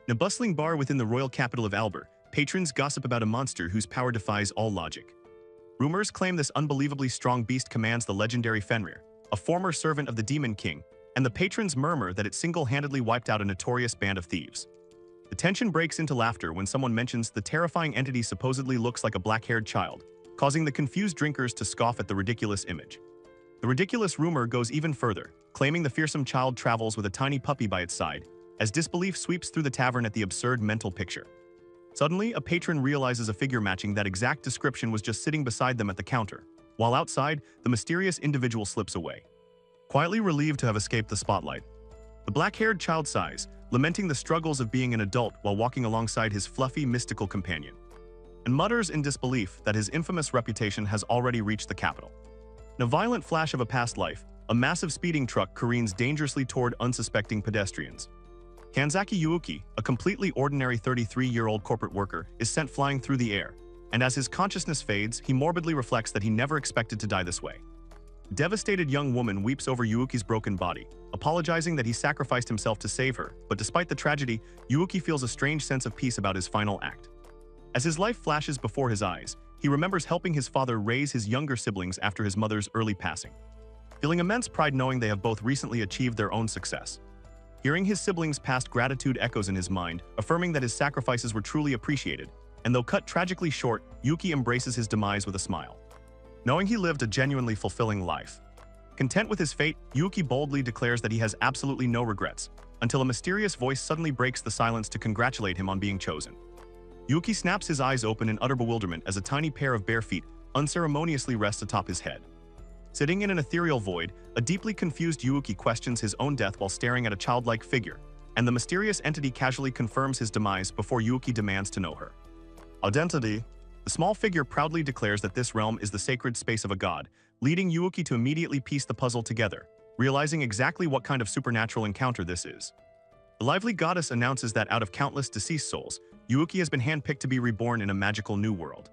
In a bustling bar within the royal capital of Albor, patrons gossip about a monster whose power defies all logic. Rumors claim this unbelievably strong beast commands the legendary Fenrir, a former servant of the Demon King, and the patrons murmur that it single-handedly wiped out a notorious band of thieves. The tension breaks into laughter when someone mentions the terrifying entity supposedly looks like a black-haired child, causing the confused drinkers to scoff at the ridiculous image. The ridiculous rumor goes even further, claiming the fearsome child travels with a tiny puppy by its side, as disbelief sweeps through the tavern at the absurd mental picture. Suddenly, a patron realizes a figure matching that exact description was just sitting beside them at the counter, while outside, the mysterious individual slips away. Quietly relieved to have escaped the spotlight, the black-haired child sighs, lamenting the struggles of being an adult while walking alongside his fluffy, mystical companion, and mutters in disbelief that his infamous reputation has already reached the capital. In a violent flash of a past life, a massive speeding truck careens dangerously toward unsuspecting pedestrians. Kanzaki Yuuki, a completely ordinary 33-year-old corporate worker, is sent flying through the air, and as his consciousness fades, he morbidly reflects that he never expected to die this way. A devastated young woman weeps over Yuuki's broken body, apologizing that he sacrificed himself to save her, but despite the tragedy, Yuuki feels a strange sense of peace about his final act. As his life flashes before his eyes, he remembers helping his father raise his younger siblings after his mother's early passing, feeling immense pride knowing they have both recently achieved their own success. Hearing his siblings' past gratitude echoes in his mind, affirming that his sacrifices were truly appreciated, and though cut tragically short, Yuki embraces his demise with a smile, knowing he lived a genuinely fulfilling life. Content with his fate, Yuki boldly declares that he has absolutely no regrets, until a mysterious voice suddenly breaks the silence to congratulate him on being chosen. Yuki snaps his eyes open in utter bewilderment as a tiny pair of bare feet unceremoniously rests atop his head. Sitting in an ethereal void, a deeply confused Yuki questions his own death while staring at a childlike figure, and the mysterious entity casually confirms his demise before Yuki demands to know her identity. The small figure proudly declares that this realm is the sacred space of a god, leading Yuki to immediately piece the puzzle together, realizing exactly what kind of supernatural encounter this is. The lively goddess announces that out of countless deceased souls, Yuki has been handpicked to be reborn in a magical new world,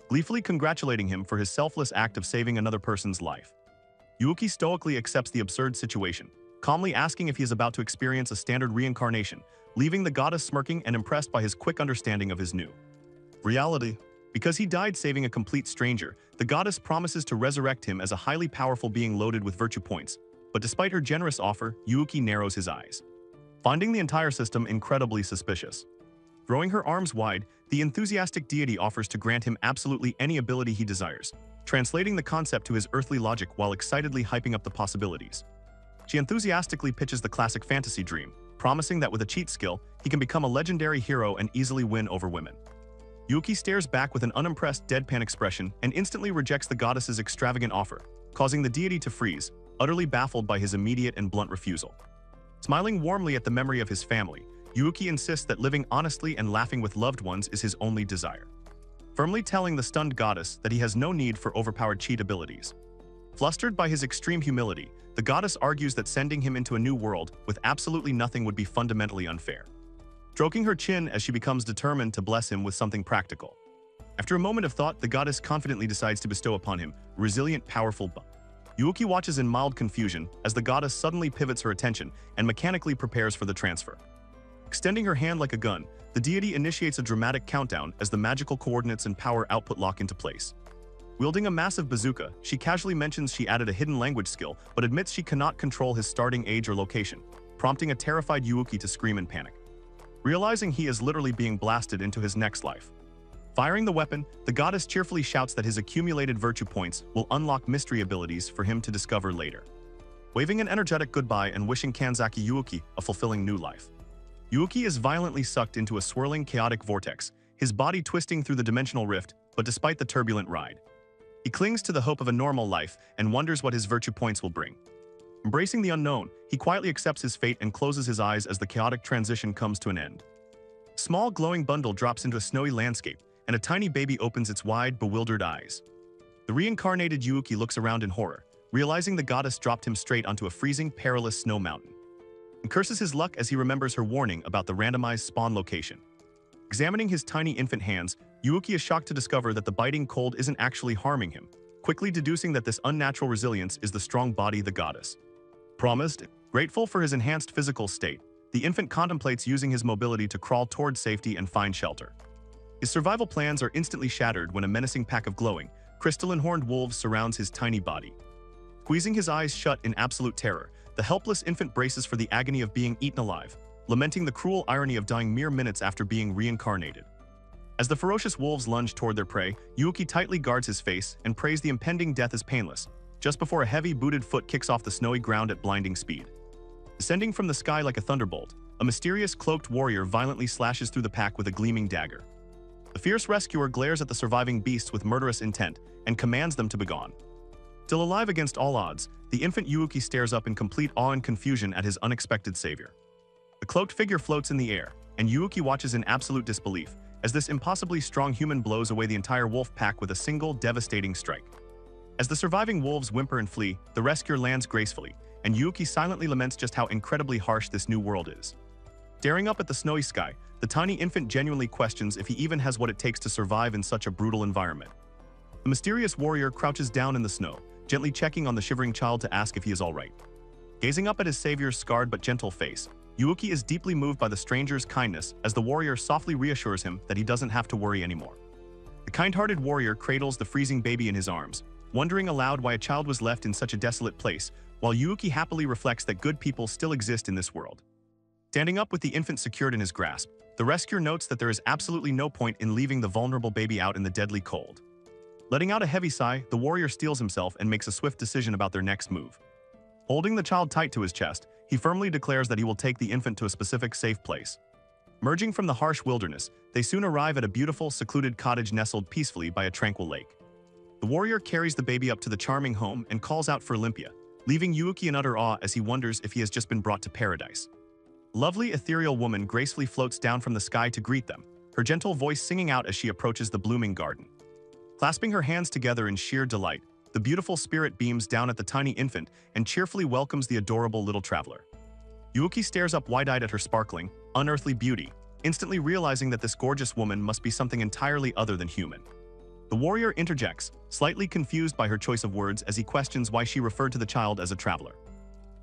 gleefully congratulating him for his selfless act of saving another person's life. Yuki stoically accepts the absurd situation, calmly asking if he is about to experience a standard reincarnation, leaving the goddess smirking and impressed by his quick understanding of his new reality. Because he died saving a complete stranger, the goddess promises to resurrect him as a highly powerful being loaded with virtue points, but despite her generous offer, Yuki narrows his eyes, finding the entire system incredibly suspicious. Throwing her arms wide, the enthusiastic deity offers to grant him absolutely any ability he desires, translating the concept to his earthly logic while excitedly hyping up the possibilities. She enthusiastically pitches the classic fantasy dream, promising that with a cheat skill, he can become a legendary hero and easily win over women. Yuki stares back with an unimpressed deadpan expression and instantly rejects the goddess's extravagant offer, causing the deity to freeze, utterly baffled by his immediate and blunt refusal. Smiling warmly at the memory of his family, Yuki insists that living honestly and laughing with loved ones is his only desire, firmly telling the stunned goddess that he has no need for overpowered cheat abilities. Flustered by his extreme humility, the goddess argues that sending him into a new world with absolutely nothing would be fundamentally unfair, stroking her chin as she becomes determined to bless him with something practical. After a moment of thought, the goddess confidently decides to bestow upon him resilient, powerful Yuki watches in mild confusion as the goddess suddenly pivots her attention and mechanically prepares for the transfer. Extending her hand like a gun, the deity initiates a dramatic countdown as the magical coordinates and power output lock into place. Wielding a massive bazooka, she casually mentions she added a hidden language skill, but admits she cannot control his starting age or location, prompting a terrified Yuki to scream in panic, realizing he is literally being blasted into his next life. Firing the weapon, the goddess cheerfully shouts that his accumulated virtue points will unlock mystery abilities for him to discover later. Waving an energetic goodbye and wishing Kanzaki Yuki a fulfilling new life, Yuki is violently sucked into a swirling, chaotic vortex, his body twisting through the dimensional rift, but despite the turbulent ride, he clings to the hope of a normal life and wonders what his virtue points will bring. Embracing the unknown, he quietly accepts his fate and closes his eyes as the chaotic transition comes to an end. A small glowing bundle drops into a snowy landscape, and a tiny baby opens its wide, bewildered eyes. The reincarnated Yuki looks around in horror, realizing the goddess dropped him straight onto a freezing, perilous snow mountain, and curses his luck as he remembers her warning about the randomized spawn location. Examining his tiny infant hands, Yuki is shocked to discover that the biting cold isn't actually harming him, quickly deducing that this unnatural resilience is the strong body the goddess promised. Grateful for his enhanced physical state, the infant contemplates using his mobility to crawl toward safety and find shelter. His survival plans are instantly shattered when a menacing pack of glowing, crystalline horned wolves surrounds his tiny body. Squeezing his eyes shut in absolute terror, the helpless infant braces for the agony of being eaten alive, lamenting the cruel irony of dying mere minutes after being reincarnated. As the ferocious wolves lunge toward their prey, Yuuki tightly guards his face and prays the impending death as painless, just before a heavy booted foot kicks off the snowy ground at blinding speed. Descending from the sky like a thunderbolt, a mysterious cloaked warrior violently slashes through the pack with a gleaming dagger. The fierce rescuer glares at the surviving beasts with murderous intent and commands them to begone. Still alive against all odds, the infant Yuuki stares up in complete awe and confusion at his unexpected savior. The cloaked figure floats in the air, and Yuuki watches in absolute disbelief as this impossibly strong human blows away the entire wolf pack with a single devastating strike. As the surviving wolves whimper and flee, the rescuer lands gracefully, and Yuuki silently laments just how incredibly harsh this new world is. Staring up at the snowy sky, the tiny infant genuinely questions if he even has what it takes to survive in such a brutal environment. The mysterious warrior crouches down in the snow, gently checking on the shivering child to ask if he is all right. Gazing up at his savior's scarred but gentle face, Yuuki is deeply moved by the stranger's kindness as the warrior softly reassures him that he doesn't have to worry anymore. The kind-hearted warrior cradles the freezing baby in his arms, wondering aloud why a child was left in such a desolate place, while Yuuki happily reflects that good people still exist in this world. Standing up with the infant secured in his grasp, the rescuer notes that there is absolutely no point in leaving the vulnerable baby out in the deadly cold. Letting out a heavy sigh, the warrior steels himself and makes a swift decision about their next move. Holding the child tight to his chest, he firmly declares that he will take the infant to a specific safe place. Merging from the harsh wilderness, they soon arrive at a beautiful, secluded cottage nestled peacefully by a tranquil lake. The warrior carries the baby up to the charming home and calls out for Olympia, leaving Yuuki in utter awe as he wonders if he has just been brought to paradise. A lovely, ethereal woman gracefully floats down from the sky to greet them, her gentle voice singing out as she approaches the blooming garden. Clasping her hands together in sheer delight, the beautiful spirit beams down at the tiny infant and cheerfully welcomes the adorable little traveler. Yuuki stares up wide-eyed at her sparkling, unearthly beauty, instantly realizing that this gorgeous woman must be something entirely other than human. The warrior interjects, slightly confused by her choice of words as he questions why she referred to the child as a traveler.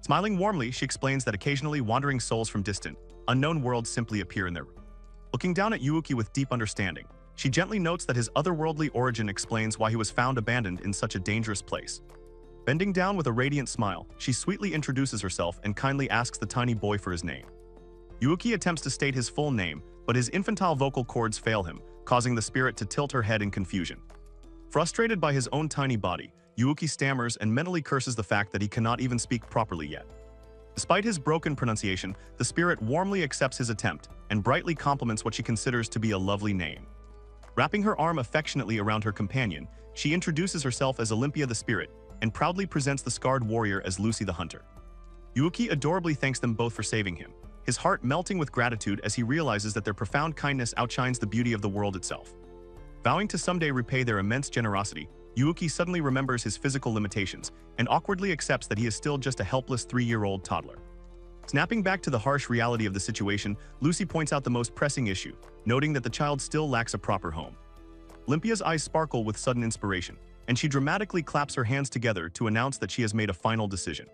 Smiling warmly, she explains that occasionally wandering souls from distant, unknown worlds simply appear in their room. Looking down at Yuuki with deep understanding, she gently notes that his otherworldly origin explains why he was found abandoned in such a dangerous place. Bending down with a radiant smile, she sweetly introduces herself and kindly asks the tiny boy for his name. Yuuki attempts to state his full name, but his infantile vocal cords fail him, causing the spirit to tilt her head in confusion. Frustrated by his own tiny body, Yuuki stammers and mentally curses the fact that he cannot even speak properly yet. Despite his broken pronunciation, the spirit warmly accepts his attempt and brightly compliments what she considers to be a lovely name. Wrapping her arm affectionately around her companion, she introduces herself as Olympia the Spirit and proudly presents the scarred warrior as Lucy the Hunter. Yuuki adorably thanks them both for saving him, his heart melting with gratitude as he realizes that their profound kindness outshines the beauty of the world itself. Vowing to someday repay their immense generosity, Yuuki suddenly remembers his physical limitations and awkwardly accepts that he is still just a helpless 3-year-old toddler. Snapping back to the harsh reality of the situation, Lucy points out the most pressing issue, noting that the child still lacks a proper home. Olympia's eyes sparkle with sudden inspiration, and she dramatically claps her hands together to announce that she has made a final decision.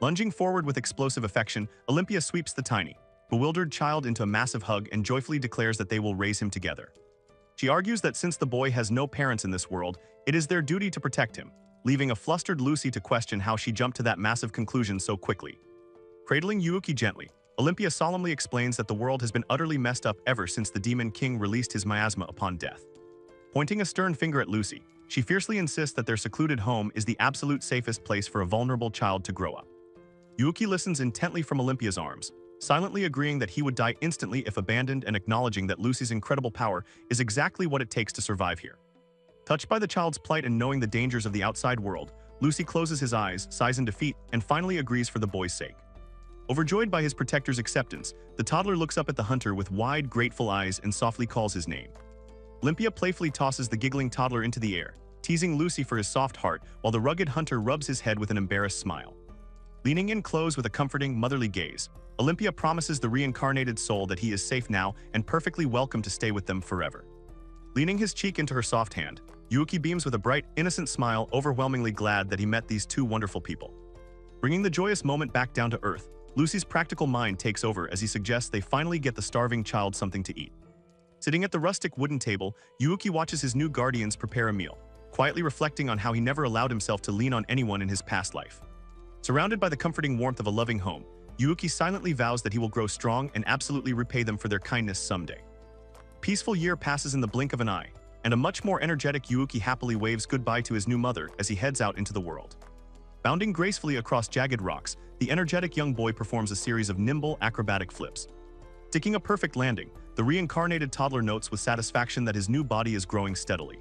Lunging forward with explosive affection, Olympia sweeps the tiny, bewildered child into a massive hug and joyfully declares that they will raise him together. She argues that since the boy has no parents in this world, it is their duty to protect him, leaving a flustered Lucy to question how she jumped to that massive conclusion so quickly. Cradling Yuuki gently, Olympia solemnly explains that the world has been utterly messed up ever since the Demon King released his miasma upon death. Pointing a stern finger at Lucy, she fiercely insists that their secluded home is the absolute safest place for a vulnerable child to grow up. Yuuki listens intently from Olympia's arms, silently agreeing that he would die instantly if abandoned and acknowledging that Lucy's incredible power is exactly what it takes to survive here. Touched by the child's plight and knowing the dangers of the outside world, Lucy closes his eyes, sighs in defeat, and finally agrees for the boy's sake. Overjoyed by his protector's acceptance, the toddler looks up at the hunter with wide, grateful eyes and softly calls his name. Olympia playfully tosses the giggling toddler into the air, teasing Lucy for his soft heart while the rugged hunter rubs his head with an embarrassed smile. Leaning in close with a comforting, motherly gaze, Olympia promises the reincarnated soul that he is safe now and perfectly welcome to stay with them forever. Leaning his cheek into her soft hand, Yuuki beams with a bright, innocent smile, overwhelmingly glad that he met these two wonderful people. Bringing the joyous moment back down to earth, Lucy's practical mind takes over as he suggests they finally get the starving child something to eat. Sitting at the rustic wooden table, Yuuki watches his new guardians prepare a meal, quietly reflecting on how he never allowed himself to lean on anyone in his past life. Surrounded by the comforting warmth of a loving home, Yuuki silently vows that he will grow strong and absolutely repay them for their kindness someday. A peaceful year passes in the blink of an eye, and a much more energetic Yuuki happily waves goodbye to his new mother as he heads out into the world. Bounding gracefully across jagged rocks, the energetic young boy performs a series of nimble, acrobatic flips. Taking a perfect landing, the reincarnated toddler notes with satisfaction that his new body is growing steadily.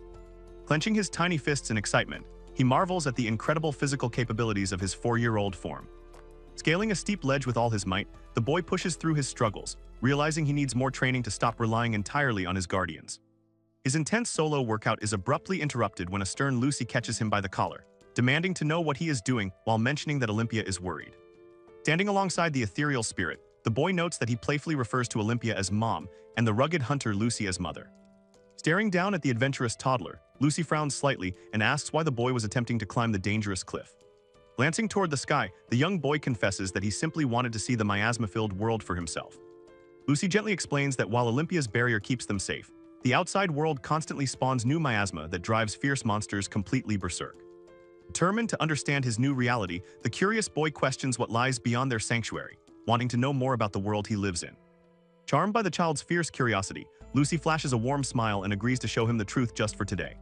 Clenching his tiny fists in excitement, he marvels at the incredible physical capabilities of his 4-year-old form. Scaling a steep ledge with all his might, the boy pushes through his struggles, realizing he needs more training to stop relying entirely on his guardians. His intense solo workout is abruptly interrupted when a stern Lucy catches him by the collar, demanding to know what he is doing while mentioning that Olympia is worried. Standing alongside the ethereal spirit, the boy notes that he playfully refers to Olympia as mom and the rugged hunter Lucy as mother. Staring down at the adventurous toddler, Lucy frowns slightly and asks why the boy was attempting to climb the dangerous cliff. Glancing toward the sky, the young boy confesses that he simply wanted to see the miasma-filled world for himself. Lucy gently explains that while Olympia's barrier keeps them safe, the outside world constantly spawns new miasma that drives fierce monsters completely berserk. Determined to understand his new reality, the curious boy questions what lies beyond their sanctuary, wanting to know more about the world he lives in. Charmed by the child's fierce curiosity, Lucy flashes a warm smile and agrees to show him the truth just for today.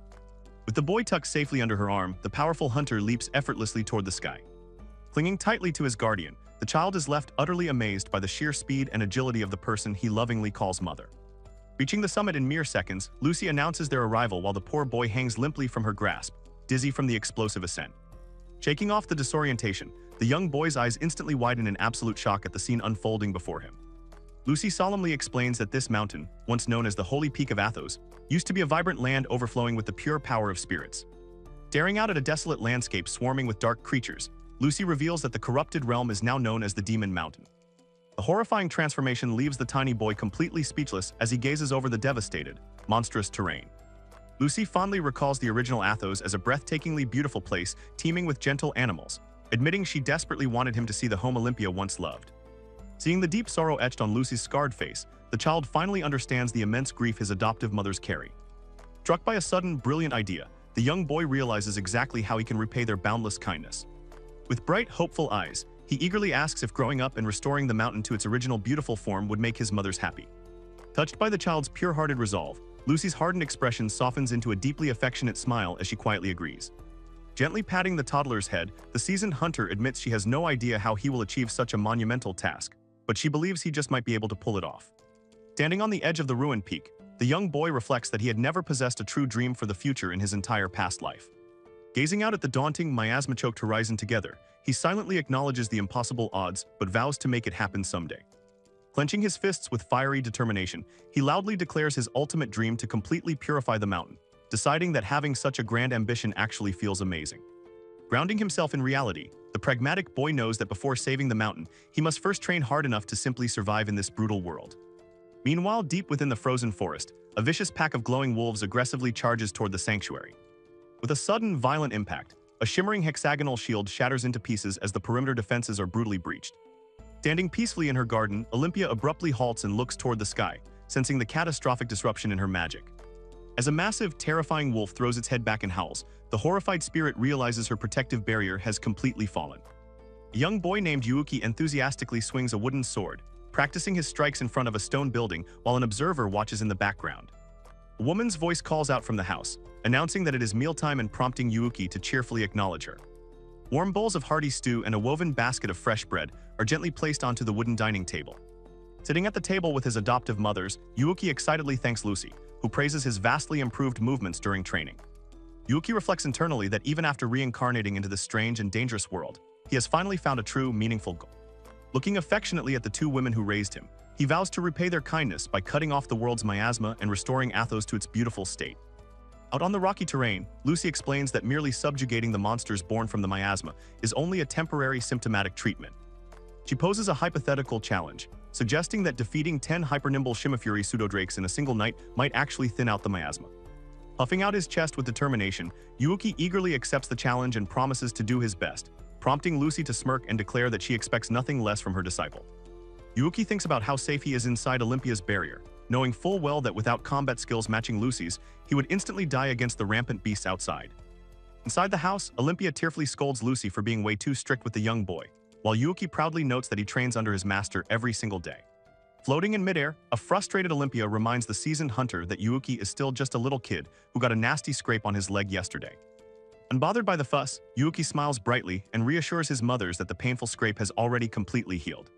With the boy tucked safely under her arm, the powerful hunter leaps effortlessly toward the sky. Clinging tightly to his guardian, the child is left utterly amazed by the sheer speed and agility of the person he lovingly calls mother. Reaching the summit in mere seconds, Lucy announces their arrival while the poor boy hangs limply from her grasp, dizzy from the explosive ascent. Shaking off the disorientation, the young boy's eyes instantly widen in absolute shock at the scene unfolding before him. Lucy solemnly explains that this mountain, once known as the Holy Peak of Athos, used to be a vibrant land overflowing with the pure power of spirits. Staring out at a desolate landscape swarming with dark creatures, Lucy reveals that the corrupted realm is now known as the Demon Mountain. The horrifying transformation leaves the tiny boy completely speechless as he gazes over the devastated, monstrous terrain. Lucy fondly recalls the original Athos as a breathtakingly beautiful place teeming with gentle animals, admitting she desperately wanted him to see the home Olympia once loved. Seeing the deep sorrow etched on Lucy's scarred face, the child finally understands the immense grief his adoptive mothers carry. Struck by a sudden, brilliant idea, the young boy realizes exactly how he can repay their boundless kindness. With bright, hopeful eyes, he eagerly asks if growing up and restoring the mountain to its original beautiful form would make his mothers happy. Touched by the child's pure-hearted resolve, Lucy's hardened expression softens into a deeply affectionate smile as she quietly agrees. Gently patting the toddler's head, the seasoned hunter admits she has no idea how he will achieve such a monumental task, but she believes he just might be able to pull it off. Standing on the edge of the ruined peak, the young boy reflects that he had never possessed a true dream for the future in his entire past life. Gazing out at the daunting, miasma-choked horizon together, he silently acknowledges the impossible odds but vows to make it happen someday. Clenching his fists with fiery determination, he loudly declares his ultimate dream to completely purify the mountain, deciding that having such a grand ambition actually feels amazing. Grounding himself in reality, the pragmatic boy knows that before saving the mountain, he must first train hard enough to simply survive in this brutal world. Meanwhile, deep within the frozen forest, a vicious pack of glowing wolves aggressively charges toward the sanctuary. With a sudden, violent impact, a shimmering hexagonal shield shatters into pieces as the perimeter defenses are brutally breached. Standing peacefully in her garden, Olympia abruptly halts and looks toward the sky, sensing the catastrophic disruption in her magic. As a massive, terrifying wolf throws its head back and howls, the horrified spirit realizes her protective barrier has completely fallen. A young boy named Yuuki enthusiastically swings a wooden sword, practicing his strikes in front of a stone building while an observer watches in the background. A woman's voice calls out from the house, announcing that it is mealtime and prompting Yuuki to cheerfully acknowledge her. Warm bowls of hearty stew and a woven basket of fresh bread are gently placed onto the wooden dining table. Sitting at the table with his adoptive mothers, Yuuki excitedly thanks Lucy, who praises his vastly improved movements during training. Yuuki reflects internally that even after reincarnating into this strange and dangerous world, he has finally found a true, meaningful goal. Looking affectionately at the two women who raised him, he vows to repay their kindness by cutting off the world's miasma and restoring Athos to its beautiful state. Out on the rocky terrain, Lucy explains that merely subjugating the monsters born from the miasma is only a temporary symptomatic treatment. She poses a hypothetical challenge, suggesting that defeating 10 hypernimble Shimafury pseudodrakes in a single night might actually thin out the miasma. Puffing out his chest with determination, Yuuki eagerly accepts the challenge and promises to do his best, prompting Lucy to smirk and declare that she expects nothing less from her disciple. Yuuki thinks about how safe he is inside Olympia's barrier, knowing full well that without combat skills matching Lucy's, he would instantly die against the rampant beasts outside. Inside the house, Olympia tearfully scolds Lucy for being way too strict with the young boy, while Yuuki proudly notes that he trains under his master every single day. Floating in midair, a frustrated Olympia reminds the seasoned hunter that Yuuki is still just a little kid who got a nasty scrape on his leg yesterday. Unbothered by the fuss, Yuuki smiles brightly and reassures his mothers that the painful scrape has already completely healed.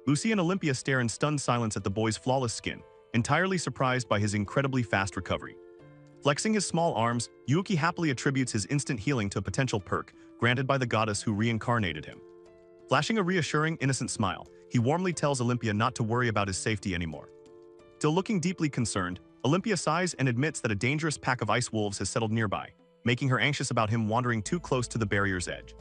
Lucy and Olympia stare in stunned silence at the boy's flawless skin, entirely surprised by his incredibly fast recovery. Flexing his small arms, Yuuki happily attributes his instant healing to a potential perk granted by the goddess who reincarnated him. Flashing a reassuring, innocent smile, he warmly tells Olympia not to worry about his safety anymore. Still looking deeply concerned, Olympia sighs and admits that a dangerous pack of ice wolves has settled nearby, making her anxious about him wandering too close to the barrier's edge.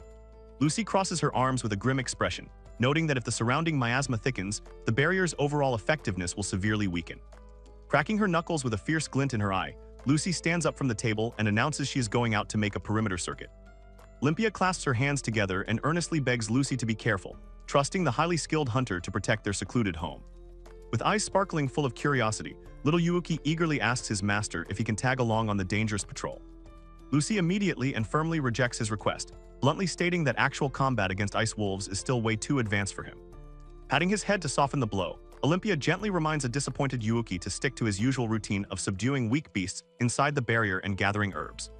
Lucy crosses her arms with a grim expression, noting that if the surrounding miasma thickens, the barrier's overall effectiveness will severely weaken. Cracking her knuckles with a fierce glint in her eye, Lucy stands up from the table and announces she is going out to make a perimeter circuit. Olympia clasps her hands together and earnestly begs Lucy to be careful, trusting the highly skilled hunter to protect their secluded home. With eyes sparkling full of curiosity, little Yuuki eagerly asks his master if he can tag along on the dangerous patrol. Lucy immediately and firmly rejects his request, bluntly stating that actual combat against ice wolves is still way too advanced for him. Patting his head to soften the blow, Olympia gently reminds a disappointed Yuuki to stick to his usual routine of subduing weak beasts inside the barrier and gathering herbs.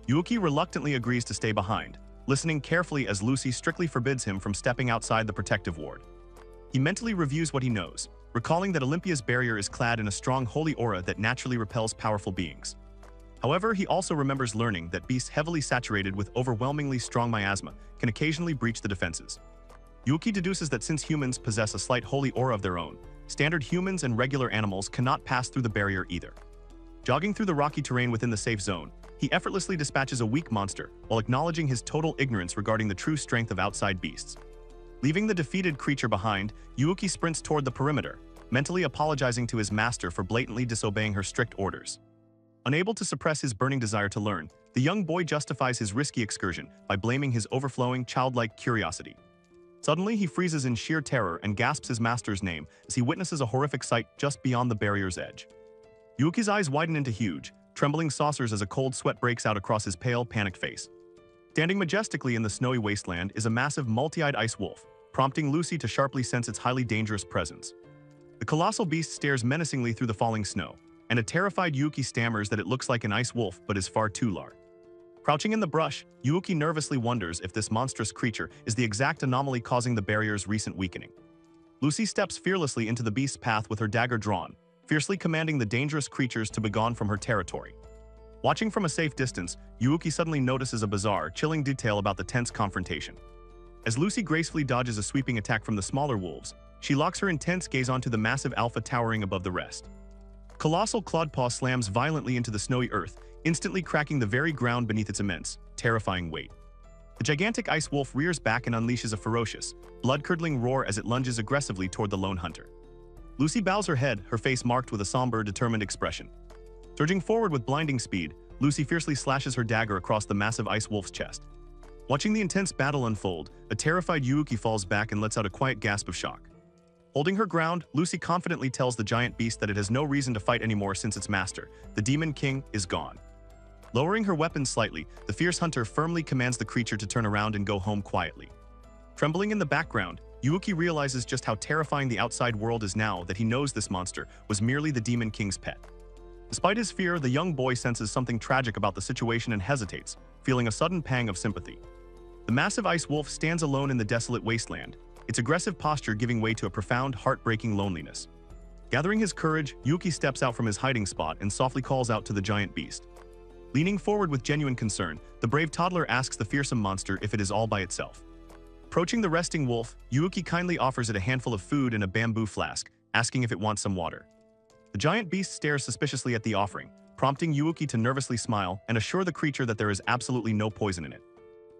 Yuuki reluctantly agrees to stay behind, listening carefully as Lucy strictly forbids him from stepping outside the protective ward. He mentally reviews what he knows, recalling that Olympia's barrier is clad in a strong holy aura that naturally repels powerful beings. However, he also remembers learning that beasts heavily saturated with overwhelmingly strong miasma can occasionally breach the defenses. Yuuki deduces that since humans possess a slight holy aura of their own, standard humans and regular animals cannot pass through the barrier either. Jogging through the rocky terrain within the safe zone, he effortlessly dispatches a weak monster while acknowledging his total ignorance regarding the true strength of outside beasts. Leaving the defeated creature behind, Yuuki sprints toward the perimeter, mentally apologizing to his master for blatantly disobeying her strict orders. Unable to suppress his burning desire to learn, the young boy justifies his risky excursion by blaming his overflowing, childlike curiosity. Suddenly, he freezes in sheer terror and gasps his master's name as he witnesses a horrific sight just beyond the barrier's edge. Yuuki's eyes widen into huge, trembling saucers as a cold sweat breaks out across his pale, panicked face. Standing majestically in the snowy wasteland is a massive multi-eyed ice wolf, prompting Lucy to sharply sense its highly dangerous presence. The colossal beast stares menacingly through the falling snow, and a terrified Yuuki stammers that it looks like an ice wolf but is far too large. Crouching in the brush, Yuuki nervously wonders if this monstrous creature is the exact anomaly causing the barrier's recent weakening. Lucy steps fearlessly into the beast's path with her dagger drawn, fiercely commanding the dangerous creatures to begone from her territory. Watching from a safe distance, Yuuki suddenly notices a bizarre, chilling detail about the tense confrontation. As Lucy gracefully dodges a sweeping attack from the smaller wolves, she locks her intense gaze onto the massive alpha towering above the rest. Colossal Clawpaw slams violently into the snowy earth, instantly cracking the very ground beneath its immense, terrifying weight. The gigantic ice wolf rears back and unleashes a ferocious, blood-curdling roar as it lunges aggressively toward the lone hunter. Lucy bows her head, her face marked with a somber, determined expression. Surging forward with blinding speed, Lucy fiercely slashes her dagger across the massive ice wolf's chest. Watching the intense battle unfold, a terrified Yuuki falls back and lets out a quiet gasp of shock. Holding her ground, Lucy confidently tells the giant beast that it has no reason to fight anymore since its master, the Demon King, is gone. Lowering her weapon slightly, the fierce hunter firmly commands the creature to turn around and go home quietly. Trembling in the background, Yuuki realizes just how terrifying the outside world is now that he knows this monster was merely the Demon King's pet. Despite his fear, the young boy senses something tragic about the situation and hesitates, feeling a sudden pang of sympathy. The massive ice wolf stands alone in the desolate wasteland, its aggressive posture giving way to a profound, heartbreaking loneliness. Gathering his courage, Yuuki steps out from his hiding spot and softly calls out to the giant beast. Leaning forward with genuine concern, the brave toddler asks the fearsome monster if it is all by itself. Approaching the resting wolf, Yuuki kindly offers it a handful of food in a bamboo flask, asking if it wants some water. The giant beast stares suspiciously at the offering, prompting Yuuki to nervously smile and assure the creature that there is absolutely no poison in it.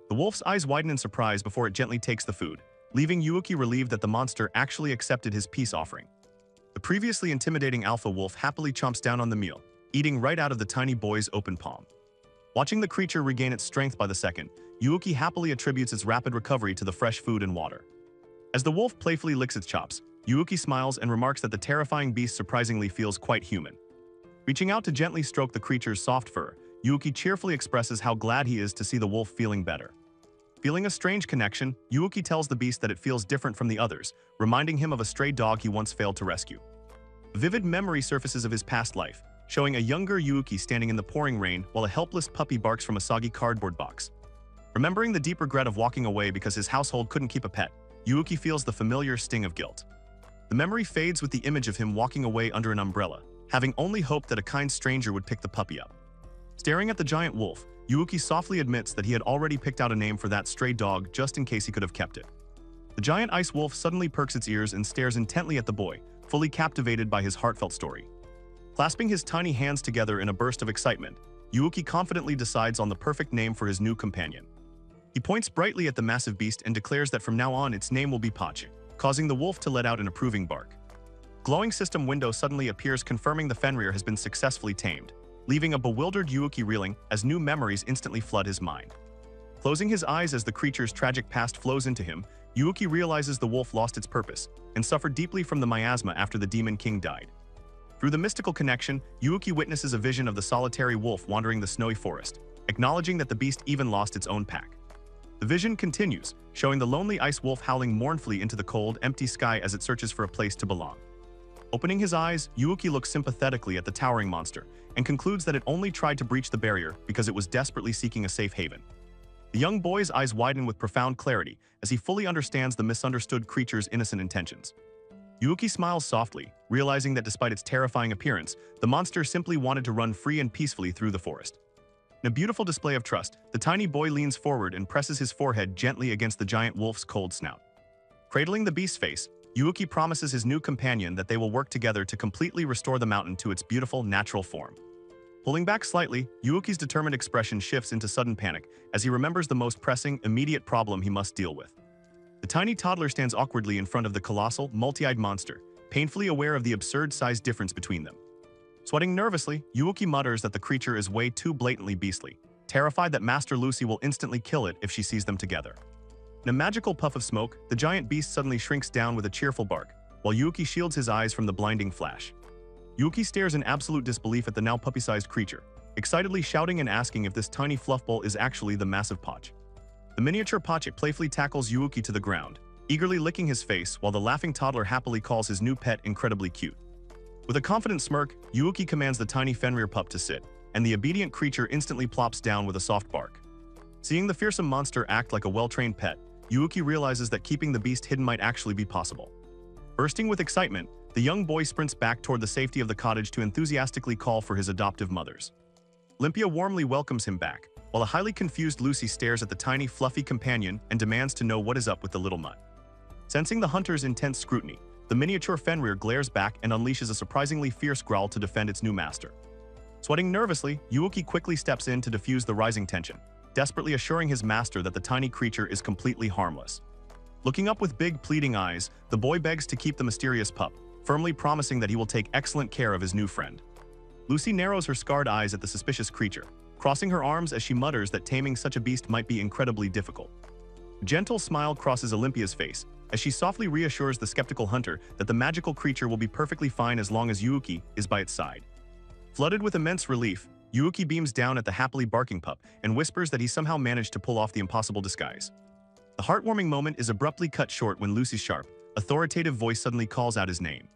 The wolf's eyes widen in surprise before it gently takes the food, leaving Yuuki relieved that the monster actually accepted his peace offering. The previously intimidating alpha wolf happily chomps down on the meal, eating right out of the tiny boy's open palm. Watching the creature regain its strength by the second, Yuuki happily attributes its rapid recovery to the fresh food and water. As the wolf playfully licks its chops, Yuuki smiles and remarks that the terrifying beast surprisingly feels quite human. Reaching out to gently stroke the creature's soft fur, Yuuki cheerfully expresses how glad he is to see the wolf feeling better. Feeling a strange connection, Yuuki tells the beast that it feels different from the others, reminding him of a stray dog he once failed to rescue. A vivid memory surfaces of his past life, showing a younger Yuuki standing in the pouring rain while a helpless puppy barks from a soggy cardboard box. Remembering the deep regret of walking away because his household couldn't keep a pet, Yuuki feels the familiar sting of guilt. The memory fades with the image of him walking away under an umbrella, having only hoped that a kind stranger would pick the puppy up. Staring at the giant wolf, Yuuki softly admits that he had already picked out a name for that stray dog just in case he could have kept it. The giant ice wolf suddenly perks its ears and stares intently at the boy, fully captivated by his heartfelt story. Clasping his tiny hands together in a burst of excitement, Yuuki confidently decides on the perfect name for his new companion. He points brightly at the massive beast and declares that from now on its name will be Pachi, causing the wolf to let out an approving bark. Glowing system window suddenly appears confirming the Fenrir has been successfully tamed, leaving a bewildered Yuuki reeling as new memories instantly flood his mind. Closing his eyes as the creature's tragic past flows into him, Yuuki realizes the wolf lost its purpose and suffered deeply from the miasma after the Demon King died. Through the mystical connection, Yuuki witnesses a vision of the solitary wolf wandering the snowy forest, acknowledging that the beast even lost its own pack. The vision continues, showing the lonely ice wolf howling mournfully into the cold, empty sky as it searches for a place to belong. Opening his eyes, Yuuki looks sympathetically at the towering monster and concludes that it only tried to breach the barrier because it was desperately seeking a safe haven. The young boy's eyes widen with profound clarity as he fully understands the misunderstood creature's innocent intentions. Yuuki smiles softly, realizing that despite its terrifying appearance, the monster simply wanted to run free and peacefully through the forest. In a beautiful display of trust, the tiny boy leans forward and presses his forehead gently against the giant wolf's cold snout. Cradling the beast's face, Yuuki promises his new companion that they will work together to completely restore the mountain to its beautiful, natural form. Pulling back slightly, Yuuki's determined expression shifts into sudden panic as he remembers the most pressing, immediate problem he must deal with. The tiny toddler stands awkwardly in front of the colossal, multi-eyed monster, painfully aware of the absurd size difference between them. Sweating nervously, Yuuki mutters that the creature is way too blatantly beastly, terrified that Master Lucy will instantly kill it if she sees them together. In a magical puff of smoke, the giant beast suddenly shrinks down with a cheerful bark, while Yuuki shields his eyes from the blinding flash. Yuuki stares in absolute disbelief at the now puppy-sized creature, excitedly shouting and asking if this tiny fluffball is actually the massive Pachi. The miniature Pachi playfully tackles Yuuki to the ground, eagerly licking his face while the laughing toddler happily calls his new pet incredibly cute. With a confident smirk, Yuuki commands the tiny Fenrir pup to sit, and the obedient creature instantly plops down with a soft bark. Seeing the fearsome monster act like a well-trained pet, Yuuki realizes that keeping the beast hidden might actually be possible. Bursting with excitement, the young boy sprints back toward the safety of the cottage to enthusiastically call for his adoptive mothers. Olympia warmly welcomes him back, while a highly confused Lucy stares at the tiny, fluffy companion and demands to know what is up with the little mutt. Sensing the hunter's intense scrutiny, the miniature Fenrir glares back and unleashes a surprisingly fierce growl to defend its new master. Sweating nervously, Yuuki quickly steps in to defuse the rising tension, desperately assuring his master that the tiny creature is completely harmless. Looking up with big, pleading eyes, the boy begs to keep the mysterious pup, firmly promising that he will take excellent care of his new friend. Lucy narrows her scarred eyes at the suspicious creature, crossing her arms as she mutters that taming such a beast might be incredibly difficult. A gentle smile crosses Olympia's face as she softly reassures the skeptical hunter that the magical creature will be perfectly fine as long as Yuuki is by its side. Flooded with immense relief, Yuuki beams down at the happily barking pup and whispers that he somehow managed to pull off the impossible disguise. The heartwarming moment is abruptly cut short when Lucy's sharp, authoritative voice suddenly calls out his name.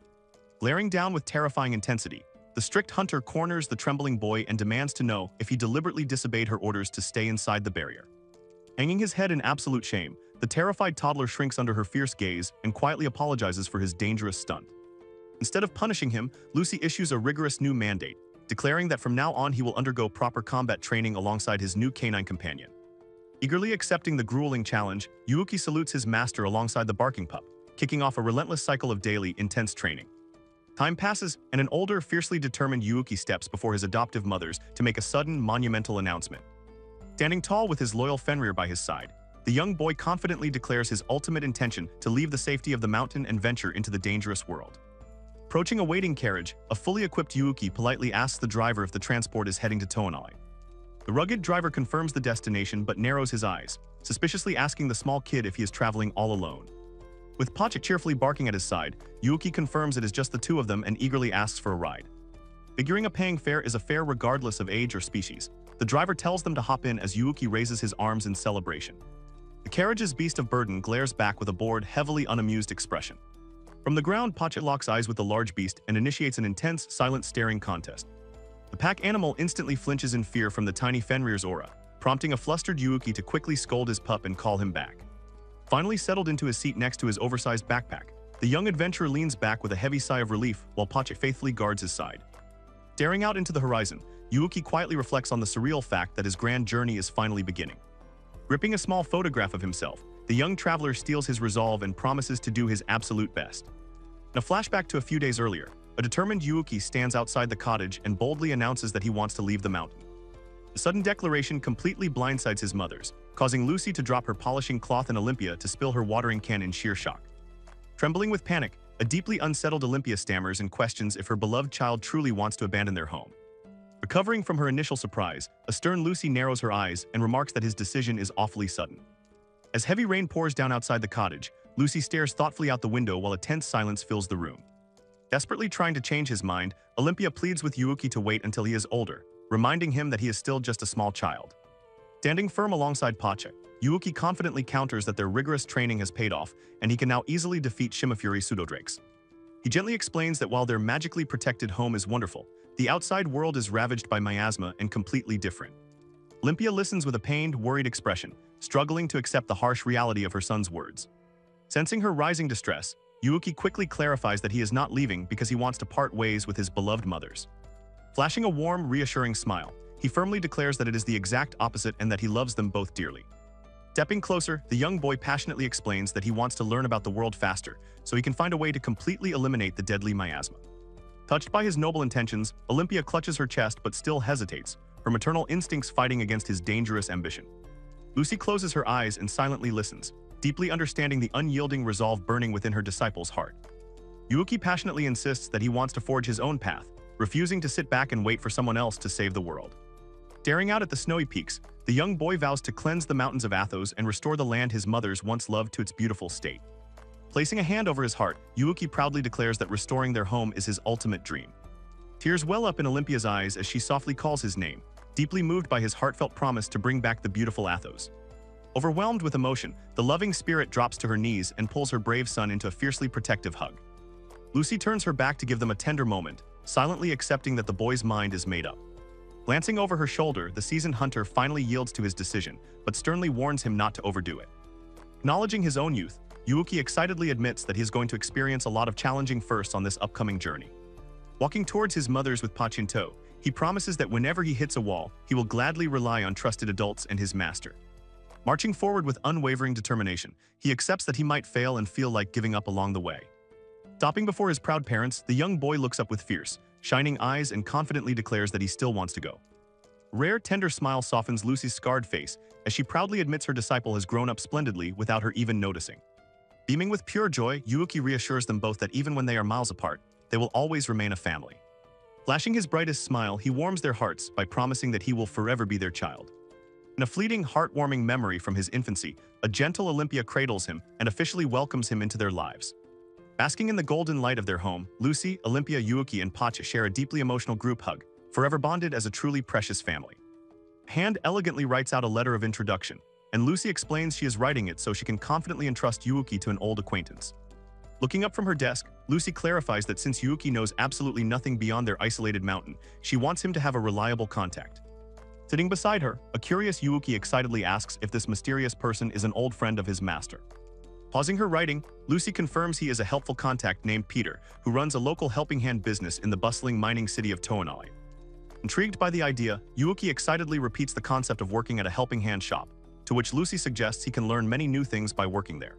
Glaring down with terrifying intensity, the strict hunter corners the trembling boy and demands to know if he deliberately disobeyed her orders to stay inside the barrier. Hanging his head in absolute shame, the terrified toddler shrinks under her fierce gaze and quietly apologizes for his dangerous stunt. Instead of punishing him, Lucy issues a rigorous new mandate, declaring that from now on he will undergo proper combat training alongside his new canine companion. Eagerly accepting the grueling challenge, Yuuki salutes his master alongside the barking pup, kicking off a relentless cycle of daily, intense training. Time passes, and an older, fiercely determined Yuuki steps before his adoptive mothers to make a sudden, monumental announcement. Standing tall with his loyal Fenrir by his side, the young boy confidently declares his ultimate intention to leave the safety of the mountain and venture into the dangerous world. Approaching a waiting carriage, a fully equipped Yuuki politely asks the driver if the transport is heading to Toonai. The rugged driver confirms the destination but narrows his eyes, suspiciously asking the small kid if he is traveling all alone. With Pacha cheerfully barking at his side, Yuuki confirms it is just the two of them and eagerly asks for a ride. Figuring a paying fare is a fare regardless of age or species, the driver tells them to hop in as Yuuki raises his arms in celebration. The carriage's beast of burden glares back with a bored, heavily unamused expression. From the ground, Pacha locks eyes with the large beast and initiates an intense, silent staring contest. The pack animal instantly flinches in fear from the tiny Fenrir's aura, prompting a flustered Yuuki to quickly scold his pup and call him back. Finally settled into his seat next to his oversized backpack, the young adventurer leans back with a heavy sigh of relief while Pacha faithfully guards his side. Staring out into the horizon, Yuuki quietly reflects on the surreal fact that his grand journey is finally beginning. Gripping a small photograph of himself, the young traveler steels his resolve and promises to do his absolute best. In a flashback to a few days earlier, a determined Yuuki stands outside the cottage and boldly announces that he wants to leave the mountain. The sudden declaration completely blindsides his mothers, causing Lucy to drop her polishing cloth and Olympia to spill her watering can in sheer shock. Trembling with panic, a deeply unsettled Olympia stammers and questions if her beloved child truly wants to abandon their home. Recovering from her initial surprise, a stern Lucy narrows her eyes and remarks that his decision is awfully sudden. As heavy rain pours down outside the cottage, Lucy stares thoughtfully out the window while a tense silence fills the room. Desperately trying to change his mind, Olympia pleads with Yuuki to wait until he is older, reminding him that he is still just a small child. Standing firm alongside Pacha, Yuuki confidently counters that their rigorous training has paid off and he can now easily defeat Shimafury pseudodrakes. He gently explains that while their magically protected home is wonderful, the outside world is ravaged by miasma and completely different. Olympia listens with a pained, worried expression, struggling to accept the harsh reality of her son's words. Sensing her rising distress, Yuuki quickly clarifies that he is not leaving because he wants to part ways with his beloved mothers. Flashing a warm, reassuring smile, he firmly declares that it is the exact opposite and that he loves them both dearly. Stepping closer, the young boy passionately explains that he wants to learn about the world faster so he can find a way to completely eliminate the deadly miasma. Touched by his noble intentions, Olympia clutches her chest but still hesitates, her maternal instincts fighting against his dangerous ambition. Lucy closes her eyes and silently listens, deeply understanding the unyielding resolve burning within her disciple's heart. Yuuki passionately insists that he wants to forge his own path, refusing to sit back and wait for someone else to save the world. Staring out at the snowy peaks, the young boy vows to cleanse the mountains of Athos and restore the land his mothers once loved to its beautiful state. Placing a hand over his heart, Yuuki proudly declares that restoring their home is his ultimate dream. Tears well up in Olympia's eyes as she softly calls his name, deeply moved by his heartfelt promise to bring back the beautiful Athos. Overwhelmed with emotion, the loving spirit drops to her knees and pulls her brave son into a fiercely protective hug. Lucy turns her back to give them a tender moment, silently accepting that the boy's mind is made up. Glancing over her shoulder, the seasoned hunter finally yields to his decision, but sternly warns him not to overdo it. Acknowledging his own youth, Yuuki excitedly admits that he is going to experience a lot of challenging firsts on this upcoming journey. Walking towards his mothers with Pacha in tow, he promises that whenever he hits a wall, he will gladly rely on trusted adults and his master. Marching forward with unwavering determination, he accepts that he might fail and feel like giving up along the way. Stopping before his proud parents, the young boy looks up with fierce, shining eyes and confidently declares that he still wants to go. A rare, tender smile softens Lucy's scarred face as she proudly admits her disciple has grown up splendidly without her even noticing. Beaming with pure joy, Yuuki reassures them both that even when they are miles apart, they will always remain a family. Flashing his brightest smile, he warms their hearts by promising that he will forever be their child. In a fleeting, heartwarming memory from his infancy, a gentle Olympia cradles him and officially welcomes him into their lives. Basking in the golden light of their home, Lucy, Olympia, Yuuki, and Pacha share a deeply emotional group hug, forever bonded as a truly precious family. A hand elegantly writes out a letter of introduction, and Lucy explains she is writing it so she can confidently entrust Yuuki to an old acquaintance. Looking up from her desk, Lucy clarifies that since Yuuki knows absolutely nothing beyond their isolated mountain, she wants him to have a reliable contact. Sitting beside her, a curious Yuuki excitedly asks if this mysterious person is an old friend of his master. Pausing her writing, Lucy confirms he is a helpful contact named Peter, who runs a local helping hand business in the bustling mining city of Toonali. Intrigued by the idea, Yuuki excitedly repeats the concept of working at a helping hand shop, to which Lucy suggests he can learn many new things by working there.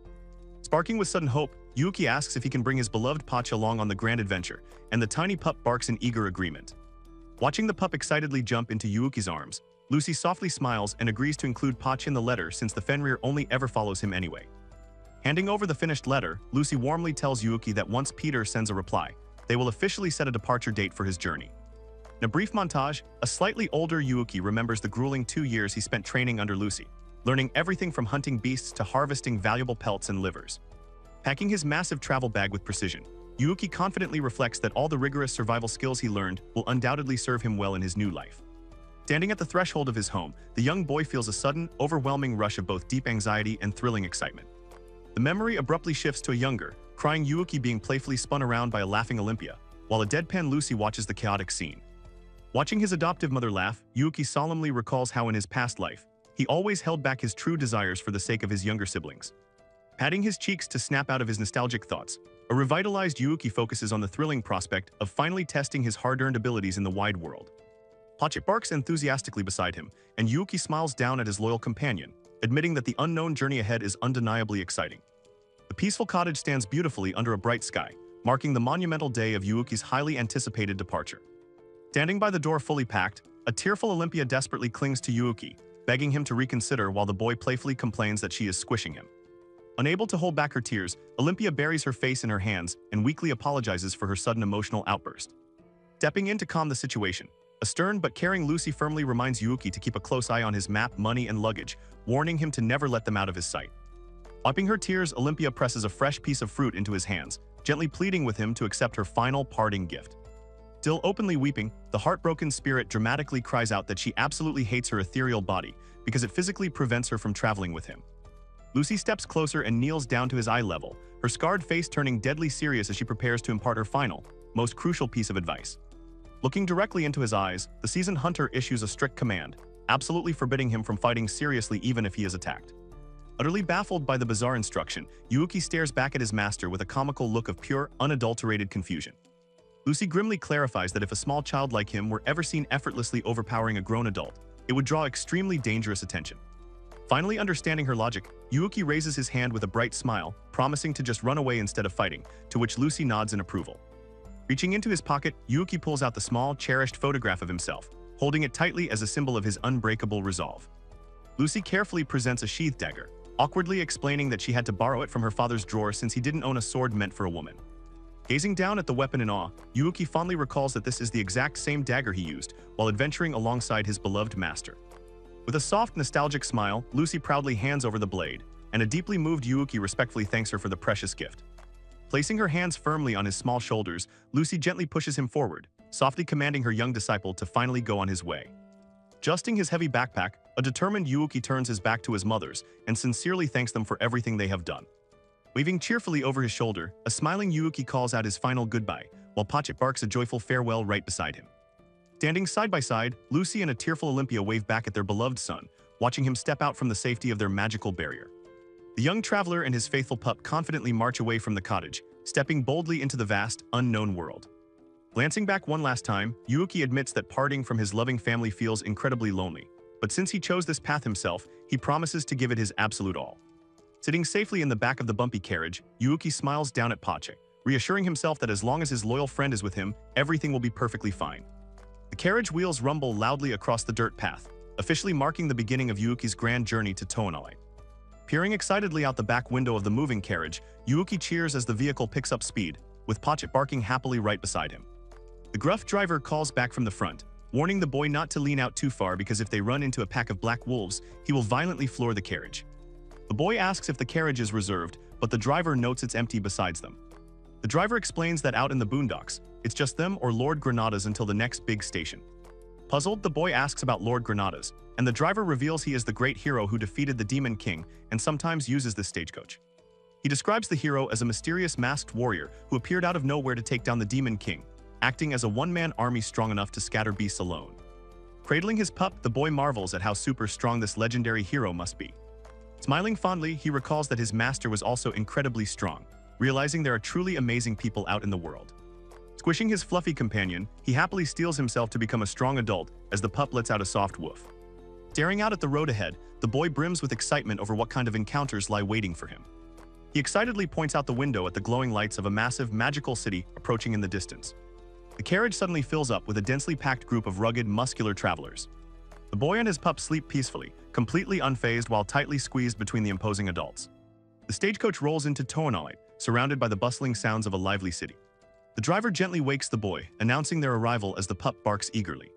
Sparking with sudden hope, Yuuki asks if he can bring his beloved Pacha along on the grand adventure, and the tiny pup barks in eager agreement. Watching the pup excitedly jump into Yuuki's arms, Lucy softly smiles and agrees to include Pacha in the letter since the Fenrir only ever follows him anyway. Handing over the finished letter, Lucy warmly tells Yuuki that once Peter sends a reply, they will officially set a departure date for his journey. In In a brief montage, a slightly older Yuuki remembers the grueling 2 years he spent training under Lucy, learning everything from hunting beasts to harvesting valuable pelts and livers. Packing his massive travel bag with precision, Yuuki confidently reflects that all the rigorous survival skills he learned will undoubtedly serve him well in his new life. Standing at the threshold of his home, the young boy feels a sudden, overwhelming rush of both deep anxiety and thrilling excitement. The memory abruptly shifts to a younger, crying Yuuki being playfully spun around by a laughing Olympia, while a deadpan Lucy watches the chaotic scene. Watching his adoptive mother laugh, Yuuki solemnly recalls how in his past life, he always held back his true desires for the sake of his younger siblings. Patting his cheeks to snap out of his nostalgic thoughts, a revitalized Yuuki focuses on the thrilling prospect of finally testing his hard-earned abilities in the wide world. Pachet barks enthusiastically beside him, and Yuuki smiles down at his loyal companion, admitting that the unknown journey ahead is undeniably exciting. The peaceful cottage stands beautifully under a bright sky, marking the monumental day of Yuuki's highly anticipated departure. Standing by the door fully packed, a tearful Olympia desperately clings to Yuuki, begging him to reconsider while the boy playfully complains that she is squishing him. Unable to hold back her tears, Olympia buries her face in her hands and weakly apologizes for her sudden emotional outburst. Stepping in to calm the situation, a stern but caring Lucy firmly reminds Yuuki to keep a close eye on his map, money, and luggage, warning him to never let them out of his sight. Wiping her tears, Olympia presses a fresh piece of fruit into his hands, gently pleading with him to accept her final parting gift. Still openly weeping, the heartbroken spirit dramatically cries out that she absolutely hates her ethereal body because it physically prevents her from traveling with him. Lucy steps closer and kneels down to his eye level, her scarred face turning deadly serious as she prepares to impart her final, most crucial piece of advice. Looking directly into his eyes, the seasoned hunter issues a strict command, absolutely forbidding him from fighting seriously even if he is attacked. Utterly baffled by the bizarre instruction, Yuuki stares back at his master with a comical look of pure, unadulterated confusion. Lucy grimly clarifies that if a small child like him were ever seen effortlessly overpowering a grown adult, it would draw extremely dangerous attention. Finally understanding her logic, Yuuki raises his hand with a bright smile, promising to just run away instead of fighting, to which Lucy nods in approval. Reaching into his pocket, Yuuki pulls out the small, cherished photograph of himself, holding it tightly as a symbol of his unbreakable resolve. Lucy carefully presents a sheath dagger, awkwardly explaining that she had to borrow it from her father's drawer since he didn't own a sword meant for a woman. Gazing down at the weapon in awe, Yuuki fondly recalls that this is the exact same dagger he used while adventuring alongside his beloved master. With a soft, nostalgic smile, Lucy proudly hands over the blade, and a deeply moved Yuuki respectfully thanks her for the precious gift. Placing her hands firmly on his small shoulders, Lucy gently pushes him forward, softly commanding her young disciple to finally go on his way. Adjusting his heavy backpack, a determined Yuuki turns his back to his mothers and sincerely thanks them for everything they have done. Waving cheerfully over his shoulder, a smiling Yuuki calls out his final goodbye, while Pachet barks a joyful farewell right beside him. Standing side by side, Lucy and a tearful Olympia wave back at their beloved son, watching him step out from the safety of their magical barrier. The young traveler and his faithful pup confidently march away from the cottage, stepping boldly into the vast, unknown world. Glancing back one last time, Yuuki admits that parting from his loving family feels incredibly lonely, but since he chose this path himself, he promises to give it his absolute all. Sitting safely in the back of the bumpy carriage, Yuuki smiles down at Pachet, reassuring himself that as long as his loyal friend is with him, everything will be perfectly fine. The carriage wheels rumble loudly across the dirt path, officially marking the beginning of Yuuki's grand journey to Toonalite. Peering excitedly out the back window of the moving carriage, Yuuki cheers as the vehicle picks up speed, with Pachet barking happily right beside him. The gruff driver calls back from the front, warning the boy not to lean out too far because if they run into a pack of black wolves, he will violently floor the carriage. The boy asks if the carriage is reserved, but the driver notes it's empty besides them. The driver explains that out in the boondocks, it's just them or Lord Granada's until the next big station. Puzzled, the boy asks about Lord Granada's, and the driver reveals he is the great hero who defeated the Demon King and sometimes uses this stagecoach. He describes the hero as a mysterious masked warrior who appeared out of nowhere to take down the Demon King, acting as a one-man army strong enough to scatter beasts alone. Cradling his pup, the boy marvels at how super strong this legendary hero must be. Smiling fondly, he recalls that his master was also incredibly strong, realizing there are truly amazing people out in the world. Squishing his fluffy companion, he happily steels himself to become a strong adult as the pup lets out a soft woof. Staring out at the road ahead, the boy brims with excitement over what kind of encounters lie waiting for him. He excitedly points out the window at the glowing lights of a massive, magical city approaching in the distance. The carriage suddenly fills up with a densely packed group of rugged, muscular travelers. The boy and his pup sleep peacefully, completely unfazed while tightly squeezed between the imposing adults. The stagecoach rolls into Toonalite, surrounded by the bustling sounds of a lively city. The driver gently wakes the boy, announcing their arrival as the pup barks eagerly.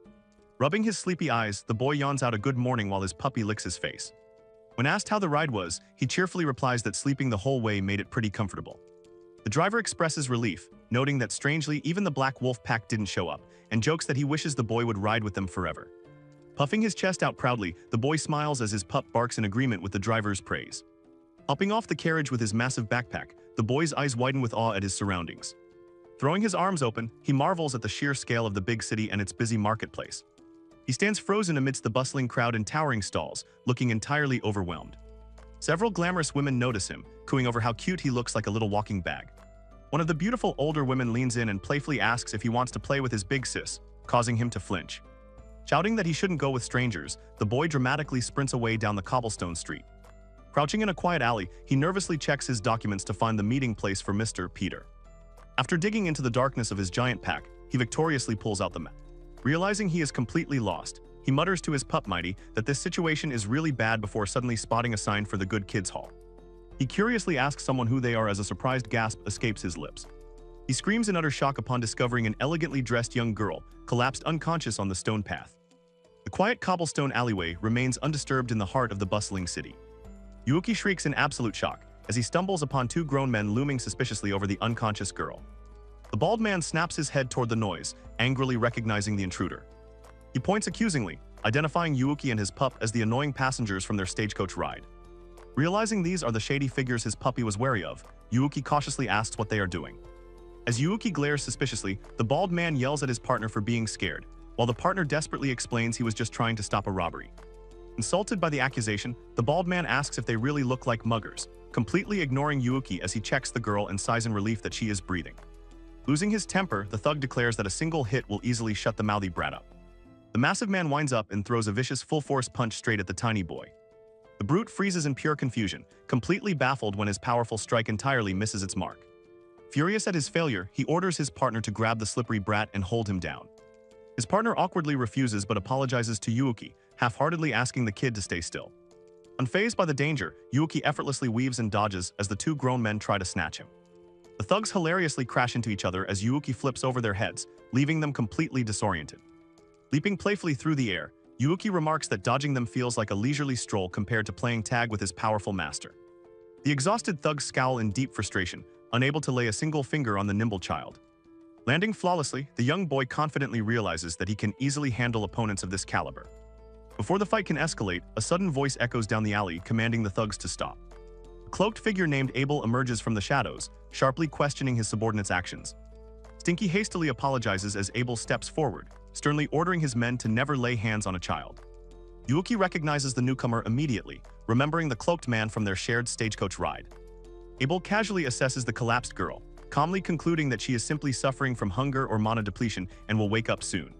Rubbing his sleepy eyes, the boy yawns out a good morning while his puppy licks his face. When asked how the ride was, he cheerfully replies that sleeping the whole way made it pretty comfortable. The driver expresses relief, noting that strangely even the black wolf pack didn't show up, and jokes that he wishes the boy would ride with them forever. Puffing his chest out proudly, the boy smiles as his pup barks in agreement with the driver's praise. Hopping off the carriage with his massive backpack, the boy's eyes widen with awe at his surroundings. Throwing his arms open, he marvels at the sheer scale of the big city and its busy marketplace. He stands frozen amidst the bustling crowd and towering stalls, looking entirely overwhelmed. Several glamorous women notice him, cooing over how cute he looks like a little walking bag. One of the beautiful older women leans in and playfully asks if he wants to play with his big sis, causing him to flinch. Shouting that he shouldn't go with strangers, the boy dramatically sprints away down the cobblestone street. Crouching in a quiet alley, he nervously checks his documents to find the meeting place for Mr. Peter. After digging into the darkness of his giant pack, he victoriously pulls out the map. Realizing he is completely lost, he mutters to his pup Mighty that this situation is really bad before suddenly spotting a sign for the Good Kids Hall. He curiously asks someone who they are as a surprised gasp escapes his lips. He screams in utter shock upon discovering an elegantly dressed young girl, collapsed unconscious on the stone path. The quiet cobblestone alleyway remains undisturbed in the heart of the bustling city. Yuuki shrieks in absolute shock as he stumbles upon two grown men looming suspiciously over the unconscious girl. The bald man snaps his head toward the noise, angrily recognizing the intruder. He points accusingly, identifying Yuuki and his pup as the annoying passengers from their stagecoach ride. Realizing these are the shady figures his puppy was wary of, Yuuki cautiously asks what they are doing. As Yuuki glares suspiciously, the bald man yells at his partner for being scared, while the partner desperately explains he was just trying to stop a robbery. Insulted by the accusation, the bald man asks if they really look like muggers, completely ignoring Yuuki as he checks the girl and sighs in relief that she is breathing. Losing his temper, the thug declares that a single hit will easily shut the mouthy brat up. The massive man winds up and throws a vicious full-force punch straight at the tiny boy. The brute freezes in pure confusion, completely baffled when his powerful strike entirely misses its mark. Furious at his failure, he orders his partner to grab the slippery brat and hold him down. His partner awkwardly refuses but apologizes to Yuuki, half-heartedly asking the kid to stay still. Unfazed by the danger, Yuuki effortlessly weaves and dodges as the two grown men try to snatch him. The thugs hilariously crash into each other as Yuuki flips over their heads, leaving them completely disoriented. Leaping playfully through the air, Yuuki remarks that dodging them feels like a leisurely stroll compared to playing tag with his powerful master. The exhausted thugs scowl in deep frustration, unable to lay a single finger on the nimble child. Landing flawlessly, the young boy confidently realizes that he can easily handle opponents of this caliber. Before the fight can escalate, a sudden voice echoes down the alley, commanding the thugs to stop. A cloaked figure named Abel emerges from the shadows, sharply questioning his subordinate's actions. Stinky hastily apologizes as Abel steps forward, sternly ordering his men to never lay hands on a child. Yuuki recognizes the newcomer immediately, remembering the cloaked man from their shared stagecoach ride. Abel casually assesses the collapsed girl, calmly concluding that she is simply suffering from hunger or mana depletion and will wake up soon.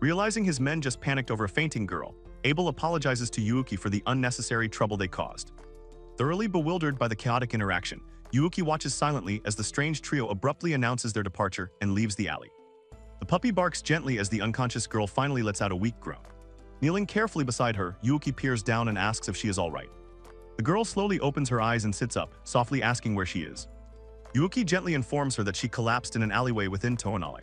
Realizing his men just panicked over a fainting girl, Abel apologizes to Yuuki for the unnecessary trouble they caused. Thoroughly bewildered by the chaotic interaction, Yuuki watches silently as the strange trio abruptly announces their departure and leaves the alley. The puppy barks gently as the unconscious girl finally lets out a weak groan. Kneeling carefully beside her, Yuuki peers down and asks if she is all right. The girl slowly opens her eyes and sits up, softly asking where she is. Yuuki gently informs her that she collapsed in an alleyway within Toonale.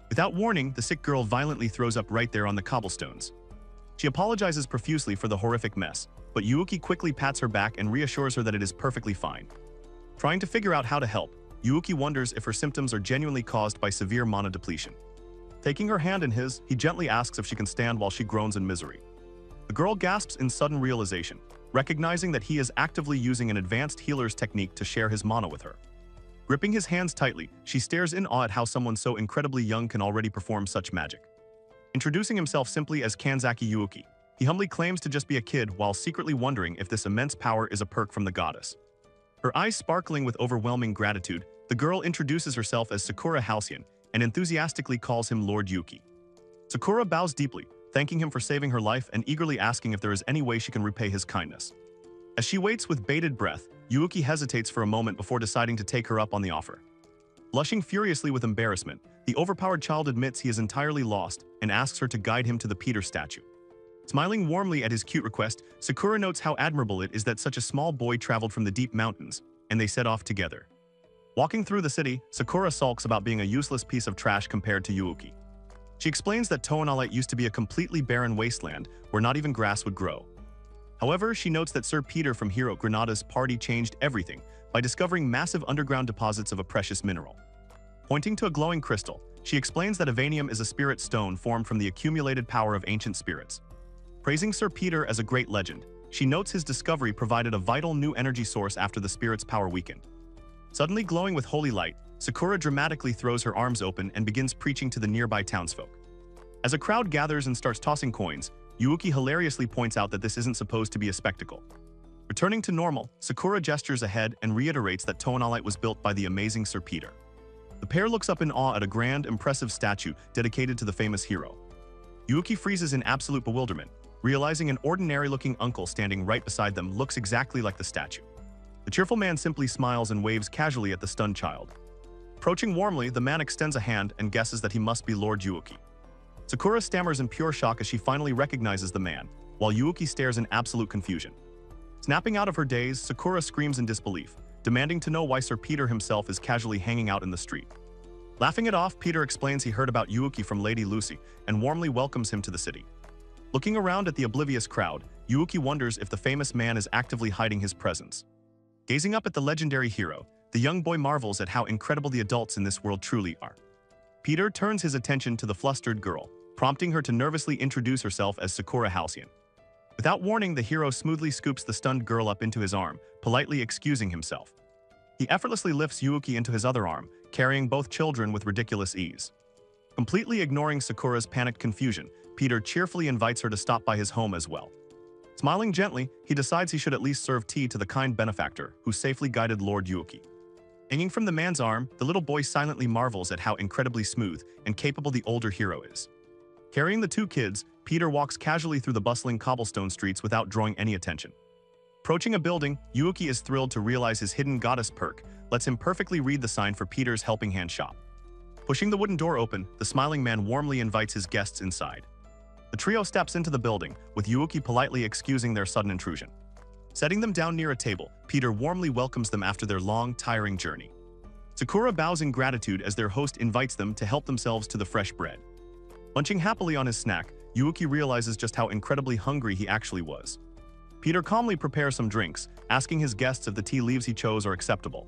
Without warning, the sick girl violently throws up right there on the cobblestones. She apologizes profusely for the horrific mess, but Yuuki quickly pats her back and reassures her that it is perfectly fine. Trying to figure out how to help, Yuuki wonders if her symptoms are genuinely caused by severe mana depletion. Taking her hand in his, he gently asks if she can stand while she groans in misery. The girl gasps in sudden realization, recognizing that he is actively using an advanced healer's technique to share his mana with her. Gripping his hands tightly, she stares in awe at how someone so incredibly young can already perform such magic. Introducing himself simply as Kanzaki Yuuki, he humbly claims to just be a kid while secretly wondering if this immense power is a perk from the goddess. Her eyes sparkling with overwhelming gratitude, the girl introduces herself as Sakura Halcyon and enthusiastically calls him Lord Yuki. Sakura bows deeply, thanking him for saving her life and eagerly asking if there is any way she can repay his kindness. As she waits with bated breath, Yuuki hesitates for a moment before deciding to take her up on the offer. Blushing furiously with embarrassment, the overpowered child admits he is entirely lost and asks her to guide him to the Peter statue. Smiling warmly at his cute request, Sakura notes how admirable it is that such a small boy traveled from the deep mountains, and they set off together. Walking through the city, Sakura sulks about being a useless piece of trash compared to Yuuki. She explains that Toonalite used to be a completely barren wasteland where not even grass would grow. However, she notes that Sir Peter from Hero Granada's party changed everything by discovering massive underground deposits of a precious mineral. Pointing to a glowing crystal, she explains that Avanium is a spirit stone formed from the accumulated power of ancient spirits. Praising Sir Peter as a great legend, she notes his discovery provided a vital new energy source after the spirit's power weakened. Suddenly glowing with holy light, Sakura dramatically throws her arms open and begins preaching to the nearby townsfolk. As a crowd gathers and starts tossing coins, Yuuki hilariously points out that this isn't supposed to be a spectacle. Returning to normal, Sakura gestures ahead and reiterates that Toonalite was built by the amazing Sir Peter. The pair looks up in awe at a grand, impressive statue dedicated to the famous hero. Yuuki freezes in absolute bewilderment, realizing an ordinary-looking uncle standing right beside them looks exactly like the statue. The cheerful man simply smiles and waves casually at the stunned child. Approaching warmly, the man extends a hand and guesses that he must be Lord Yuuki. Sakura stammers in pure shock as she finally recognizes the man, while Yuuki stares in absolute confusion. Snapping out of her daze, Sakura screams in disbelief, demanding to know why Sir Peter himself is casually hanging out in the street. Laughing it off, Peter explains he heard about Yuuki from Lady Lucy and warmly welcomes him to the city. Looking around at the oblivious crowd, Yuuki wonders if the famous man is actively hiding his presence. Gazing up at the legendary hero, the young boy marvels at how incredible the adults in this world truly are. Peter turns his attention to the flustered girl, prompting her to nervously introduce herself as Sakura Halcyon. Without warning, the hero smoothly scoops the stunned girl up into his arm, politely excusing himself. He effortlessly lifts Yuuki into his other arm, carrying both children with ridiculous ease. Completely ignoring Sakura's panicked confusion, Peter cheerfully invites her to stop by his home as well. Smiling gently, he decides he should at least serve tea to the kind benefactor who safely guided Lord Yuuki. Hanging from the man's arm, the little boy silently marvels at how incredibly smooth and capable the older hero is. Carrying the two kids, Peter walks casually through the bustling cobblestone streets without drawing any attention. Approaching a building, Yuuki is thrilled to realize his hidden goddess perk lets him perfectly read the sign for Peter's helping hand shop. Pushing the wooden door open, the smiling man warmly invites his guests inside. The trio steps into the building, with Yuuki politely excusing their sudden intrusion. Setting them down near a table, Peter warmly welcomes them after their long, tiring journey. Sakura bows in gratitude as their host invites them to help themselves to the fresh bread. Munching happily on his snack, Yuuki realizes just how incredibly hungry he actually was. Peter calmly prepares some drinks, asking his guests if the tea leaves he chose are acceptable.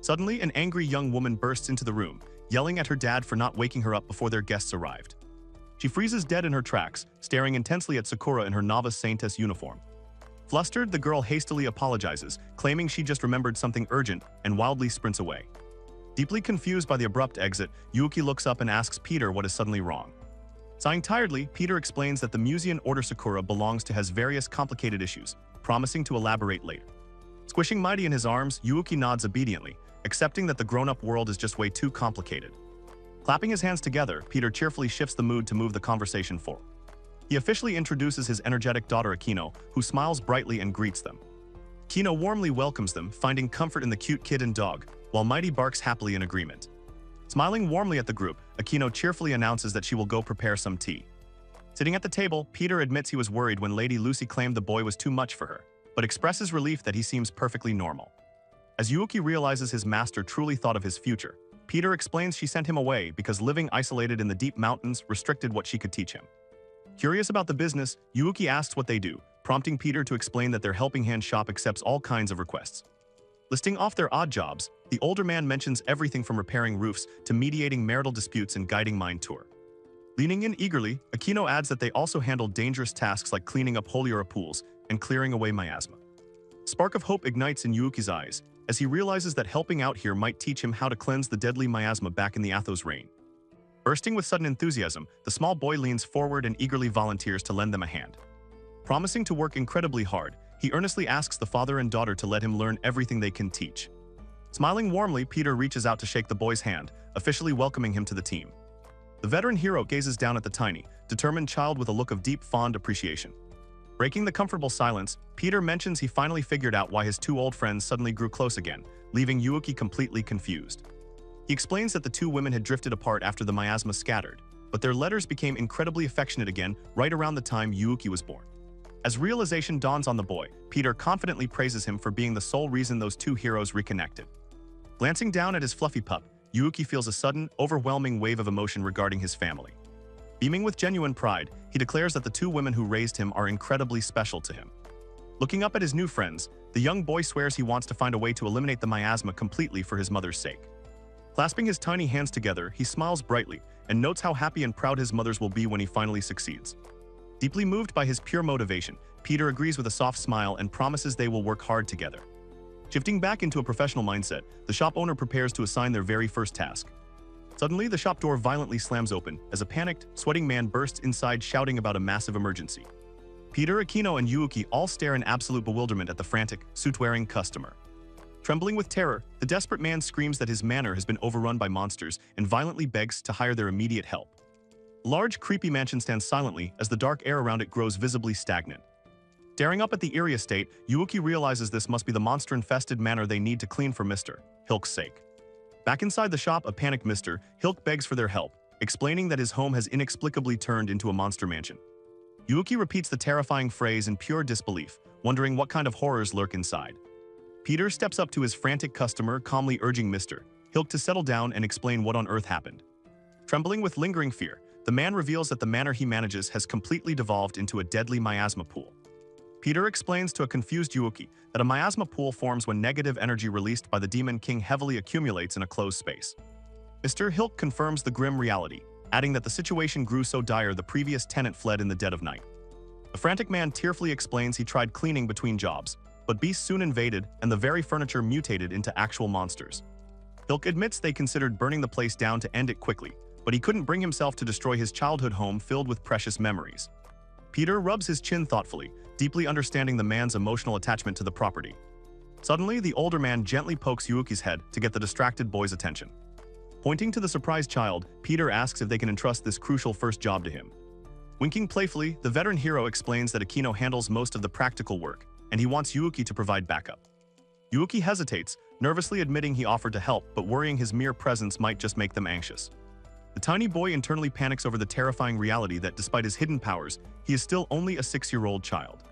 Suddenly, an angry young woman bursts into the room, yelling at her dad for not waking her up before their guests arrived. She freezes dead in her tracks, staring intensely at Sakura in her novice saintess uniform. Flustered, the girl hastily apologizes, claiming she just remembered something urgent, and wildly sprints away. Deeply confused by the abrupt exit, Yuuki looks up and asks Peter what is suddenly wrong. Sighing tiredly, Peter explains that the Musean Order Sakura belongs to has various complicated issues, promising to elaborate later. Squishing Mighty in his arms, Yuuki nods obediently, accepting that the grown-up world is just way too complicated. Clapping his hands together, Peter cheerfully shifts the mood to move the conversation forward. He officially introduces his energetic daughter Akino, who smiles brightly and greets them. Akino warmly welcomes them, finding comfort in the cute kid and dog, while Mighty barks happily in agreement. Smiling warmly at the group, Akino cheerfully announces that she will go prepare some tea. Sitting at the table, Peter admits he was worried when Lady Lucy claimed the boy was too much for her, but expresses relief that he seems perfectly normal. As Yuuki realizes his master truly thought of his future, Peter explains she sent him away because living isolated in the deep mountains restricted what she could teach him. Curious about the business, Yuuki asks what they do, prompting Peter to explain that their helping hand shop accepts all kinds of requests. Listing off their odd jobs, the older man mentions everything from repairing roofs to mediating marital disputes and guiding mine tour. Leaning in eagerly, Akino adds that they also handle dangerous tasks like cleaning up Holiora pools and clearing away miasma. A spark of hope ignites in Yuuki's eyes, as he realizes that helping out here might teach him how to cleanse the deadly miasma back in the Athos reign. Bursting with sudden enthusiasm, the small boy leans forward and eagerly volunteers to lend them a hand. Promising to work incredibly hard, he earnestly asks the father and daughter to let him learn everything they can teach. Smiling warmly, Peter reaches out to shake the boy's hand, officially welcoming him to the team. The veteran hero gazes down at the tiny, determined child with a look of deep, fond appreciation. Breaking the comfortable silence, Peter mentions he finally figured out why his two old friends suddenly grew close again, leaving Yuuki completely confused. He explains that the two women had drifted apart after the miasma scattered, but their letters became incredibly affectionate again right around the time Yuuki was born. As realization dawns on the boy, Peter confidently praises him for being the sole reason those two heroes reconnected. Glancing down at his fluffy pup, Yuuki feels a sudden, overwhelming wave of emotion regarding his family. Beaming with genuine pride, he declares that the two women who raised him are incredibly special to him. Looking up at his new friends, the young boy swears he wants to find a way to eliminate the miasma completely for his mother's sake. Clasping his tiny hands together, he smiles brightly and notes how happy and proud his mothers will be when he finally succeeds. Deeply moved by his pure motivation, Peter agrees with a soft smile and promises they will work hard together. Shifting back into a professional mindset, the shop owner prepares to assign their very first task. Suddenly, the shop door violently slams open as a panicked, sweating man bursts inside shouting about a massive emergency. Peter, Akino, and Yuuki all stare in absolute bewilderment at the frantic, suit-wearing customer. Trembling with terror, the desperate man screams that his manor has been overrun by monsters and violently begs to hire their immediate help. A large, creepy mansion stands silently as the dark air around it grows visibly stagnant. Staring up at the eerie estate, Yuuki realizes this must be the monster-infested manor they need to clean for Mr. Hilk's sake. Back inside the shop, a panicked Mr. Hilk begs for their help, explaining that his home has inexplicably turned into a monster mansion. Yuuki repeats the terrifying phrase in pure disbelief, wondering what kind of horrors lurk inside. Peter steps up to his frantic customer, calmly urging Mr. Hilk to settle down and explain what on earth happened. Trembling with lingering fear, the man reveals that the manor he manages has completely devolved into a deadly miasma pool. Peter explains to a confused Yuuki that a miasma pool forms when negative energy released by the Demon King heavily accumulates in a closed space. Mr. Hilk confirms the grim reality, adding that the situation grew so dire the previous tenant fled in the dead of night. The frantic man tearfully explains he tried cleaning between jobs, but beasts soon invaded and the very furniture mutated into actual monsters. Hilk admits they considered burning the place down to end it quickly, but he couldn't bring himself to destroy his childhood home filled with precious memories. Peter rubs his chin thoughtfully, deeply understanding the man's emotional attachment to the property. Suddenly, the older man gently pokes Yuuki's head to get the distracted boy's attention. Pointing to the surprised child, Peter asks if they can entrust this crucial first job to him. Winking playfully, the veteran hero explains that Akino handles most of the practical work, and he wants Yuuki to provide backup. Yuuki hesitates, nervously admitting he offered to help, but worrying his mere presence might just make them anxious. The tiny boy internally panics over the terrifying reality that despite his hidden powers, he is still only a 6-year-old child.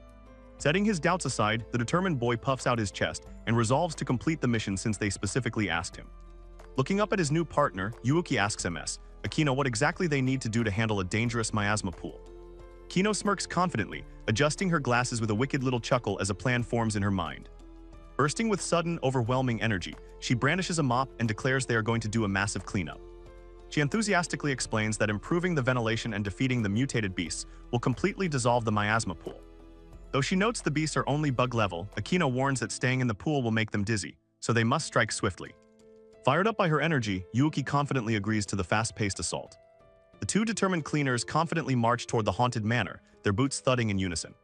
Setting his doubts aside, the determined boy puffs out his chest and resolves to complete the mission since they specifically asked him. Looking up at his new partner, Yuuki asks Ms. Akino what exactly they need to do to handle a dangerous miasma pool. Akino smirks confidently, adjusting her glasses with a wicked little chuckle as a plan forms in her mind. Bursting with sudden, overwhelming energy, she brandishes a mop and declares they are going to do a massive cleanup. She enthusiastically explains that improving the ventilation and defeating the mutated beasts will completely dissolve the miasma pool. Though she notes the beasts are only bug level, Akino warns that staying in the pool will make them dizzy, so they must strike swiftly. Fired up by her energy, Yuuki confidently agrees to the fast-paced assault. The two determined cleaners confidently march toward the haunted manor, their boots thudding in unison.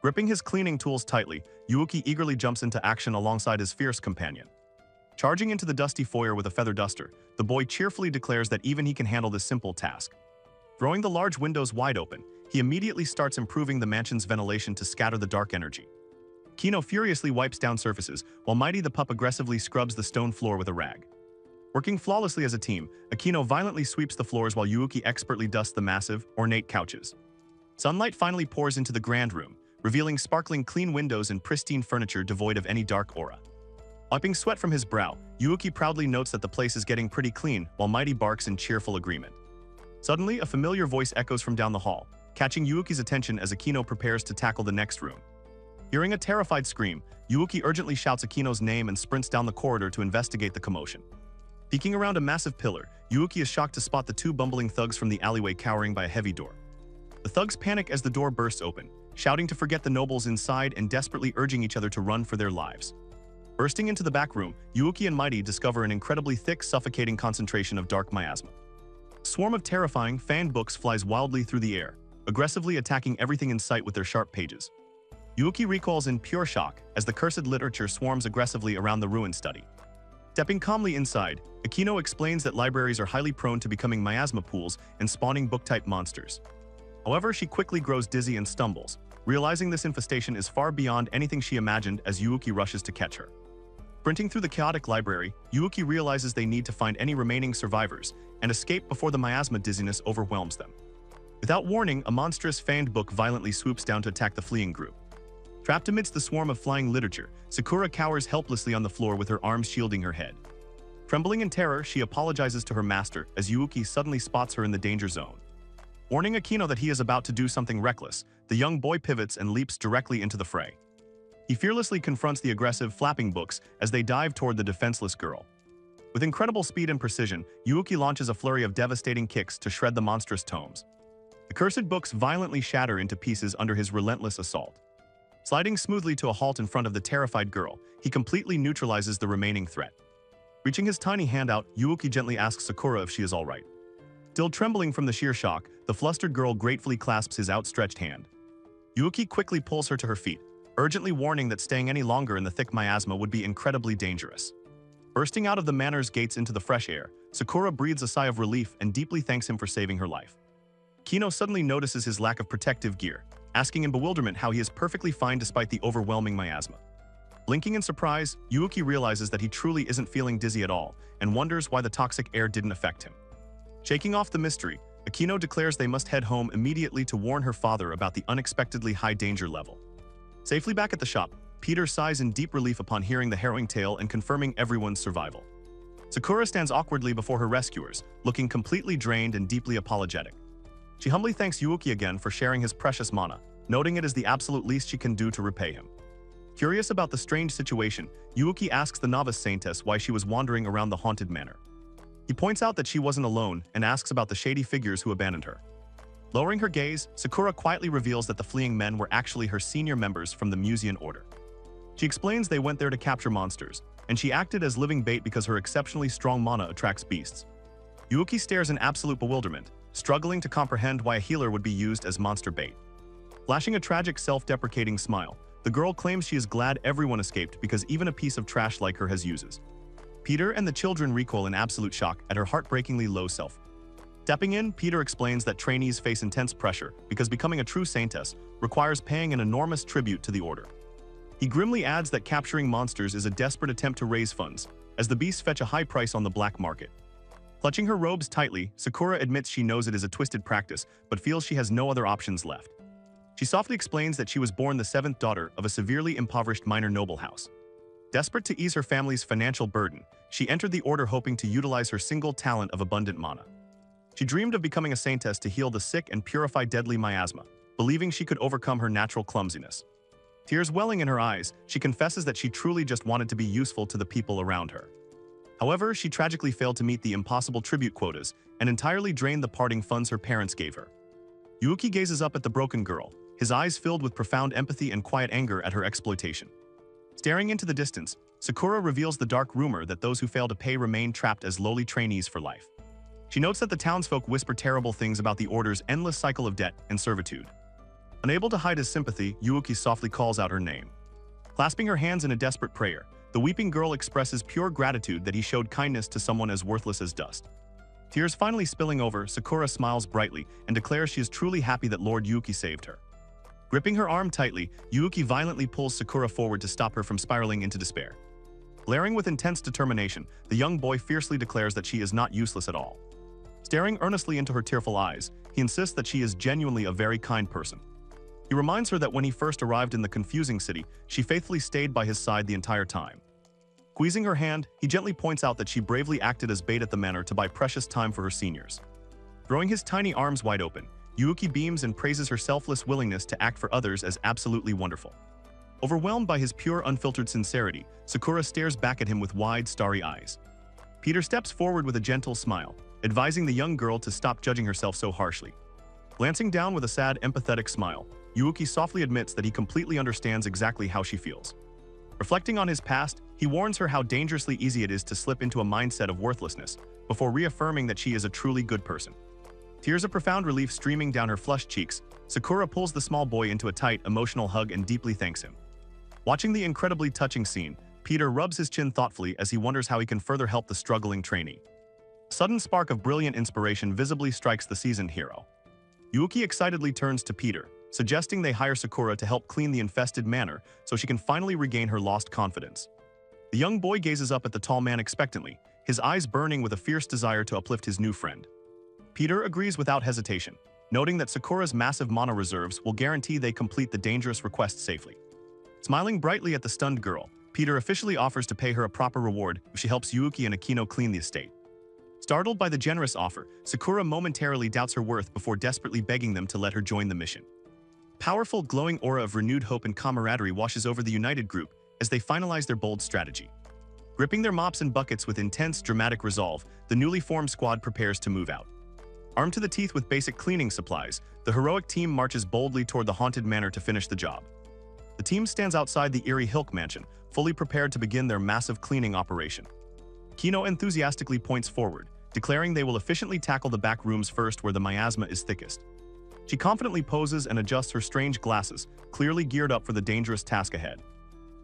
Gripping his cleaning tools tightly, Yuuki eagerly jumps into action alongside his fierce companion. Charging into the dusty foyer with a feather duster, the boy cheerfully declares that even he can handle this simple task. Throwing the large windows wide open, he immediately starts improving the mansion's ventilation to scatter the dark energy. Kino furiously wipes down surfaces, while Mighty the pup aggressively scrubs the stone floor with a rag. Working flawlessly as a team, Akino violently sweeps the floors while Yuuki expertly dusts the massive, ornate couches. Sunlight finally pours into the grand room, revealing sparkling clean windows and pristine furniture devoid of any dark aura. Wiping sweat from his brow, Yuuki proudly notes that the place is getting pretty clean, while Mighty barks in cheerful agreement. Suddenly, a familiar voice echoes from down the hall, catching Yuuki's attention as Akino prepares to tackle the next room. Hearing a terrified scream, Yuuki urgently shouts Akino's name and sprints down the corridor to investigate the commotion. Peeking around a massive pillar, Yuuki is shocked to spot the two bumbling thugs from the alleyway cowering by a heavy door. The thugs panic as the door bursts open, shouting to forget the nobles inside and desperately urging each other to run for their lives. Bursting into the back room, Yuuki and Mighty discover an incredibly thick, suffocating concentration of dark miasma. A swarm of terrifying, fanged books flies wildly through the air, aggressively attacking everything in sight with their sharp pages. Yuuki recoils in pure shock as the cursed literature swarms aggressively around the ruined study. Stepping calmly inside, Akino explains that libraries are highly prone to becoming miasma pools and spawning book-type monsters. However, she quickly grows dizzy and stumbles, realizing this infestation is far beyond anything she imagined as Yuuki rushes to catch her. Sprinting through the chaotic library, Yuuki realizes they need to find any remaining survivors and escape before the miasma dizziness overwhelms them. Without warning, a monstrous fanged book violently swoops down to attack the fleeing group. Trapped amidst the swarm of flying literature, Sakura cowers helplessly on the floor with her arms shielding her head. Trembling in terror, she apologizes to her master as Yuuki suddenly spots her in the danger zone. Warning Akino that he is about to do something reckless, the young boy pivots and leaps directly into the fray. He fearlessly confronts the aggressive, flapping books as they dive toward the defenseless girl. With incredible speed and precision, Yuuki launches a flurry of devastating kicks to shred the monstrous tomes. The cursed books violently shatter into pieces under his relentless assault. Sliding smoothly to a halt in front of the terrified girl, he completely neutralizes the remaining threat. Reaching his tiny hand out, Yuuki gently asks Sakura if she is all right. Still trembling from the sheer shock, the flustered girl gratefully clasps his outstretched hand. Yuuki quickly pulls her to her feet, urgently warning that staying any longer in the thick miasma would be incredibly dangerous. Bursting out of the manor's gates into the fresh air, Sakura breathes a sigh of relief and deeply thanks him for saving her life. Kino suddenly notices his lack of protective gear, asking in bewilderment how he is perfectly fine despite the overwhelming miasma. Blinking in surprise, Yuuki realizes that he truly isn't feeling dizzy at all and wonders why the toxic air didn't affect him. Shaking off the mystery, Akino declares they must head home immediately to warn her father about the unexpectedly high danger level. Safely back at the shop, Peter sighs in deep relief upon hearing the harrowing tale and confirming everyone's survival. Sakura stands awkwardly before her rescuers, looking completely drained and deeply apologetic. She humbly thanks Yuuki again for sharing his precious mana, noting it is the absolute least she can do to repay him. Curious about the strange situation, Yuuki asks the novice saintess why she was wandering around the haunted manor. He points out that she wasn't alone and asks about the shady figures who abandoned her. Lowering her gaze, Sakura quietly reveals that the fleeing men were actually her senior members from the Musean Order. She explains they went there to capture monsters, and she acted as living bait because her exceptionally strong mana attracts beasts. Yuuki stares in absolute bewilderment, struggling to comprehend why a healer would be used as monster bait. Flashing a tragic self-deprecating smile, the girl claims she is glad everyone escaped because even a piece of trash like her has uses. Peter and the children recoil in absolute shock at her heartbreakingly low self. Stepping in, Peter explains that trainees face intense pressure because becoming a true saintess requires paying an enormous tribute to the order. He grimly adds that capturing monsters is a desperate attempt to raise funds, as the beasts fetch a high price on the black market. Clutching her robes tightly, Sakura admits she knows it is a twisted practice, but feels she has no other options left. She softly explains that she was born the seventh daughter of a severely impoverished minor noble house. Desperate to ease her family's financial burden, she entered the order hoping to utilize her single talent of abundant mana. She dreamed of becoming a saintess to heal the sick and purify deadly miasma, believing she could overcome her natural clumsiness. Tears welling in her eyes, she confesses that she truly just wanted to be useful to the people around her. However, she tragically failed to meet the impossible tribute quotas and entirely drained the parting funds her parents gave her. Yuuki gazes up at the broken girl, his eyes filled with profound empathy and quiet anger at her exploitation. Staring into the distance, Sakura reveals the dark rumor that those who fail to pay remain trapped as lowly trainees for life. She notes that the townsfolk whisper terrible things about the order's endless cycle of debt and servitude. Unable to hide his sympathy, Yuuki softly calls out her name. Clasping her hands in a desperate prayer, the weeping girl expresses pure gratitude that he showed kindness to someone as worthless as dust. Tears finally spilling over, Sakura smiles brightly and declares she is truly happy that Lord Yuuki saved her. Gripping her arm tightly, Yuuki violently pulls Sakura forward to stop her from spiraling into despair. Glaring with intense determination, the young boy fiercely declares that she is not useless at all. Staring earnestly into her tearful eyes, he insists that she is genuinely a very kind person. He reminds her that when he first arrived in the confusing city, she faithfully stayed by his side the entire time. Squeezing her hand, he gently points out that she bravely acted as bait at the manor to buy precious time for her seniors. Throwing his tiny arms wide open, Yuuki beams and praises her selfless willingness to act for others as absolutely wonderful. Overwhelmed by his pure, unfiltered sincerity, Sakura stares back at him with wide, starry eyes. Peter steps forward with a gentle smile, advising the young girl to stop judging herself so harshly. Glancing down with a sad, empathetic smile, Yuuki softly admits that he completely understands exactly how she feels. Reflecting on his past, he warns her how dangerously easy it is to slip into a mindset of worthlessness, before reaffirming that she is a truly good person. Tears of profound relief streaming down her flushed cheeks, Sakura pulls the small boy into a tight, emotional hug and deeply thanks him. Watching the incredibly touching scene, Peter rubs his chin thoughtfully as he wonders how he can further help the struggling trainee. A sudden spark of brilliant inspiration visibly strikes the seasoned hero. Yuuki excitedly turns to Peter, suggesting they hire Sakura to help clean the infested manor so she can finally regain her lost confidence. The young boy gazes up at the tall man expectantly, his eyes burning with a fierce desire to uplift his new friend. Peter agrees without hesitation, noting that Sakura's massive mana reserves will guarantee they complete the dangerous request safely. Smiling brightly at the stunned girl, Peter officially offers to pay her a proper reward if she helps Yuuki and Akino clean the estate. Startled by the generous offer, Sakura momentarily doubts her worth before desperately begging them to let her join the mission. Powerful, glowing aura of renewed hope and camaraderie washes over the united group as they finalize their bold strategy. Gripping their mops and buckets with intense, dramatic resolve, the newly formed squad prepares to move out. Armed to the teeth with basic cleaning supplies, the heroic team marches boldly toward the haunted manor to finish the job. The team stands outside the eerie Hilk mansion, fully prepared to begin their massive cleaning operation. Kino enthusiastically points forward, declaring they will efficiently tackle the back rooms first where the miasma is thickest. She confidently poses and adjusts her strange glasses, clearly geared up for the dangerous task ahead.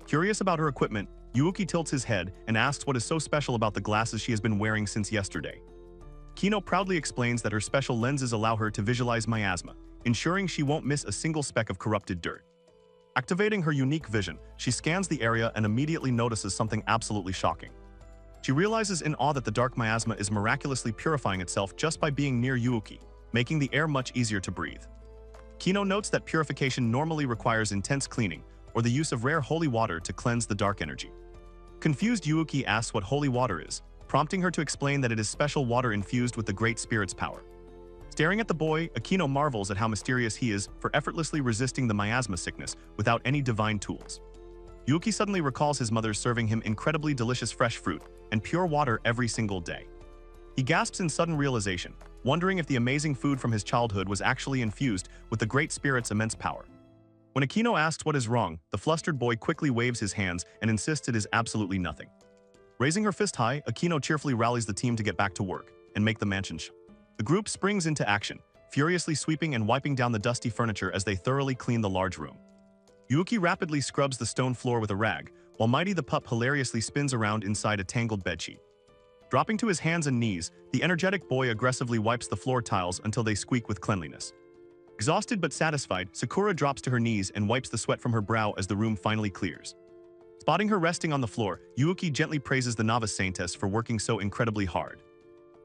Curious about her equipment, Yuuki tilts his head and asks what is so special about the glasses she has been wearing since yesterday. Kino proudly explains that her special lenses allow her to visualize miasma, ensuring she won't miss a single speck of corrupted dirt. Activating her unique vision, she scans the area and immediately notices something absolutely shocking. She realizes in awe that the dark miasma is miraculously purifying itself just by being near Yuuki, making the air much easier to breathe. Kino notes that purification normally requires intense cleaning or the use of rare holy water to cleanse the dark energy. Confused, Yuuki asks what holy water is, prompting her to explain that it is special water infused with the Great Spirit's power. Staring at the boy, Akino marvels at how mysterious he is for effortlessly resisting the miasma sickness without any divine tools. Yuuki suddenly recalls his mother serving him incredibly delicious fresh fruit and pure water every single day. He gasps in sudden realization, wondering if the amazing food from his childhood was actually infused with the Great Spirit's immense power. When Akino asks what is wrong, the flustered boy quickly waves his hands and insists it is absolutely nothing. Raising her fist high, Akino cheerfully rallies the team to get back to work and make the mansion shine. The group springs into action, furiously sweeping and wiping down the dusty furniture as they thoroughly clean the large room. Yuuki rapidly scrubs the stone floor with a rag, while Mighty the pup hilariously spins around inside a tangled bedsheet. Dropping to his hands and knees, the energetic boy aggressively wipes the floor tiles until they squeak with cleanliness. Exhausted but satisfied, Sakura drops to her knees and wipes the sweat from her brow as the room finally clears. Spotting her resting on the floor, Yuuki gently praises the novice saintess for working so incredibly hard.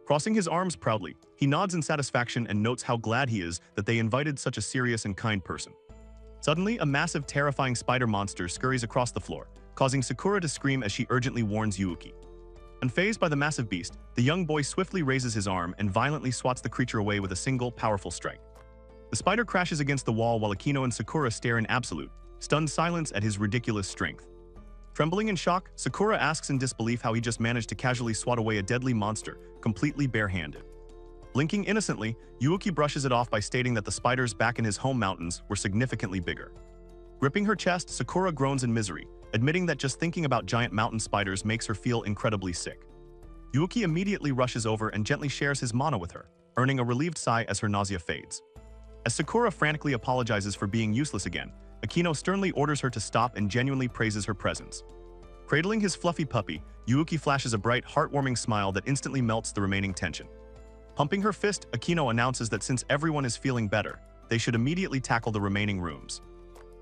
Crossing his arms proudly, he nods in satisfaction and notes how glad he is that they invited such a serious and kind person. Suddenly, a massive, terrifying spider monster scurries across the floor, causing Sakura to scream as she urgently warns Yuuki. Unfazed by the massive beast, the young boy swiftly raises his arm and violently swats the creature away with a single, powerful strike. The spider crashes against the wall while Akino and Sakura stare in absolute, stunned silence at his ridiculous strength. Trembling in shock, Sakura asks in disbelief how he just managed to casually swat away a deadly monster, completely barehanded. Blinking innocently, Yuuki brushes it off by stating that the spiders back in his home mountains were significantly bigger. Gripping her chest, Sakura groans in misery, admitting that just thinking about giant mountain spiders makes her feel incredibly sick. Yuuki immediately rushes over and gently shares his mana with her, earning a relieved sigh as her nausea fades. As Sakura frantically apologizes for being useless again, Akino sternly orders her to stop and genuinely praises her presence. Cradling his fluffy puppy, Yuuki flashes a bright, heartwarming smile that instantly melts the remaining tension. Pumping her fist, Akino announces that since everyone is feeling better, they should immediately tackle the remaining rooms.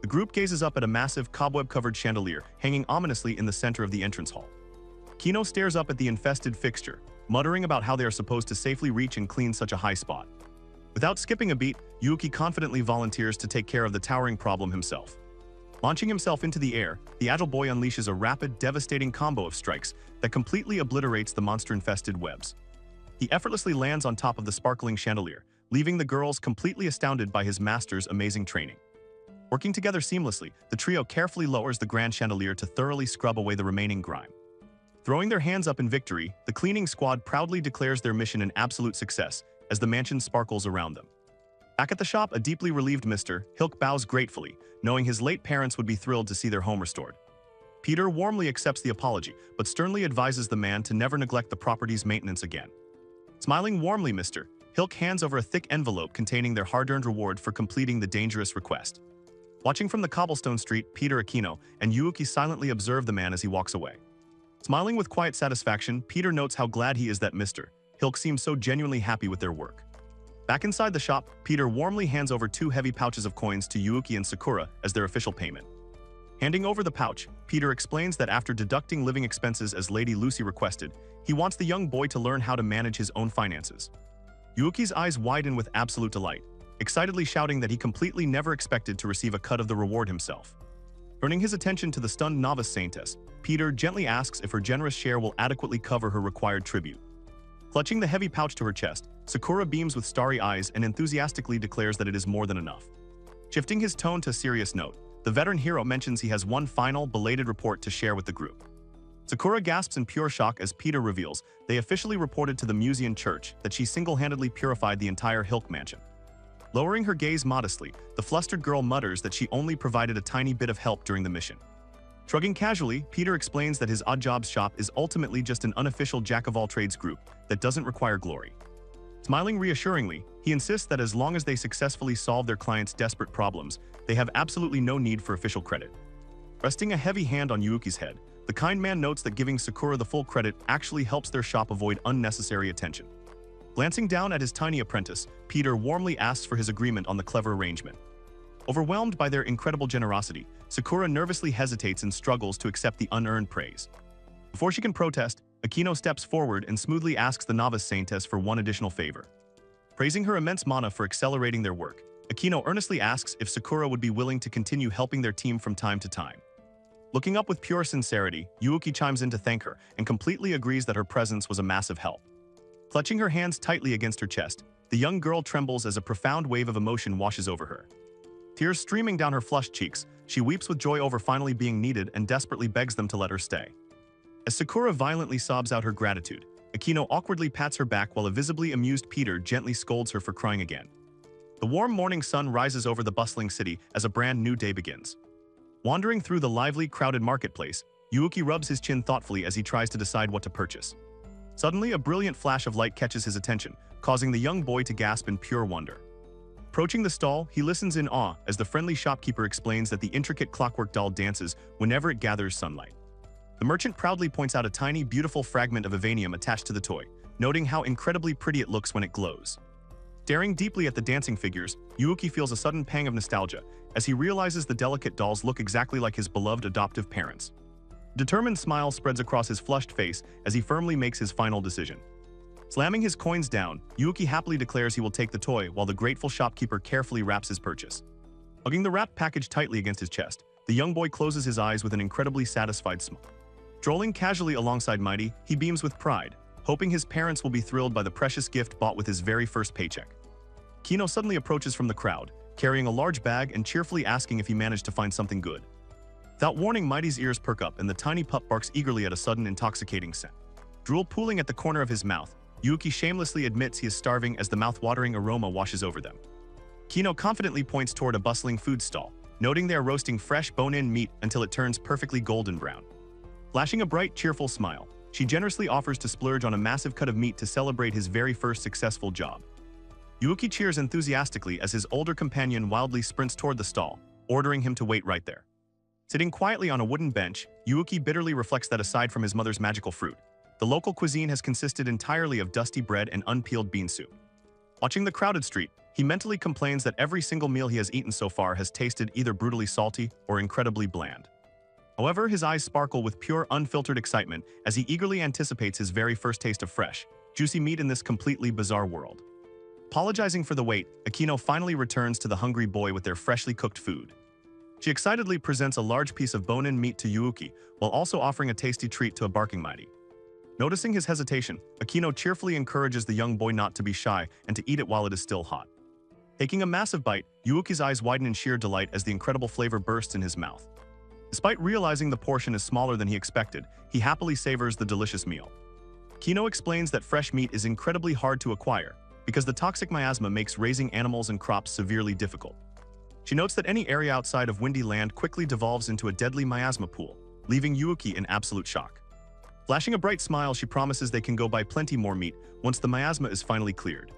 The group gazes up at a massive, cobweb-covered chandelier hanging ominously in the center of the entrance hall. Kino stares up at the infested fixture, muttering about how they are supposed to safely reach and clean such a high spot. Without skipping a beat, Yuuki confidently volunteers to take care of the towering problem himself. Launching himself into the air, the agile boy unleashes a rapid, devastating combo of strikes that completely obliterates the monster-infested webs. He effortlessly lands on top of the sparkling chandelier, leaving the girls completely astounded by his master's amazing training. Working together seamlessly, the trio carefully lowers the grand chandelier to thoroughly scrub away the remaining grime. Throwing their hands up in victory, the cleaning squad proudly declares their mission an absolute success as the mansion sparkles around them. Back at the shop, a deeply relieved Mr. Hilk bows gratefully, knowing his late parents would be thrilled to see their home restored. Peter warmly accepts the apology, but sternly advises the man to never neglect the property's maintenance again. Smiling warmly, Mr. Hilk hands over a thick envelope containing their hard-earned reward for completing the dangerous request. Watching from the cobblestone street, Peter, Akino, and Yuuki silently observe the man as he walks away. Smiling with quiet satisfaction, Peter notes how glad he is that Mr. Hilk seems so genuinely happy with their work. Back inside the shop, Peter warmly hands over 2 heavy pouches of coins to Yuuki and Sakura as their official payment. Handing over the pouch, Peter explains that after deducting living expenses as Lady Lucy requested, he wants the young boy to learn how to manage his own finances. Yuuki's eyes widen with absolute delight, excitedly shouting that he completely never expected to receive a cut of the reward himself. Turning his attention to the stunned novice saintess, Peter gently asks if her generous share will adequately cover her required tribute. Clutching the heavy pouch to her chest, Sakura beams with starry eyes and enthusiastically declares that it is more than enough. Shifting his tone to a serious note, the veteran hero mentions he has one final, belated report to share with the group. Sakura gasps in pure shock as Peter reveals they officially reported to the Musean Church that she single-handedly purified the entire Hilk mansion. Lowering her gaze modestly, the flustered girl mutters that she only provided a tiny bit of help during the mission. Shrugging casually, Peter explains that his odd jobs shop is ultimately just an unofficial jack-of-all-trades group that doesn't require glory. Smiling reassuringly, he insists that as long as they successfully solve their clients' desperate problems, they have absolutely no need for official credit. Resting a heavy hand on Yuuki's head, the kind man notes that giving Sakura the full credit actually helps their shop avoid unnecessary attention. Glancing down at his tiny apprentice, Peter warmly asks for his agreement on the clever arrangement. Overwhelmed by their incredible generosity, Sakura nervously hesitates and struggles to accept the unearned praise. Before she can protest, Akino steps forward and smoothly asks the novice saintess for one additional favor. Praising her immense mana for accelerating their work, Akino earnestly asks if Sakura would be willing to continue helping their team from time to time. Looking up with pure sincerity, Yuuki chimes in to thank her and completely agrees that her presence was a massive help. Clutching her hands tightly against her chest, the young girl trembles as a profound wave of emotion washes over her. Tears streaming down her flushed cheeks, she weeps with joy over finally being needed and desperately begs them to let her stay. As Sakura violently sobs out her gratitude, Akino awkwardly pats her back while a visibly amused Peter gently scolds her for crying again. The warm morning sun rises over the bustling city as a brand new day begins. Wandering through the lively, crowded marketplace, Yuuki rubs his chin thoughtfully as he tries to decide what to purchase. Suddenly, a brilliant flash of light catches his attention, causing the young boy to gasp in pure wonder. Approaching the stall, he listens in awe as the friendly shopkeeper explains that the intricate clockwork doll dances whenever it gathers sunlight. The merchant proudly points out a tiny, beautiful fragment of Evanium attached to the toy, noting how incredibly pretty it looks when it glows. Staring deeply at the dancing figures, Yuuki feels a sudden pang of nostalgia as he realizes the delicate dolls look exactly like his beloved adoptive parents. A determined smile spreads across his flushed face as he firmly makes his final decision. Slamming his coins down, Yuuki happily declares he will take the toy while the grateful shopkeeper carefully wraps his purchase. Hugging the wrapped package tightly against his chest, the young boy closes his eyes with an incredibly satisfied smile. Strolling casually alongside Mighty, he beams with pride, hoping his parents will be thrilled by the precious gift bought with his very first paycheck. Kino suddenly approaches from the crowd, carrying a large bag and cheerfully asking if he managed to find something good. Without warning, Mighty's ears perk up and the tiny pup barks eagerly at a sudden intoxicating scent. Drool pooling at the corner of his mouth, Yuuki shamelessly admits he is starving as the mouth-watering aroma washes over them. Kino confidently points toward a bustling food stall, noting they are roasting fresh bone-in meat until it turns perfectly golden brown. Flashing a bright, cheerful smile, she generously offers to splurge on a massive cut of meat to celebrate his very first successful job. Yuuki cheers enthusiastically as his older companion wildly sprints toward the stall, ordering him to wait right there. Sitting quietly on a wooden bench, Yuuki bitterly reflects that aside from his mother's magical fruit, the local cuisine has consisted entirely of dusty bread and unpeeled bean soup. Watching the crowded street, he mentally complains that every single meal he has eaten so far has tasted either brutally salty or incredibly bland. However, his eyes sparkle with pure, unfiltered excitement as he eagerly anticipates his very first taste of fresh, juicy meat in this completely bizarre world. Apologizing for the wait, Akino finally returns to the hungry boy with their freshly cooked food. She excitedly presents a large piece of bone-in meat to Yuuki, while also offering a tasty treat to a barking Mighty. Noticing his hesitation, Akino cheerfully encourages the young boy not to be shy and to eat it while it is still hot. Taking a massive bite, Yuuki's eyes widen in sheer delight as the incredible flavor bursts in his mouth. Despite realizing the portion is smaller than he expected, he happily savors the delicious meal. Kino explains that fresh meat is incredibly hard to acquire, because the toxic miasma makes raising animals and crops severely difficult. She notes that any area outside of Windy Land quickly devolves into a deadly miasma pool, leaving Yuuki in absolute shock. Flashing a bright smile, she promises they can go buy plenty more meat once the miasma is finally cleared.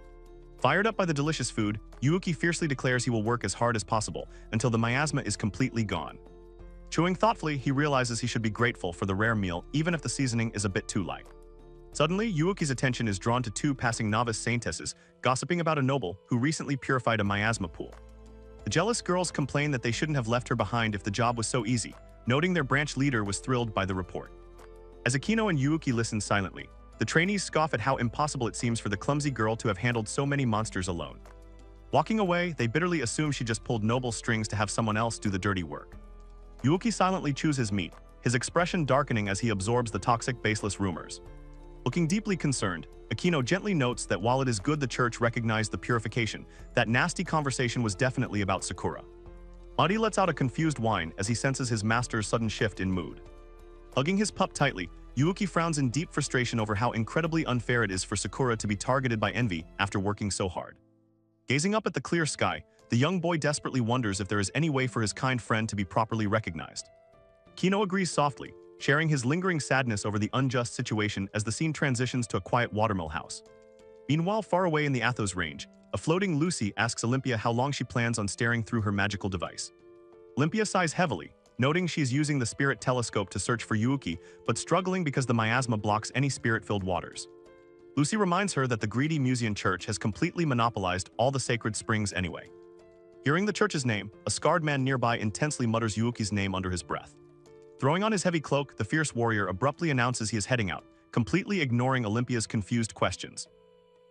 Fired up by the delicious food, Yuuki fiercely declares he will work as hard as possible until the miasma is completely gone. Chewing thoughtfully, he realizes he should be grateful for the rare meal even if the seasoning is a bit too light. Suddenly, Yuuki's attention is drawn to two passing novice saintesses gossiping about a noble who recently purified a miasma pool. The jealous girls complain that they shouldn't have left her behind if the job was so easy, noting their branch leader was thrilled by the report. As Akino and Yuuki listen silently, the trainees scoff at how impossible it seems for the clumsy girl to have handled so many monsters alone. Walking away, they bitterly assume she just pulled noble strings to have someone else do the dirty work. Yuuki silently chews his meat, his expression darkening as he absorbs the toxic, baseless rumors. Looking deeply concerned, Akino gently notes that while it is good the church recognized the purification, that nasty conversation was definitely about Sakura. Adi lets out a confused whine as he senses his master's sudden shift in mood. Hugging his pup tightly, Yuuki frowns in deep frustration over how incredibly unfair it is for Sakura to be targeted by envy after working so hard. Gazing up at the clear sky, the young boy desperately wonders if there is any way for his kind friend to be properly recognized. Kino agrees softly, sharing his lingering sadness over the unjust situation as the scene transitions to a quiet watermill house. Meanwhile, far away in the Athos range, a floating Lucy asks Olympia how long she plans on staring through her magical device. Olympia sighs heavily, noting she is using the spirit telescope to search for Yuuki, but struggling because the miasma blocks any spirit-filled waters. Lucy reminds her that the greedy Musean church has completely monopolized all the sacred springs anyway. Hearing the church's name, a scarred man nearby intensely mutters Yuuki's name under his breath. Throwing on his heavy cloak, the fierce warrior abruptly announces he is heading out, completely ignoring Olympia's confused questions.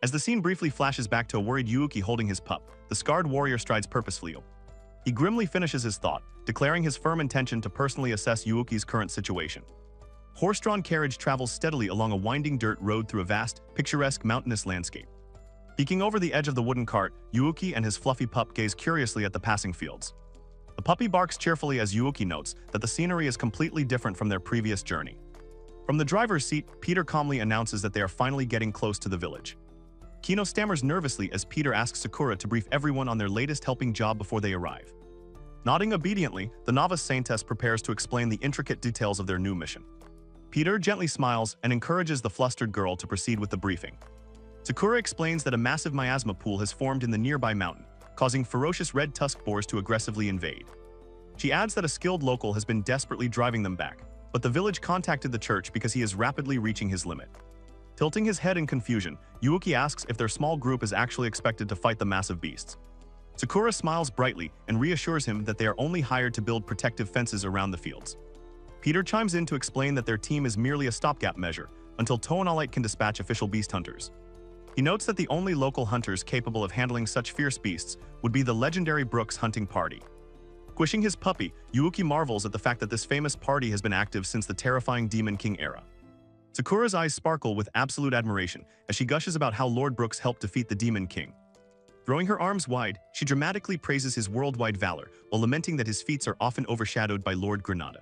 As the scene briefly flashes back to a worried Yuuki holding his pup, the scarred warrior strides purposefully. He grimly finishes his thought, declaring his firm intention to personally assess Yuuki's current situation. Horse-drawn carriage travels steadily along a winding dirt road through a vast, picturesque mountainous landscape. Peeking over the edge of the wooden cart, Yuuki and his fluffy pup gaze curiously at the passing fields. The puppy barks cheerfully as Yuuki notes that the scenery is completely different from their previous journey. From the driver's seat, Peter calmly announces that they are finally getting close to the village. Kino stammers nervously as Peter asks Sakura to brief everyone on their latest helping job before they arrive. Nodding obediently, the novice saintess prepares to explain the intricate details of their new mission. Peter gently smiles and encourages the flustered girl to proceed with the briefing. Sakura explains that a massive miasma pool has formed in the nearby mountain, causing ferocious red tusk boars to aggressively invade. She adds that a skilled local has been desperately driving them back, but the village contacted the church because he is rapidly reaching his limit. Tilting his head in confusion, Yuuki asks if their small group is actually expected to fight the massive beasts. Sakura smiles brightly and reassures him that they are only hired to build protective fences around the fields. Peter chimes in to explain that their team is merely a stopgap measure until Toonalite can dispatch official beast hunters. He notes that the only local hunters capable of handling such fierce beasts would be the legendary Brooks hunting party. Squishing his puppy, Yuuki marvels at the fact that this famous party has been active since the terrifying Demon King era. Sakura's eyes sparkle with absolute admiration as she gushes about how Lord Brooks helped defeat the Demon King. Throwing her arms wide, she dramatically praises his worldwide valor while lamenting that his feats are often overshadowed by Lord Granada.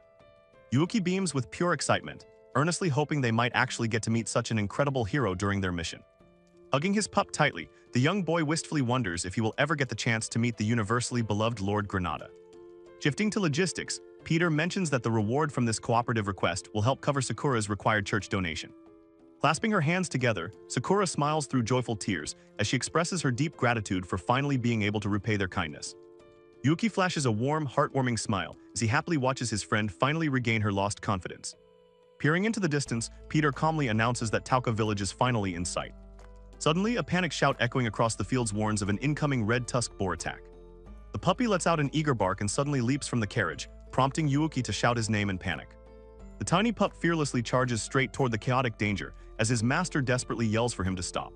Yuuki beams with pure excitement, earnestly hoping they might actually get to meet such an incredible hero during their mission. Hugging his pup tightly, the young boy wistfully wonders if he will ever get the chance to meet the universally beloved Lord Granada. Shifting to logistics, Peter mentions that the reward from this cooperative request will help cover Sakura's required church donation. Clasping her hands together, Sakura smiles through joyful tears as she expresses her deep gratitude for finally being able to repay their kindness. Yuuki flashes a warm, heartwarming smile as he happily watches his friend finally regain her lost confidence. Peering into the distance, Peter calmly announces that Tauka village is finally in sight. Suddenly, a panic shout echoing across the fields warns of an incoming red tusk boar attack. The puppy lets out an eager bark and suddenly leaps from the carriage, prompting Yuuki to shout his name in panic. The tiny pup fearlessly charges straight toward the chaotic danger as his master desperately yells for him to stop.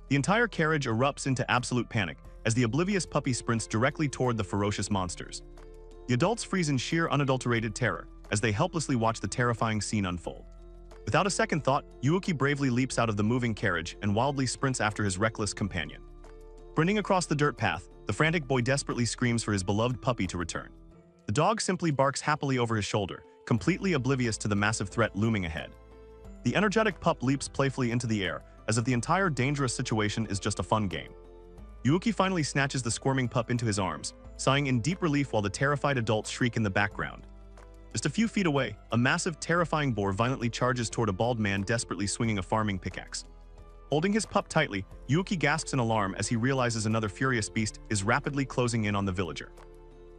The entire carriage erupts into absolute panic as the oblivious puppy sprints directly toward the ferocious monsters. The adults freeze in sheer unadulterated terror as they helplessly watch the terrifying scene unfold. Without a second thought, Yuuki bravely leaps out of the moving carriage and wildly sprints after his reckless companion. Sprinting across the dirt path, the frantic boy desperately screams for his beloved puppy to return. The dog simply barks happily over his shoulder, completely oblivious to the massive threat looming ahead. The energetic pup leaps playfully into the air, as if the entire dangerous situation is just a fun game. Yuuki finally snatches the squirming pup into his arms, sighing in deep relief while the terrified adults shriek in the background. Just a few feet away, a massive, terrifying boar violently charges toward a bald man desperately swinging a farming pickaxe. Holding his pup tightly, Yuuki gasps in alarm as he realizes another furious beast is rapidly closing in on the villager.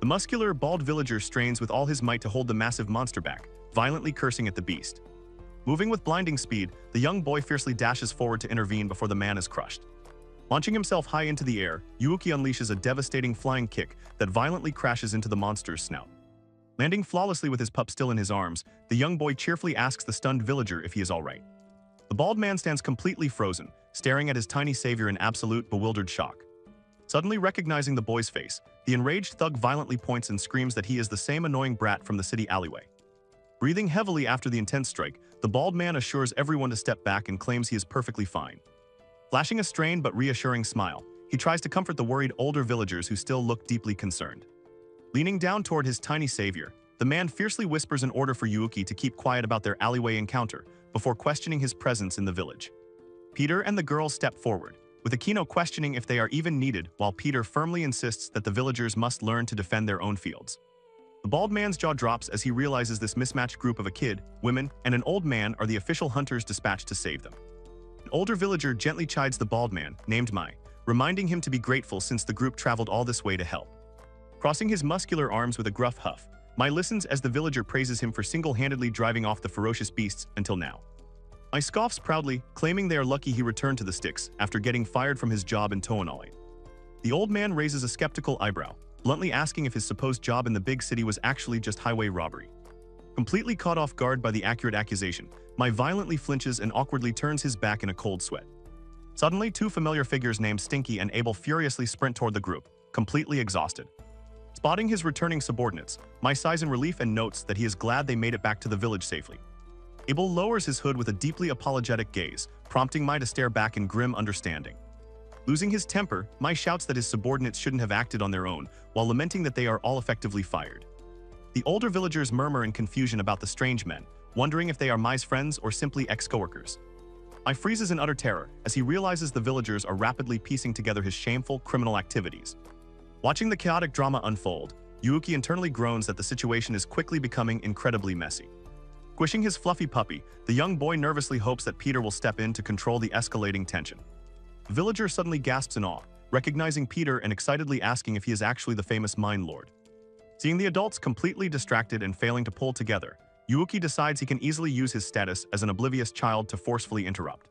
The muscular, bald villager strains with all his might to hold the massive monster back, violently cursing at the beast. Moving with blinding speed, the young boy fiercely dashes forward to intervene before the man is crushed. Launching himself high into the air, Yuuki unleashes a devastating flying kick that violently crashes into the monster's snout. Landing flawlessly with his pup still in his arms, the young boy cheerfully asks the stunned villager if he is all right. The bald man stands completely frozen, staring at his tiny savior in absolute, bewildered shock. Suddenly recognizing the boy's face, the enraged thug violently points and screams that he is the same annoying brat from the city alleyway. Breathing heavily after the intense strike, the bald man assures everyone to step back and claims he is perfectly fine. Flashing a strained but reassuring smile, he tries to comfort the worried older villagers who still look deeply concerned. Leaning down toward his tiny savior, the man fiercely whispers an order for Yuuki to keep quiet about their alleyway encounter before questioning his presence in the village. Peter and the girls step forward, with Akino questioning if they are even needed, while Peter firmly insists that the villagers must learn to defend their own fields. The bald man's jaw drops as he realizes this mismatched group of a kid, women, and an old man are the official hunters dispatched to save them. An older villager gently chides the bald man, named Mai, reminding him to be grateful since the group traveled all this way to help. Crossing his muscular arms with a gruff huff, Mai listens as the villager praises him for single-handedly driving off the ferocious beasts until now. Mai scoffs proudly, claiming they are lucky he returned to the sticks after getting fired from his job in Toonali. The old man raises a skeptical eyebrow, bluntly asking if his supposed job in the big city was actually just highway robbery. Completely caught off guard by the accurate accusation, Mai violently flinches and awkwardly turns his back in a cold sweat. Suddenly, two familiar figures named Stinky and Abel furiously sprint toward the group, completely exhausted. Spotting his returning subordinates, Mai sighs in relief and notes that he is glad they made it back to the village safely. Abel lowers his hood with a deeply apologetic gaze, prompting Mai to stare back in grim understanding. Losing his temper, Mai shouts that his subordinates shouldn't have acted on their own, while lamenting that they are all effectively fired. The older villagers murmur in confusion about the strange men, wondering if they are Mai's friends or simply ex-coworkers. Mai freezes in utter terror as he realizes the villagers are rapidly piecing together his shameful criminal activities. Watching the chaotic drama unfold, Yuuki internally groans that the situation is quickly becoming incredibly messy. Squishing his fluffy puppy, the young boy nervously hopes that Peter will step in to control the escalating tension. The villager suddenly gasps in awe, recognizing Peter and excitedly asking if he is actually the famous Mine Lord. Seeing the adults completely distracted and failing to pull together, Yuuki decides he can easily use his status as an oblivious child to forcefully interrupt.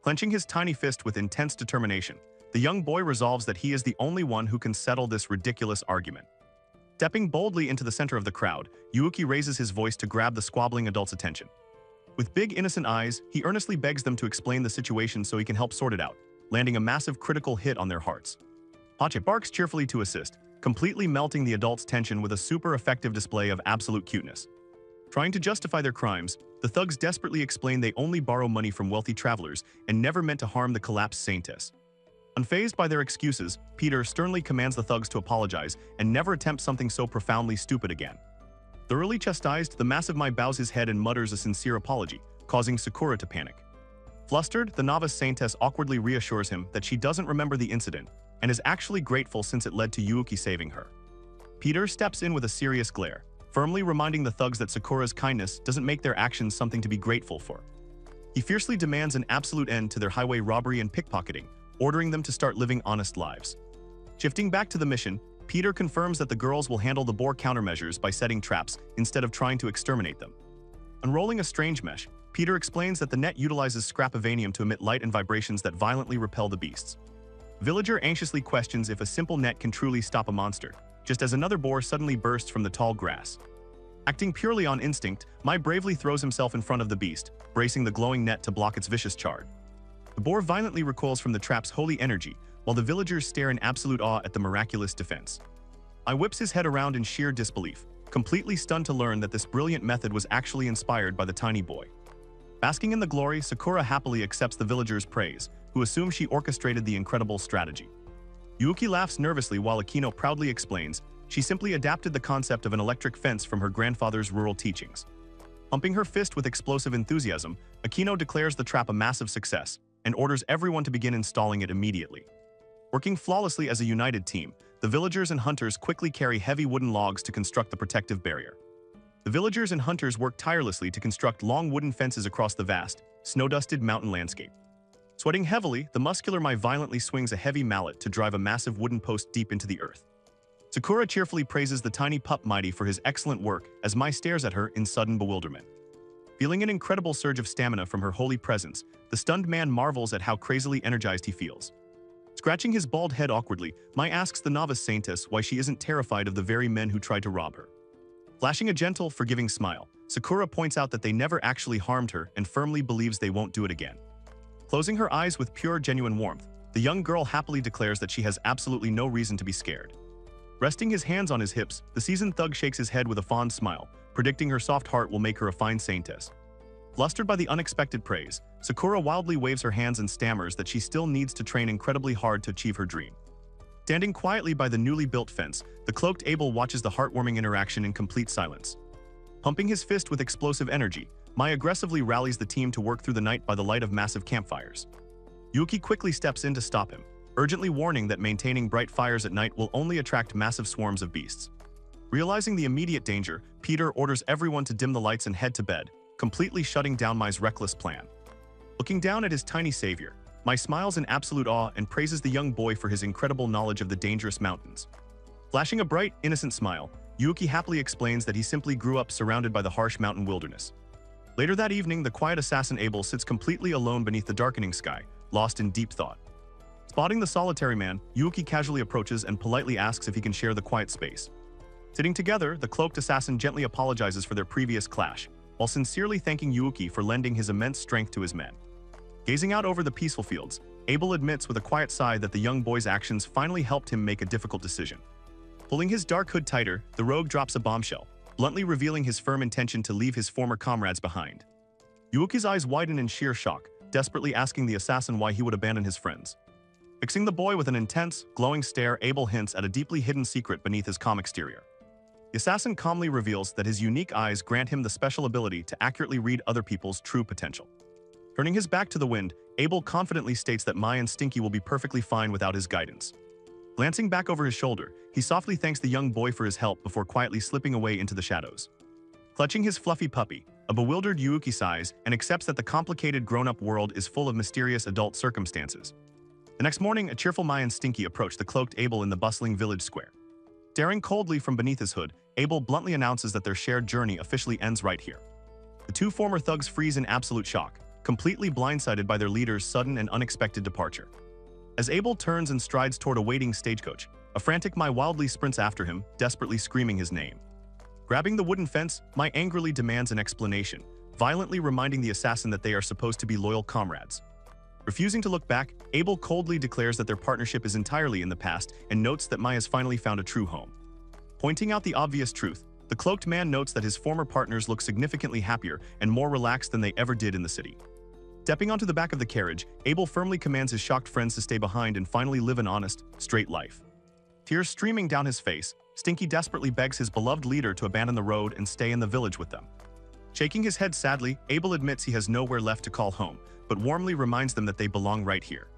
Clenching his tiny fist with intense determination, the young boy resolves that he is the only one who can settle this ridiculous argument. Stepping boldly into the center of the crowd, Yuuki raises his voice to grab the squabbling adults' attention. With big innocent eyes, he earnestly begs them to explain the situation so he can help sort it out, landing a massive critical hit on their hearts. Pache barks cheerfully to assist, completely melting the adults' tension with a super effective display of absolute cuteness. Trying to justify their crimes, the thugs desperately explain they only borrow money from wealthy travelers and never meant to harm the collapsed saintess. Unfazed by their excuses, Peter sternly commands the thugs to apologize and never attempt something so profoundly stupid again. Thoroughly chastised, the massive Mai bows his head and mutters a sincere apology, causing Sakura to panic. Flustered, the novice saintess awkwardly reassures him that she doesn't remember the incident and is actually grateful since it led to Yuuki saving her. Peter steps in with a serious glare, firmly reminding the thugs that Sakura's kindness doesn't make their actions something to be grateful for. He fiercely demands an absolute end to their highway robbery and pickpocketing, ordering them to start living honest lives. Shifting back to the mission, Peter confirms that the girls will handle the boar countermeasures by setting traps instead of trying to exterminate them. Unrolling a strange mesh, Peter explains that the net utilizes scrapivanium to emit light and vibrations that violently repel the beasts. Villager anxiously questions if a simple net can truly stop a monster, just as another boar suddenly bursts from the tall grass. Acting purely on instinct, Mai bravely throws himself in front of the beast, bracing the glowing net to block its vicious charge. The boar violently recoils from the trap's holy energy, while the villagers stare in absolute awe at the miraculous defense. Mai whips his head around in sheer disbelief, completely stunned to learn that this brilliant method was actually inspired by the tiny boy. Basking in the glory, Sakura happily accepts the villagers' praise, who assume she orchestrated the incredible strategy. Yuuki laughs nervously while Akino proudly explains she simply adapted the concept of an electric fence from her grandfather's rural teachings. Pumping her fist with explosive enthusiasm, Akino declares the trap a massive success and orders everyone to begin installing it immediately. Working flawlessly as a united team, the villagers and hunters quickly carry heavy wooden logs to construct the protective barrier. The villagers and hunters work tirelessly to construct long wooden fences across the vast, snow-dusted mountain landscape. Sweating heavily, the muscular Mai violently swings a heavy mallet to drive a massive wooden post deep into the earth. Sakura cheerfully praises the tiny pup Mighty for his excellent work as Mai stares at her in sudden bewilderment. Feeling an incredible surge of stamina from her holy presence, the stunned man marvels at how crazily energized he feels. Scratching his bald head awkwardly, Mai asks the novice saintess why she isn't terrified of the very men who tried to rob her. Flashing a gentle, forgiving smile, Sakura points out that they never actually harmed her and firmly believes they won't do it again. Closing her eyes with pure, genuine warmth, The young girl happily declares that she has absolutely no reason to be scared. Resting his hands on his hips, the seasoned thug shakes his head with a fond smile, predicting her soft heart will make her a fine saintess. Flustered by the unexpected praise, Sakura wildly waves her hands and stammers that she still needs to train incredibly hard to achieve her dream. Standing quietly by the newly built fence, the cloaked Abel watches the heartwarming interaction in complete silence. Pumping his fist with explosive energy, Mai aggressively rallies the team to work through the night by the light of massive campfires. Yuki quickly steps in to stop him, urgently warning that maintaining bright fires at night will only attract massive swarms of beasts. Realizing the immediate danger, Peter orders everyone to dim the lights and head to bed, completely shutting down Mai's reckless plan. Looking down at his tiny savior, Mai smiles in absolute awe and praises the young boy for his incredible knowledge of the dangerous mountains. Flashing a bright, innocent smile, Yuki happily explains that he simply grew up surrounded by the harsh mountain wilderness. Later that evening, the quiet assassin Abel sits completely alone beneath the darkening sky, lost in deep thought. Spotting the solitary man, Yuki casually approaches and politely asks if he can share the quiet space. Sitting together, the cloaked assassin gently apologizes for their previous clash, while sincerely thanking Yuki for lending his immense strength to his men. Gazing out over the peaceful fields, Abel admits with a quiet sigh that the young boy's actions finally helped him make a difficult decision. Pulling his dark hood tighter, the rogue drops a bombshell, bluntly revealing his firm intention to leave his former comrades behind. Yuki's eyes widen in sheer shock, desperately asking the assassin why he would abandon his friends. Fixing the boy with an intense, glowing stare, Abel hints at a deeply hidden secret beneath his calm exterior. The assassin calmly reveals that his unique eyes grant him the special ability to accurately read other people's true potential. Turning his back to the wind, Abel confidently states that Mai and Stinky will be perfectly fine without his guidance. Glancing back over his shoulder, he softly thanks the young boy for his help before quietly slipping away into the shadows. Clutching his fluffy puppy, a bewildered Yuki sighs and accepts that the complicated grown-up world is full of mysterious adult circumstances. The next morning, a cheerful Mai and Stinky approach the cloaked Abel in the bustling village square. Staring coldly from beneath his hood, Abel bluntly announces that their shared journey officially ends right here. The two former thugs freeze in absolute shock, completely blindsided by their leader's sudden and unexpected departure. As Abel turns and strides toward a waiting stagecoach, a frantic Mai wildly sprints after him, desperately screaming his name. Grabbing the wooden fence, Mai angrily demands an explanation, violently reminding the assassin that they are supposed to be loyal comrades. Refusing to look back, Abel coldly declares that their partnership is entirely in the past and notes that Mai has finally found a true home. Pointing out the obvious truth, the cloaked man notes that his former partners look significantly happier and more relaxed than they ever did in the city. Stepping onto the back of the carriage, Abel firmly commands his shocked friends to stay behind and finally live an honest, straight life. Tears streaming down his face, Stinky desperately begs his beloved leader to abandon the road and stay in the village with them. Shaking his head sadly, Abel admits he has nowhere left to call home, but warmly reminds them that they belong right here.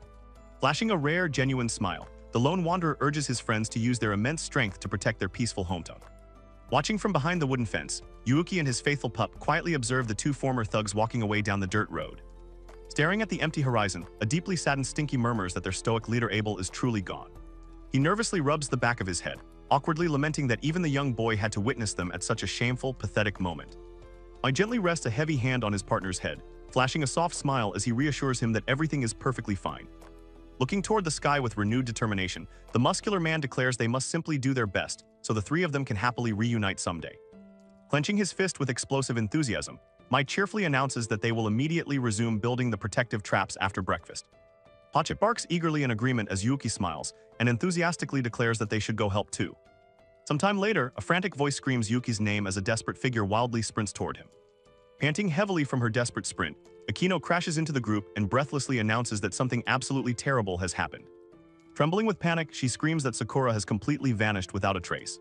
Flashing a rare, genuine smile, the lone wanderer urges his friends to use their immense strength to protect their peaceful hometown. Watching from behind the wooden fence, Yuki and his faithful pup quietly observe the two former thugs walking away down the dirt road. Staring at the empty horizon, a deeply saddened Stinky murmurs that their stoic leader Abel is truly gone. He nervously rubs the back of his head, awkwardly lamenting that even the young boy had to witness them at such a shameful, pathetic moment. Mai gently rests a heavy hand on his partner's head, flashing a soft smile as he reassures him that everything is perfectly fine. Looking toward the sky with renewed determination, the muscular man declares they must simply do their best so the three of them can happily reunite someday. Clenching his fist with explosive enthusiasm, Mai cheerfully announces that they will immediately resume building the protective traps after breakfast. Pachet barks eagerly in agreement as Yuki smiles and enthusiastically declares that they should go help too. Sometime later, a frantic voice screams Yuki's name as a desperate figure wildly sprints toward him. Panting heavily from her desperate sprint, Akino crashes into the group and breathlessly announces that something absolutely terrible has happened. Trembling with panic, she screams that Sakura has completely vanished without a trace.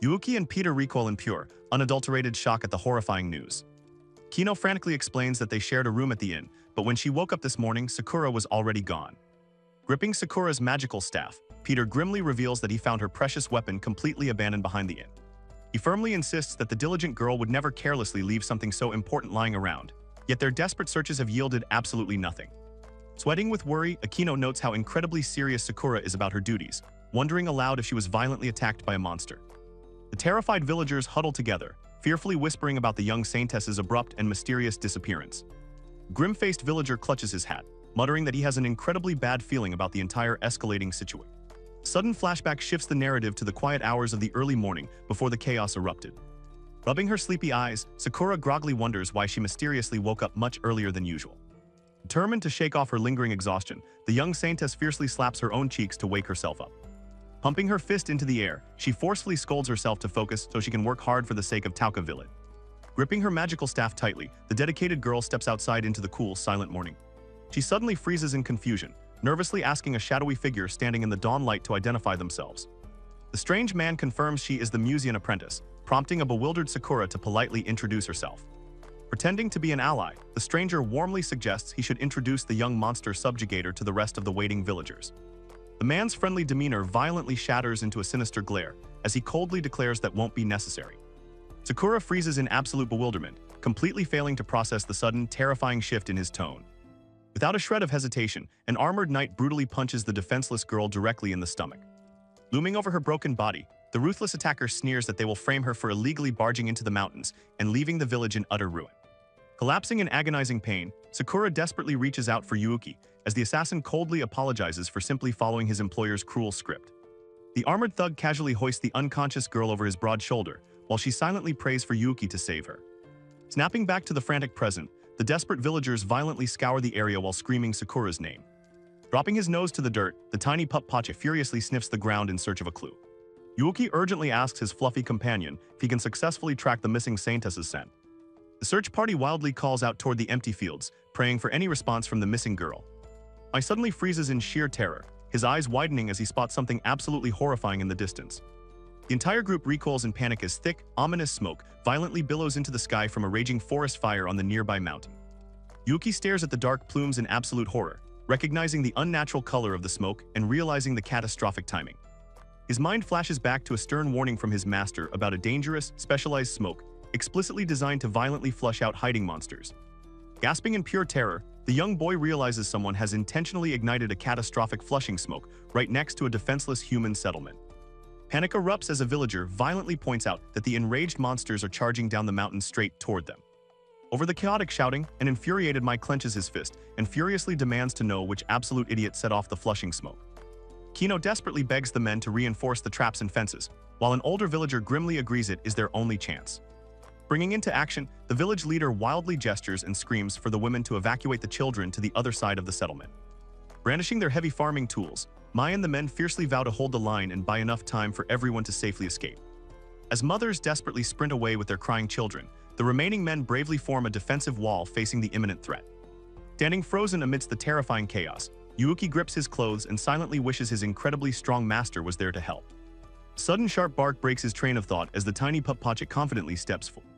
Yuki and Peter recoil in pure, unadulterated shock at the horrifying news. Kino frantically explains that they shared a room at the inn, but when she woke up this morning, Sakura was already gone. Gripping Sakura's magical staff, Peter grimly reveals that he found her precious weapon completely abandoned behind the inn. He firmly insists that the diligent girl would never carelessly leave something so important lying around, yet their desperate searches have yielded absolutely nothing. Sweating with worry, Akino notes how incredibly serious Sakura is about her duties, wondering aloud if she was violently attacked by a monster. The terrified villagers huddle together, fearfully whispering about the young saintess's abrupt and mysterious disappearance. Grim-faced villager clutches his hat, muttering that he has an incredibly bad feeling about the entire escalating situation. Sudden flashback shifts the narrative to the quiet hours of the early morning before the chaos erupted. Rubbing her sleepy eyes, Sakura groggily wonders why she mysteriously woke up much earlier than usual. Determined to shake off her lingering exhaustion, the young saintess fiercely slaps her own cheeks to wake herself up. Pumping her fist into the air, she forcefully scolds herself to focus so she can work hard for the sake of Tauka Village. Gripping her magical staff tightly, the dedicated girl steps outside into the cool, silent morning. She suddenly freezes in confusion, nervously asking a shadowy figure standing in the dawn light to identify themselves. The strange man confirms she is the Musean apprentice, prompting a bewildered Sakura to politely introduce herself. Pretending to be an ally, the stranger warmly suggests he should introduce the young monster subjugator to the rest of the waiting villagers. The man's friendly demeanor violently shatters into a sinister glare, as he coldly declares that won't be necessary. Sakura freezes in absolute bewilderment, completely failing to process the sudden, terrifying shift in his tone. Without a shred of hesitation, an armored knight brutally punches the defenseless girl directly in the stomach. Looming over her broken body, the ruthless attacker sneers that they will frame her for illegally barging into the mountains and leaving the village in utter ruin. Collapsing in agonizing pain, Sakura desperately reaches out for Yuuki, as the assassin coldly apologizes for simply following his employer's cruel script. The armored thug casually hoists the unconscious girl over his broad shoulder, while she silently prays for Yuuki to save her. Snapping back to the frantic present, the desperate villagers violently scour the area while screaming Sakura's name. Dropping his nose to the dirt, the tiny pup Pacha furiously sniffs the ground in search of a clue. Yuuki urgently asks his fluffy companion if he can successfully track the missing saintess's scent. The search party wildly calls out toward the empty fields, praying for any response from the missing girl. Mai suddenly freezes in sheer terror, his eyes widening as he spots something absolutely horrifying in the distance. The entire group recoils in panic as thick, ominous smoke violently billows into the sky from a raging forest fire on the nearby mountain. Yuki stares at the dark plumes in absolute horror, recognizing the unnatural color of the smoke and realizing the catastrophic timing. His mind flashes back to a stern warning from his master about a dangerous, specialized smoke explicitly designed to violently flush out hiding monsters. Gasping in pure terror, the young boy realizes someone has intentionally ignited a catastrophic flushing smoke right next to a defenseless human settlement. Panic erupts as a villager violently points out that the enraged monsters are charging down the mountain straight toward them. Over the chaotic shouting, an infuriated Mai clenches his fist and furiously demands to know which absolute idiot set off the flushing smoke. Kino desperately begs the men to reinforce the traps and fences, while an older villager grimly agrees it is their only chance. Bringing into action, the village leader wildly gestures and screams for the women to evacuate the children to the other side of the settlement. Brandishing their heavy farming tools, Mai and the men fiercely vow to hold the line and buy enough time for everyone to safely escape. As mothers desperately sprint away with their crying children, the remaining men bravely form a defensive wall facing the imminent threat. Standing frozen amidst the terrifying chaos, Yuuki grips his clothes and silently wishes his incredibly strong master was there to help. A sudden sharp bark breaks his train of thought as the tiny pup Pacha confidently steps forward.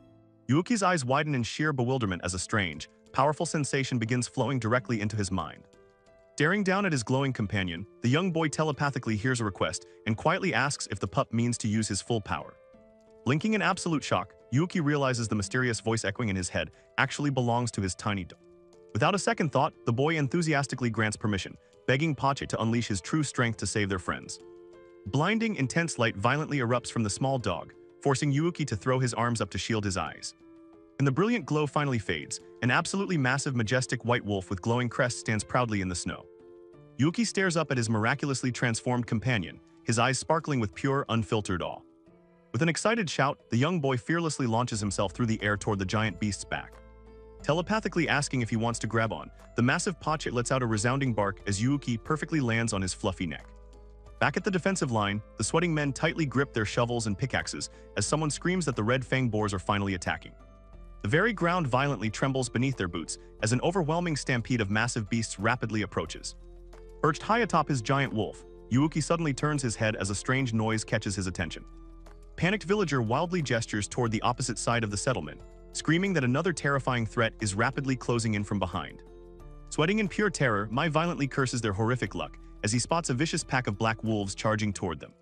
Yuuki's eyes widen in sheer bewilderment as a strange, powerful sensation begins flowing directly into his mind. Staring down at his glowing companion, the young boy telepathically hears a request and quietly asks if the pup means to use his full power. Blinking in absolute shock, Yuuki realizes the mysterious voice echoing in his head actually belongs to his tiny dog. Without a second thought, the boy enthusiastically grants permission, begging Pacha to unleash his true strength to save their friends. Blinding, intense light violently erupts from the small dog, forcing Yuuki to throw his arms up to shield his eyes. When the brilliant glow finally fades, an absolutely massive, majestic white wolf with glowing crest stands proudly in the snow. Yuuki stares up at his miraculously transformed companion, his eyes sparkling with pure, unfiltered awe. With an excited shout, the young boy fearlessly launches himself through the air toward the giant beast's back. Telepathically asking if he wants to grab on, the massive Pacha lets out a resounding bark as Yuuki perfectly lands on his fluffy neck. Back at the defensive line, the sweating men tightly grip their shovels and pickaxes as someone screams that the red fang boars are finally attacking. The very ground violently trembles beneath their boots as an overwhelming stampede of massive beasts rapidly approaches. Perched high atop his giant wolf, Yuuki suddenly turns his head as a strange noise catches his attention. Panicked villager wildly gestures toward the opposite side of the settlement, screaming that another terrifying threat is rapidly closing in from behind. Sweating in pure terror, Mai violently curses their horrific luck as he spots a vicious pack of black wolves charging toward them.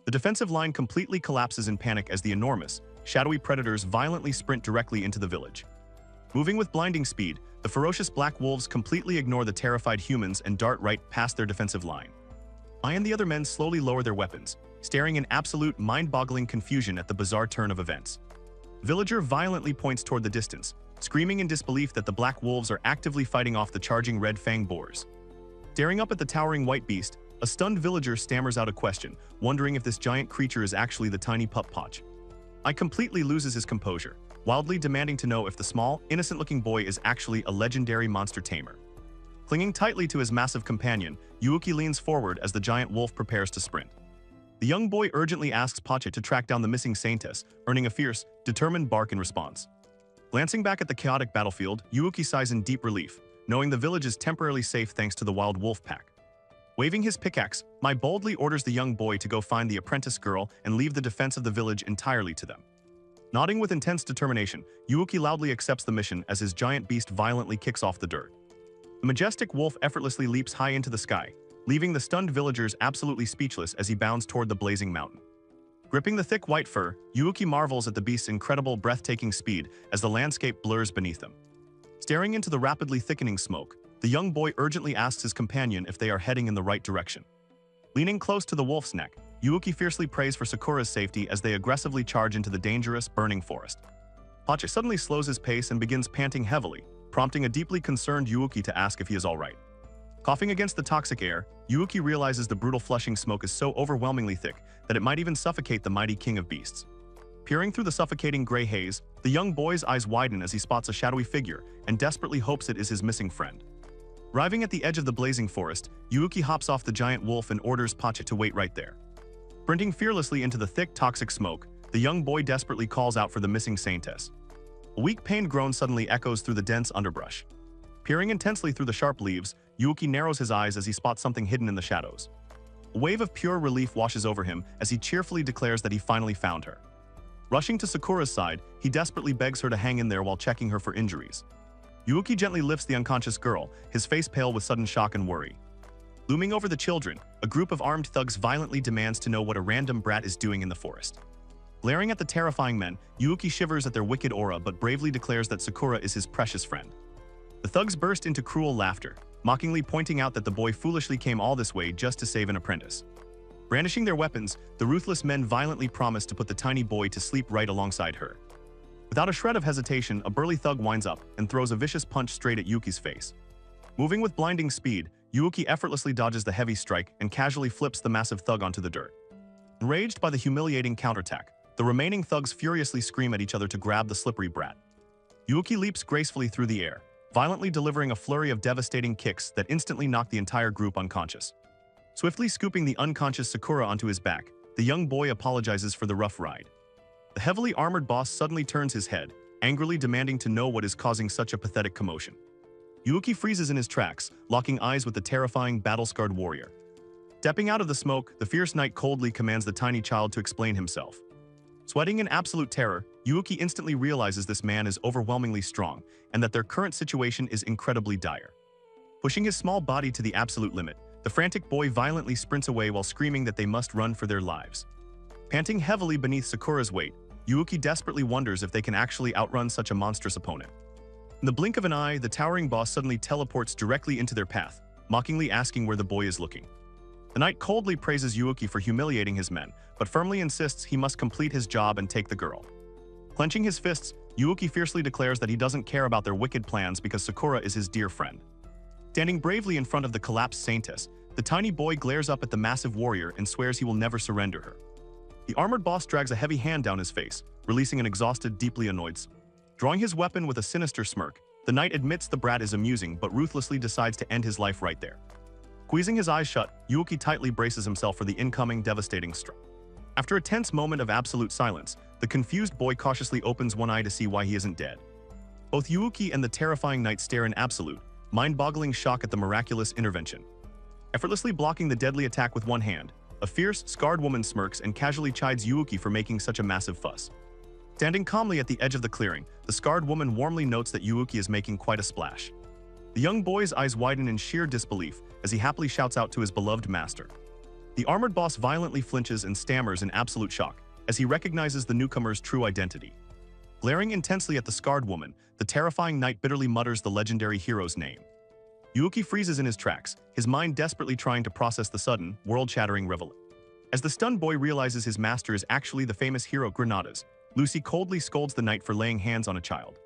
The defensive line completely collapses in panic as the enormous, shadowy predators violently sprint directly into the village. Moving with blinding speed, the ferocious black wolves completely ignore the terrified humans and dart right past their defensive line. Mai and the other men slowly lower their weapons, staring in absolute mind-boggling confusion at the bizarre turn of events. Villager violently points toward the distance, screaming in disbelief that the black wolves are actively fighting off the charging red fang boars. Staring up at the towering white beast, a stunned villager stammers out a question, wondering if this giant creature is actually the tiny pup Pacha. Mai completely loses his composure, wildly demanding to know if the small, innocent-looking boy is actually a legendary monster tamer. Clinging tightly to his massive companion, Yuuki leans forward as the giant wolf prepares to sprint. The young boy urgently asks Pacha to track down the missing saintess, earning a fierce, determined bark in response. Glancing back at the chaotic battlefield, Yuuki sighs in deep relief, knowing the village is temporarily safe thanks to the wild wolf pack. Waving his pickaxe, Mai boldly orders the young boy to go find the apprentice girl and leave the defense of the village entirely to them. Nodding with intense determination, Yuuki loudly accepts the mission as his giant beast violently kicks off the dirt. The majestic wolf effortlessly leaps high into the sky, leaving the stunned villagers absolutely speechless as he bounds toward the blazing mountain. Gripping the thick white fur, Yuuki marvels at the beast's incredible breathtaking speed as the landscape blurs beneath them. Staring into the rapidly thickening smoke, the young boy urgently asks his companion if they are heading in the right direction. Leaning close to the wolf's neck, Yuuki fiercely prays for Sakura's safety as they aggressively charge into the dangerous, burning forest. Pacha suddenly slows his pace and begins panting heavily, prompting a deeply concerned Yuuki to ask if he is alright. Coughing against the toxic air, Yuuki realizes the brutal flushing smoke is so overwhelmingly thick that it might even suffocate the mighty king of beasts. Peering through the suffocating gray haze, the young boy's eyes widen as he spots a shadowy figure and desperately hopes it is his missing friend. Arriving at the edge of the blazing forest, Yuuki hops off the giant wolf and orders Pacha to wait right there. Sprinting fearlessly into the thick, toxic smoke, the young boy desperately calls out for the missing saintess. A weak, pained groan suddenly echoes through the dense underbrush. Peering intensely through the sharp leaves, Yuuki narrows his eyes as he spots something hidden in the shadows. A wave of pure relief washes over him as he cheerfully declares that he finally found her. Rushing to Sakura's side, he desperately begs her to hang in there while checking her for injuries. Yuuki gently lifts the unconscious girl, his face pale with sudden shock and worry. Looming over the children, a group of armed thugs violently demands to know what a random brat is doing in the forest. Glaring at the terrifying men, Yuuki shivers at their wicked aura but bravely declares that Sakura is his precious friend. The thugs burst into cruel laughter, mockingly pointing out that the boy foolishly came all this way just to save an apprentice. Brandishing their weapons, the ruthless men violently promise to put the tiny boy to sleep right alongside her. Without a shred of hesitation, a burly thug winds up and throws a vicious punch straight at Yuki's face. Moving with blinding speed, Yuuki effortlessly dodges the heavy strike and casually flips the massive thug onto the dirt. Enraged by the humiliating counterattack, the remaining thugs furiously scream at each other to grab the slippery brat. Yuuki leaps gracefully through the air, violently delivering a flurry of devastating kicks that instantly knock the entire group unconscious. Swiftly scooping the unconscious Sakura onto his back, the young boy apologizes for the rough ride. The heavily armored boss suddenly turns his head, angrily demanding to know what is causing such a pathetic commotion. Yuuki freezes in his tracks, locking eyes with the terrifying, battle-scarred warrior. Stepping out of the smoke, the fierce knight coldly commands the tiny child to explain himself. Sweating in absolute terror, Yuuki instantly realizes this man is overwhelmingly strong and that their current situation is incredibly dire. Pushing his small body to the absolute limit, the frantic boy violently sprints away while screaming that they must run for their lives. Panting heavily beneath Sakura's weight, Yuuki desperately wonders if they can actually outrun such a monstrous opponent. In the blink of an eye, the towering boss suddenly teleports directly into their path, mockingly asking where the boy is looking. The knight coldly praises Yuuki for humiliating his men, but firmly insists he must complete his job and take the girl. Clenching his fists, Yuuki fiercely declares that he doesn't care about their wicked plans because Sakura is his dear friend. Standing bravely in front of the collapsed saintess, the tiny boy glares up at the massive warrior and swears he will never surrender her. The armored boss drags a heavy hand down his face, releasing an exhausted, deeply annoyed smile. Drawing his weapon with a sinister smirk, the knight admits the brat is amusing but ruthlessly decides to end his life right there. Squeezing his eyes shut, Yuuki tightly braces himself for the incoming devastating strike. After a tense moment of absolute silence, the confused boy cautiously opens one eye to see why he isn't dead. Both Yuuki and the terrifying knight stare in absolute, mind-boggling shock at the miraculous intervention. Effortlessly blocking the deadly attack with one hand, a fierce, scarred woman smirks and casually chides Yuuki for making such a massive fuss. Standing calmly at the edge of the clearing, the scarred woman warmly notes that Yuuki is making quite a splash. The young boy's eyes widen in sheer disbelief as he happily shouts out to his beloved master. The armored boss violently flinches and stammers in absolute shock as he recognizes the newcomer's true identity. Glaring intensely at the scarred woman, the terrifying knight bitterly mutters the legendary hero's name. Yuuki freezes in his tracks, his mind desperately trying to process the sudden, world-shattering revelation. As the stunned boy realizes his master is actually the famous hero Granada's, Lucy coldly scolds the knight for laying hands on a child.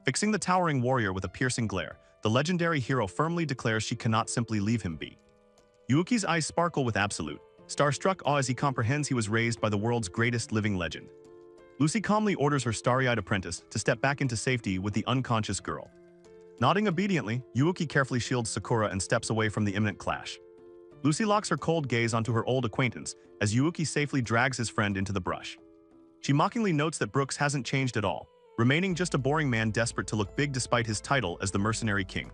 Fixing the towering warrior with a piercing glare, the legendary hero firmly declares she cannot simply leave him be. Yuuki's eyes sparkle with absolute, starstruck awe as he comprehends he was raised by the world's greatest living legend. Lucy calmly orders her starry-eyed apprentice to step back into safety with the unconscious girl. Nodding obediently, Yuuki carefully shields Sakura and steps away from the imminent clash. Lucy locks her cold gaze onto her old acquaintance as Yuuki safely drags his friend into the brush. She mockingly notes that Brooks hasn't changed at all, remaining just a boring man desperate to look big despite his title as the mercenary king.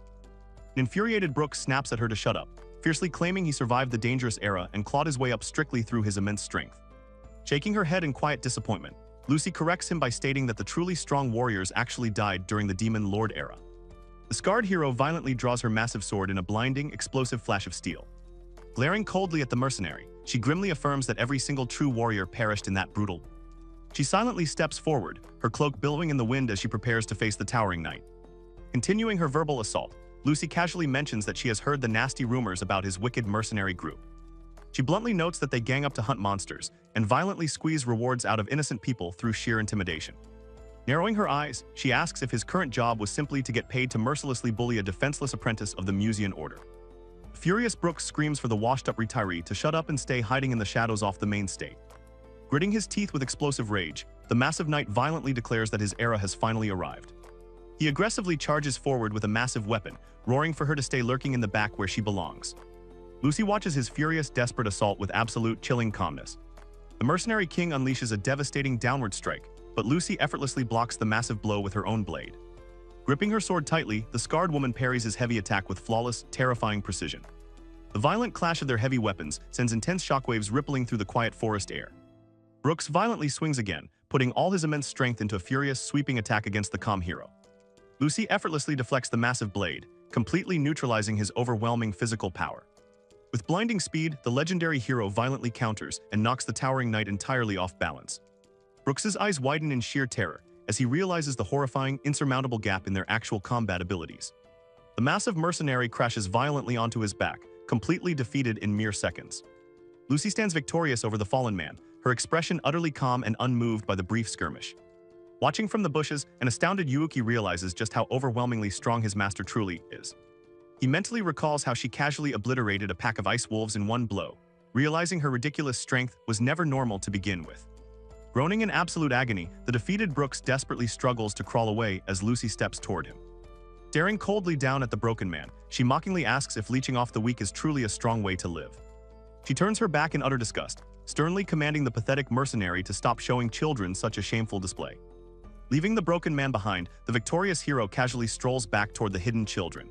An infuriated Brooks snaps at her to shut up, fiercely claiming he survived the dangerous era and clawed his way up strictly through his immense strength. Shaking her head in quiet disappointment, Lucy corrects him by stating that the truly strong warriors actually died during the Demon Lord era. The scarred hero violently draws her massive sword in a blinding, explosive flash of steel. Glaring coldly at the mercenary, she grimly affirms that every single true warrior perished in that brutal. She silently steps forward, her cloak billowing in the wind as she prepares to face the towering knight. Continuing her verbal assault, Lucy casually mentions that she has heard the nasty rumors about his wicked mercenary group. She bluntly notes that they gang up to hunt monsters and violently squeeze rewards out of innocent people through sheer intimidation. Narrowing her eyes, she asks if his current job was simply to get paid to mercilessly bully a defenseless apprentice of the Musean Order. Furious Brooks screams for the washed-up retiree to shut up and stay hiding in the shadows off the main stage. Gritting his teeth with explosive rage, the massive knight violently declares that his era has finally arrived. He aggressively charges forward with a massive weapon, roaring for her to stay lurking in the back where she belongs. Lucy watches his furious, desperate assault with absolute, chilling calmness. The mercenary king unleashes a devastating downward strike, but Lucy effortlessly blocks the massive blow with her own blade. Gripping her sword tightly, the scarred woman parries his heavy attack with flawless, terrifying precision. The violent clash of their heavy weapons sends intense shockwaves rippling through the quiet forest air. Brooks violently swings again, putting all his immense strength into a furious, sweeping attack against the calm hero. Lucy effortlessly deflects the massive blade, completely neutralizing his overwhelming physical power. With blinding speed, the legendary hero violently counters and knocks the towering knight entirely off balance. Brooks's eyes widen in sheer terror as he realizes the horrifying, insurmountable gap in their actual combat abilities. The massive mercenary crashes violently onto his back, completely defeated in mere seconds. Lucy stands victorious over the fallen man, her expression utterly calm and unmoved by the brief skirmish. Watching from the bushes, an astounded Yuuki realizes just how overwhelmingly strong his master truly is. He mentally recalls how she casually obliterated a pack of ice wolves in one blow, realizing her ridiculous strength was never normal to begin with. Groaning in absolute agony, the defeated Brooks desperately struggles to crawl away as Lucy steps toward him. Staring coldly down at the broken man, she mockingly asks if leeching off the weak is truly a strong way to live. She turns her back in utter disgust, sternly commanding the pathetic mercenary to stop showing children such a shameful display. Leaving the broken man behind, the victorious hero casually strolls back toward the hidden children.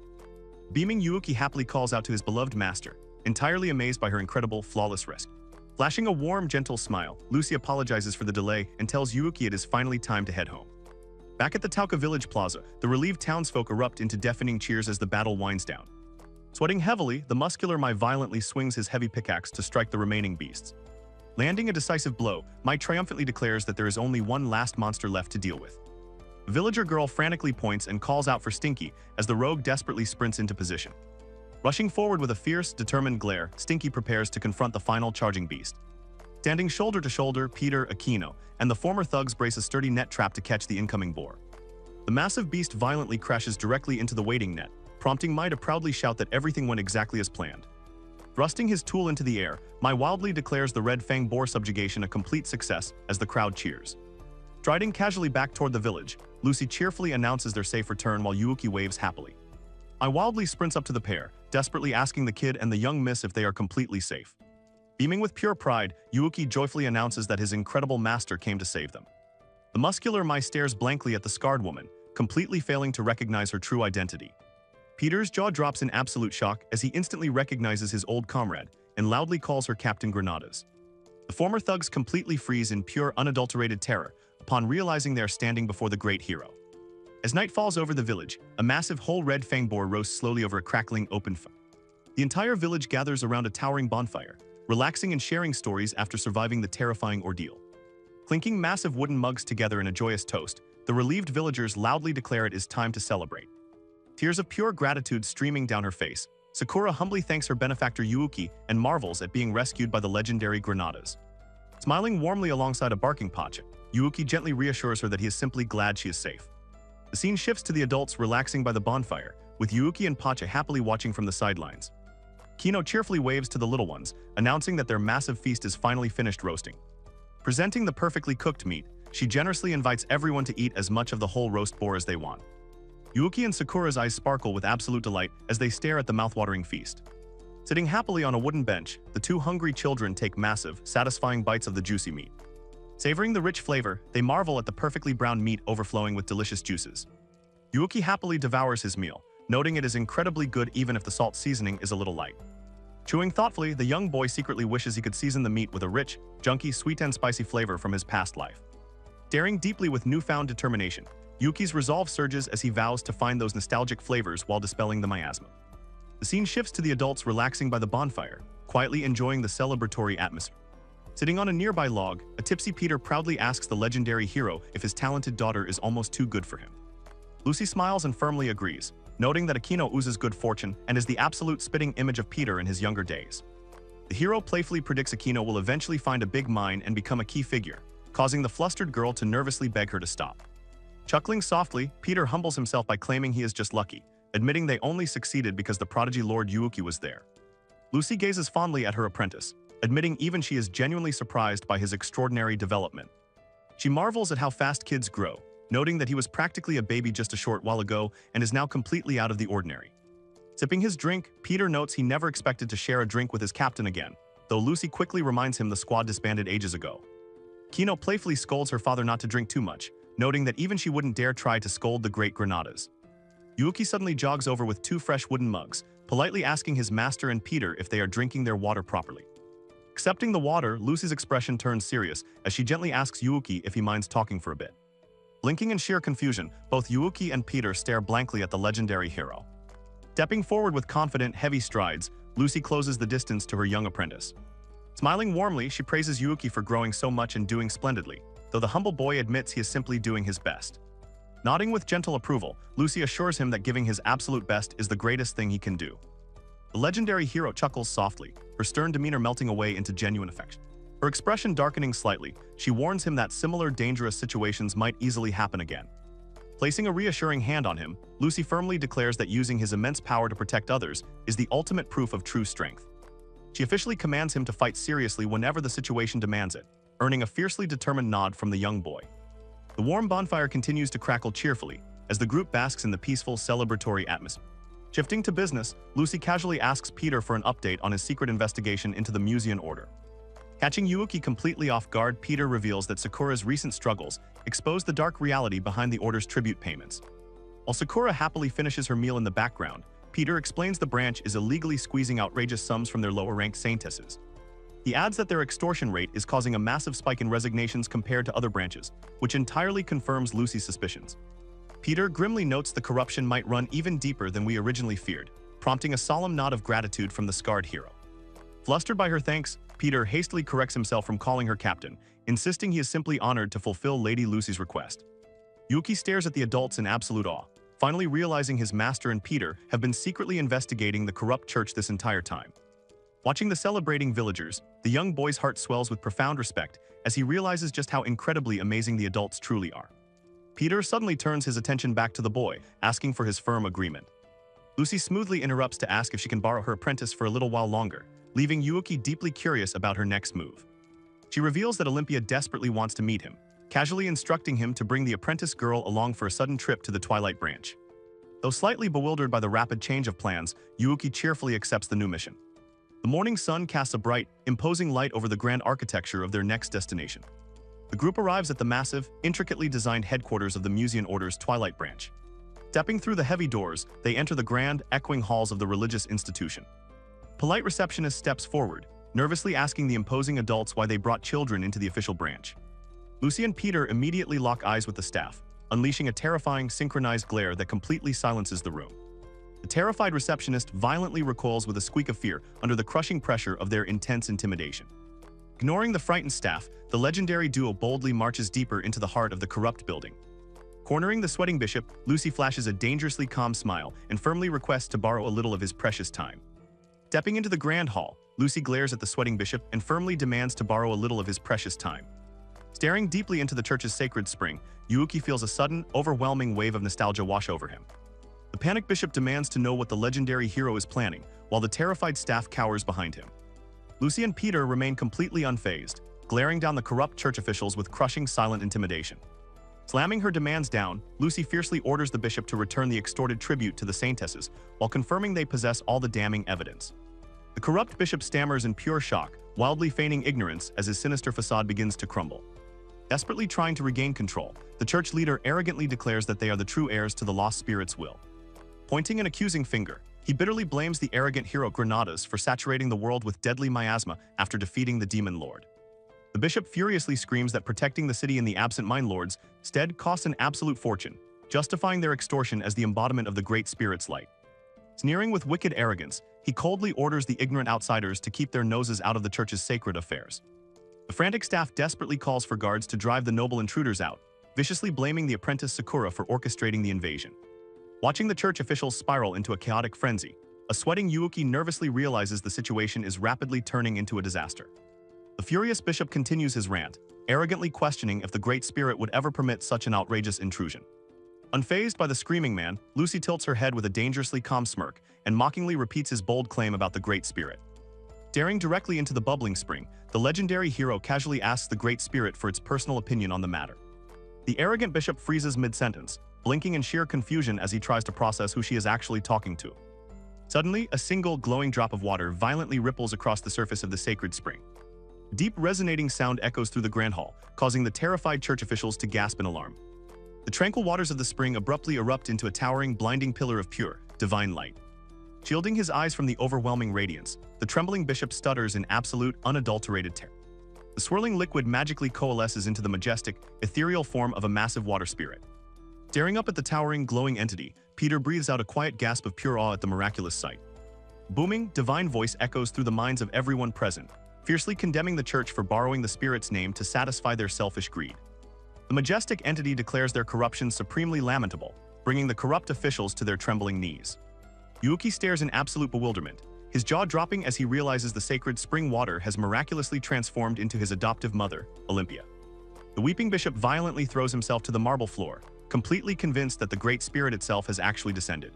Beaming, Yuuki happily calls out to his beloved master, entirely amazed by her incredible, flawless rescue. Flashing a warm, gentle smile, Lucy apologizes for the delay and tells Yuuki it is finally time to head home. Back at the Tauka village plaza, the relieved townsfolk erupt into deafening cheers as the battle winds down. Sweating heavily, the muscular Mai violently swings his heavy pickaxe to strike the remaining beasts. Landing a decisive blow, Mai triumphantly declares that there is only one last monster left to deal with. The villager girl frantically points and calls out for Stinky as the rogue desperately sprints into position. Rushing forward with a fierce, determined glare, Stinky prepares to confront the final charging beast. Standing shoulder to shoulder, Peter, Aquino, and the former thugs brace a sturdy net trap to catch the incoming boar. The massive beast violently crashes directly into the waiting net, prompting Mai to proudly shout that everything went exactly as planned. Thrusting his tool into the air, Mai wildly declares the red fang boar subjugation a complete success as the crowd cheers. Striding casually back toward the village, Lucy cheerfully announces their safe return while Yuuki waves happily. Mai wildly sprints up to the pair, desperately asking the kid and the young miss if they are completely safe. Beaming with pure pride, Yuuki joyfully announces that his incredible master came to save them. The muscular Mai stares blankly at the scarred woman, completely failing to recognize her true identity. Peter's jaw drops in absolute shock as he instantly recognizes his old comrade and loudly calls her Captain Granadas. The former thugs completely freeze in pure, unadulterated terror upon realizing they are standing before the great hero. As night falls over the village, a massive whole red fang boar roasts slowly over a crackling open fire. The entire village gathers around a towering bonfire, relaxing and sharing stories after surviving the terrifying ordeal. Clinking massive wooden mugs together in a joyous toast, the relieved villagers loudly declare it is time to celebrate. Tears of pure gratitude streaming down her face, Sakura humbly thanks her benefactor Yuuki and marvels at being rescued by the legendary Granadas. Smiling warmly alongside a barking Pacha, Yuuki gently reassures her that he is simply glad she is safe. The scene shifts to the adults relaxing by the bonfire, with Yuuki and Pacha happily watching from the sidelines. Kino cheerfully waves to the little ones, announcing that their massive feast is finally finished roasting. Presenting the perfectly cooked meat, she generously invites everyone to eat as much of the whole roast boar as they want. Yuuki and Sakura's eyes sparkle with absolute delight as they stare at the mouthwatering feast. Sitting happily on a wooden bench, the two hungry children take massive, satisfying bites of the juicy meat. Savoring the rich flavor, they marvel at the perfectly browned meat overflowing with delicious juices. Yuuki happily devours his meal, noting it is incredibly good even if the salt seasoning is a little light. Chewing thoughtfully, the young boy secretly wishes he could season the meat with a rich, junky, sweet and spicy flavor from his past life. Staring deeply with newfound determination, Yuki's resolve surges as he vows to find those nostalgic flavors while dispelling the miasma. The scene shifts to the adults relaxing by the bonfire, quietly enjoying the celebratory atmosphere. Sitting on a nearby log, a tipsy Peter proudly asks the legendary hero if his talented daughter is almost too good for him. Lucy smiles and firmly agrees, noting that Akino oozes good fortune and is the absolute spitting image of Peter in his younger days. The hero playfully predicts Akino will eventually find a big mine and become a key figure, causing the flustered girl to nervously beg her to stop. Chuckling softly, Peter humbles himself by claiming he is just lucky, admitting they only succeeded because the prodigy Lord Yuuki was there. Lucy gazes fondly at her apprentice, admitting even she is genuinely surprised by his extraordinary development. She marvels at how fast kids grow, noting that he was practically a baby just a short while ago and is now completely out of the ordinary. Sipping his drink, Peter notes he never expected to share a drink with his captain again, though Lucy quickly reminds him the squad disbanded ages ago. Kino playfully scolds her father not to drink too much, noting that even she wouldn't dare try to scold the great Granadas. Yuuki suddenly jogs over with two fresh wooden mugs, politely asking his master and Peter if they are drinking their water properly. Accepting the water, Lucy's expression turns serious as she gently asks Yuuki if he minds talking for a bit. Blinking in sheer confusion, both Yuuki and Peter stare blankly at the legendary hero. Stepping forward with confident, heavy strides, Lucy closes the distance to her young apprentice. Smiling warmly, she praises Yuuki for growing so much and doing splendidly, though the humble boy admits he is simply doing his best. Nodding with gentle approval, Lucy assures him that giving his absolute best is the greatest thing he can do. The legendary hero chuckles softly, her stern demeanor melting away into genuine affection. Her expression darkening slightly, she warns him that similar dangerous situations might easily happen again. Placing a reassuring hand on him, Lucy firmly declares that using his immense power to protect others is the ultimate proof of true strength. She officially commands him to fight seriously whenever the situation demands it, earning a fiercely determined nod from the young boy. The warm bonfire continues to crackle cheerfully as the group basks in the peaceful, celebratory atmosphere. Shifting to business, Lucy casually asks Peter for an update on his secret investigation into the Musean Order. Catching Yuuki completely off guard, Peter reveals that Sakura's recent struggles expose the dark reality behind the Order's tribute payments. While Sakura happily finishes her meal in the background, Peter explains the branch is illegally squeezing outrageous sums from their lower-ranked saintesses. He adds that their extortion rate is causing a massive spike in resignations compared to other branches, which entirely confirms Lucy's suspicions. Peter grimly notes the corruption might run even deeper than we originally feared, prompting a solemn nod of gratitude from the scarred hero. Flustered by her thanks, Peter hastily corrects himself from calling her captain, insisting he is simply honored to fulfill Lady Lucy's request. Yuuki stares at the adults in absolute awe, finally realizing his master and Peter have been secretly investigating the corrupt church this entire time. Watching the celebrating villagers, the young boy's heart swells with profound respect as he realizes just how incredibly amazing the adults truly are. Peter suddenly turns his attention back to the boy, asking for his firm agreement. Lucy smoothly interrupts to ask if she can borrow her apprentice for a little while longer, leaving Yuuki deeply curious about her next move. She reveals that Olympia desperately wants to meet him, casually instructing him to bring the apprentice girl along for a sudden trip to the Twilight Branch. Though slightly bewildered by the rapid change of plans, Yuuki cheerfully accepts the new mission. The morning sun casts a bright, imposing light over the grand architecture of their next destination. The group arrives at the massive, intricately designed headquarters of the Musean Order's Twilight Branch. Stepping through the heavy doors, they enter the grand, echoing halls of the religious institution. Polite receptionist steps forward, nervously asking the imposing adults why they brought children into the official branch. Lucy and Peter immediately lock eyes with the staff, unleashing a terrifying, synchronized glare that completely silences the room. The terrified receptionist violently recoils with a squeak of fear under the crushing pressure of their intense intimidation. Ignoring the frightened staff, the legendary duo boldly marches deeper into the heart of the corrupt building. Cornering the sweating bishop, Lucy flashes a dangerously calm smile and firmly requests to borrow a little of his precious time. Stepping into the grand hall, Lucy glares at the sweating bishop and firmly demands to borrow a little of his precious time. Staring deeply into the church's sacred spring, Yuuki feels a sudden, overwhelming wave of nostalgia wash over him. The panicked bishop demands to know what the legendary hero is planning, while the terrified staff cowers behind him. Lucy and Peter remain completely unfazed, glaring down the corrupt church officials with crushing silent intimidation. Slamming her demands down, Lucy fiercely orders the bishop to return the extorted tribute to the saintesses, while confirming they possess all the damning evidence. The corrupt bishop stammers in pure shock, wildly feigning ignorance as his sinister facade begins to crumble. Desperately trying to regain control, the church leader arrogantly declares that they are the true heirs to the lost spirit's will. Pointing an accusing finger, he bitterly blames the arrogant hero Granadas for saturating the world with deadly miasma after defeating the demon lord. The bishop furiously screams that protecting the city in the absent mind lord's stead costs an absolute fortune, justifying their extortion as the embodiment of the great spirit's light. Sneering with wicked arrogance, he coldly orders the ignorant outsiders to keep their noses out of the church's sacred affairs. The frantic staff desperately calls for guards to drive the noble intruders out, viciously blaming the apprentice Sakura for orchestrating the invasion. Watching the church officials spiral into a chaotic frenzy, a sweating Yuuki nervously realizes the situation is rapidly turning into a disaster. The furious bishop continues his rant, arrogantly questioning if the Great Spirit would ever permit such an outrageous intrusion. Unfazed by the screaming man, Lucy tilts her head with a dangerously calm smirk and mockingly repeats his bold claim about the Great Spirit. Staring directly into the bubbling spring, the legendary hero casually asks the Great Spirit for its personal opinion on the matter. The arrogant bishop freezes mid-sentence, blinking in sheer confusion as he tries to process who she is actually talking to. Suddenly, a single glowing drop of water violently ripples across the surface of the sacred spring. Deep resonating sound echoes through the grand hall, causing the terrified church officials to gasp in alarm. The tranquil waters of the spring abruptly erupt into a towering, blinding pillar of pure, divine light. Shielding his eyes from the overwhelming radiance, the trembling bishop stutters in absolute, unadulterated terror. The swirling liquid magically coalesces into the majestic, ethereal form of a massive water spirit. Staring up at the towering, glowing entity, Peter breathes out a quiet gasp of pure awe at the miraculous sight. Booming, divine voice echoes through the minds of everyone present, fiercely condemning the church for borrowing the spirit's name to satisfy their selfish greed. The majestic entity declares their corruption supremely lamentable, bringing the corrupt officials to their trembling knees. Yuuki stares in absolute bewilderment, his jaw dropping as he realizes the sacred spring water has miraculously transformed into his adoptive mother, Olympia. The weeping bishop violently throws himself to the marble floor, completely convinced that the Great Spirit itself has actually descended.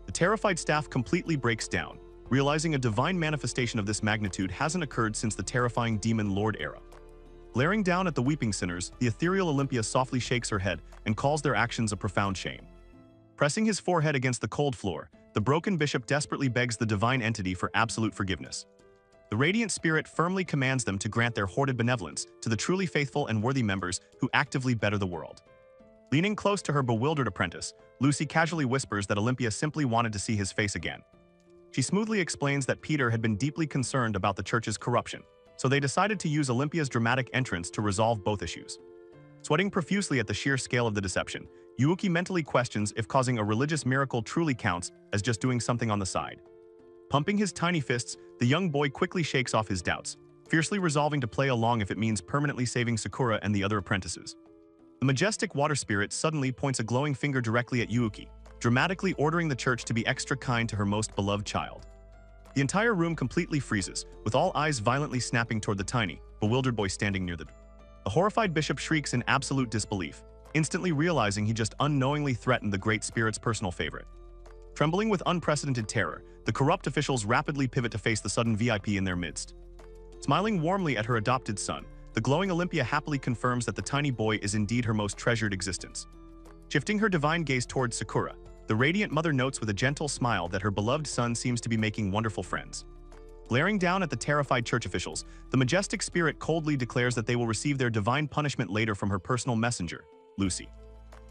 The terrified staff completely breaks down, realizing a divine manifestation of this magnitude hasn't occurred since the terrifying demon lord era. Glaring down at the weeping sinners, the ethereal Olympia softly shakes her head and calls their actions a profound shame. Pressing his forehead against the cold floor, the broken bishop desperately begs the divine entity for absolute forgiveness. The radiant spirit firmly commands them to grant their hoarded benevolence to the truly faithful and worthy members who actively better the world. Leaning close to her bewildered apprentice, Lucy casually whispers that Olympia simply wanted to see his face again. She smoothly explains that Peter had been deeply concerned about the church's corruption, so they decided to use Olympia's dramatic entrance to resolve both issues. Sweating profusely at the sheer scale of the deception, Yuuki mentally questions if causing a religious miracle truly counts as just doing something on the side. Pumping his tiny fists, the young boy quickly shakes off his doubts, fiercely resolving to play along if it means permanently saving Sakura and the other apprentices. The majestic water spirit suddenly points a glowing finger directly at Yuuki, dramatically ordering the church to be extra kind to her most beloved child. The entire room completely freezes, with all eyes violently snapping toward the tiny, bewildered boy standing near the door. The horrified bishop shrieks in absolute disbelief, instantly realizing he just unknowingly threatened the Great Spirit's personal favorite. Trembling with unprecedented terror, the corrupt officials rapidly pivot to face the sudden VIP in their midst. Smiling warmly at her adopted son, the glowing Olympia happily confirms that the tiny boy is indeed her most treasured existence. Shifting her divine gaze towards Sakura, the radiant mother notes with a gentle smile that her beloved son seems to be making wonderful friends. Glaring down at the terrified church officials, the majestic spirit coldly declares that they will receive their divine punishment later from her personal messenger, Lucy.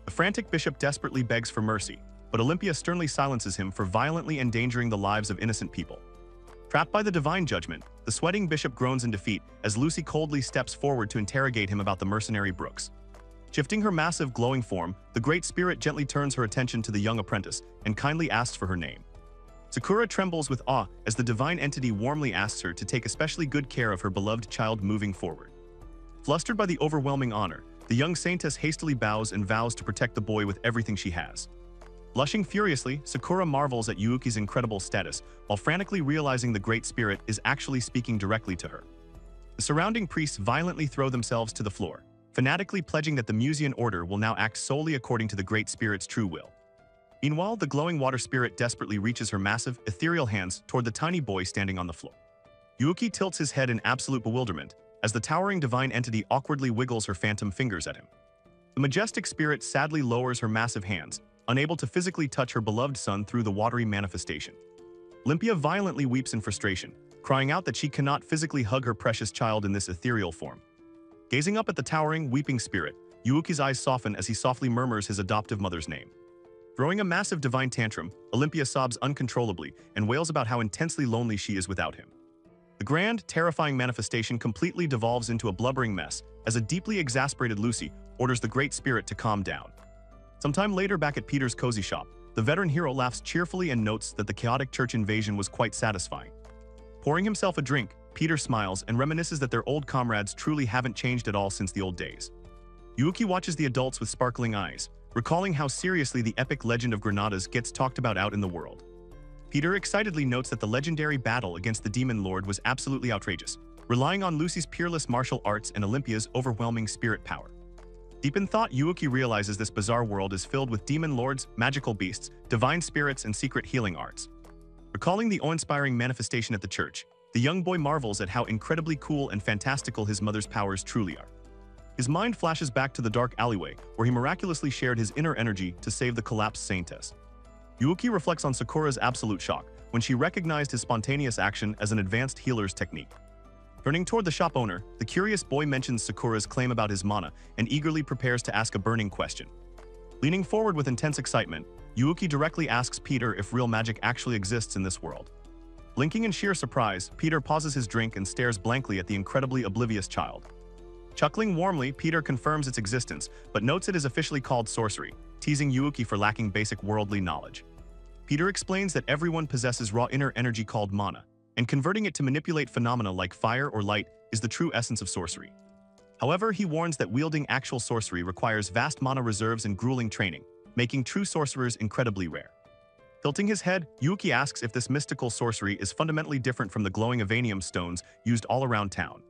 The frantic bishop desperately begs for mercy, but Olympia sternly silences him for violently endangering the lives of innocent people. Trapped by the divine judgment, the sweating bishop groans in defeat as Lucy coldly steps forward to interrogate him about the mercenary Brooks. Shifting her massive glowing form, the Great Spirit gently turns her attention to the young apprentice and kindly asks for her name. Sakura trembles with awe as the divine entity warmly asks her to take especially good care of her beloved child moving forward. Flustered by the overwhelming honor, the young saintess hastily bows and vows to protect the boy with everything she has. Blushing furiously, Sakura marvels at Yuuki's incredible status, while frantically realizing the Great Spirit is actually speaking directly to her. The surrounding priests violently throw themselves to the floor, fanatically pledging that the Musean order will now act solely according to the Great Spirit's true will. Meanwhile, the glowing water spirit desperately reaches her massive, ethereal hands toward the tiny boy standing on the floor. Yuuki tilts his head in absolute bewilderment as the towering divine entity awkwardly wiggles her phantom fingers at him. The majestic spirit sadly lowers her massive hands, unable to physically touch her beloved son through the watery manifestation. Olympia violently weeps in frustration, crying out that she cannot physically hug her precious child in this ethereal form. Gazing up at the towering, weeping spirit, Yuuki's eyes soften as he softly murmurs his adoptive mother's name. Throwing a massive divine tantrum, Olympia sobs uncontrollably and wails about how intensely lonely she is without him. The grand, terrifying manifestation completely devolves into a blubbering mess as a deeply exasperated Lucy orders the Great Spirit to calm down. Sometime later, back at Peter's cozy shop, the veteran hero laughs cheerfully and notes that the chaotic church invasion was quite satisfying. Pouring himself a drink, Peter smiles and reminisces that their old comrades truly haven't changed at all since the old days. Yuuki watches the adults with sparkling eyes, recalling how seriously the epic legend of Granadas gets talked about out in the world. Peter excitedly notes that the legendary battle against the Demon Lord was absolutely outrageous, relying on Lucy's peerless martial arts and Olympia's overwhelming spirit power. Deep in thought, Yuuki realizes this bizarre world is filled with demon lords, magical beasts, divine spirits, and secret healing arts. Recalling the awe-inspiring manifestation at the church, the young boy marvels at how incredibly cool and fantastical his mother's powers truly are. His mind flashes back to the dark alleyway, where he miraculously shared his inner energy to save the collapsed saintess. Yuuki reflects on Sakura's absolute shock when she recognized his spontaneous action as an advanced healer's technique. Turning toward the shop owner, the curious boy mentions Sakura's claim about his mana and eagerly prepares to ask a burning question. Leaning forward with intense excitement, Yuuki directly asks Peter if real magic actually exists in this world. Blinking in sheer surprise, Peter pauses his drink and stares blankly at the incredibly oblivious child. Chuckling warmly, Peter confirms its existence, but notes it is officially called sorcery, teasing Yuuki for lacking basic worldly knowledge. Peter explains that everyone possesses raw inner energy called mana, and converting it to manipulate phenomena like fire or light is the true essence of sorcery. However, he warns that wielding actual sorcery requires vast mana reserves and grueling training, making true sorcerers incredibly rare. Tilting his head, Yuuki asks if this mystical sorcery is fundamentally different from the glowing Avanium stones used all around town.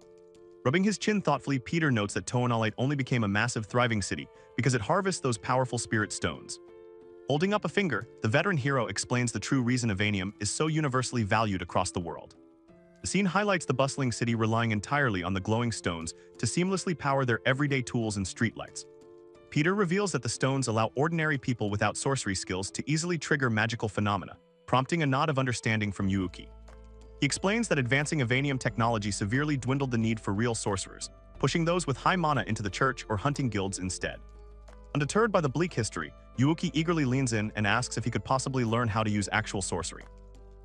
Rubbing his chin thoughtfully, Peter notes that Toonalite only became a massive, thriving city because it harvests those powerful spirit stones. Holding up a finger, the veteran hero explains the true reason Avanium is so universally valued across the world. The scene highlights the bustling city relying entirely on the glowing stones to seamlessly power their everyday tools and streetlights. Peter reveals that the stones allow ordinary people without sorcery skills to easily trigger magical phenomena, prompting a nod of understanding from Yuuki. He explains that advancing Avanium technology severely dwindled the need for real sorcerers, pushing those with high mana into the church or hunting guilds instead. Undeterred by the bleak history, Yuuki eagerly leans in and asks if he could possibly learn how to use actual sorcery.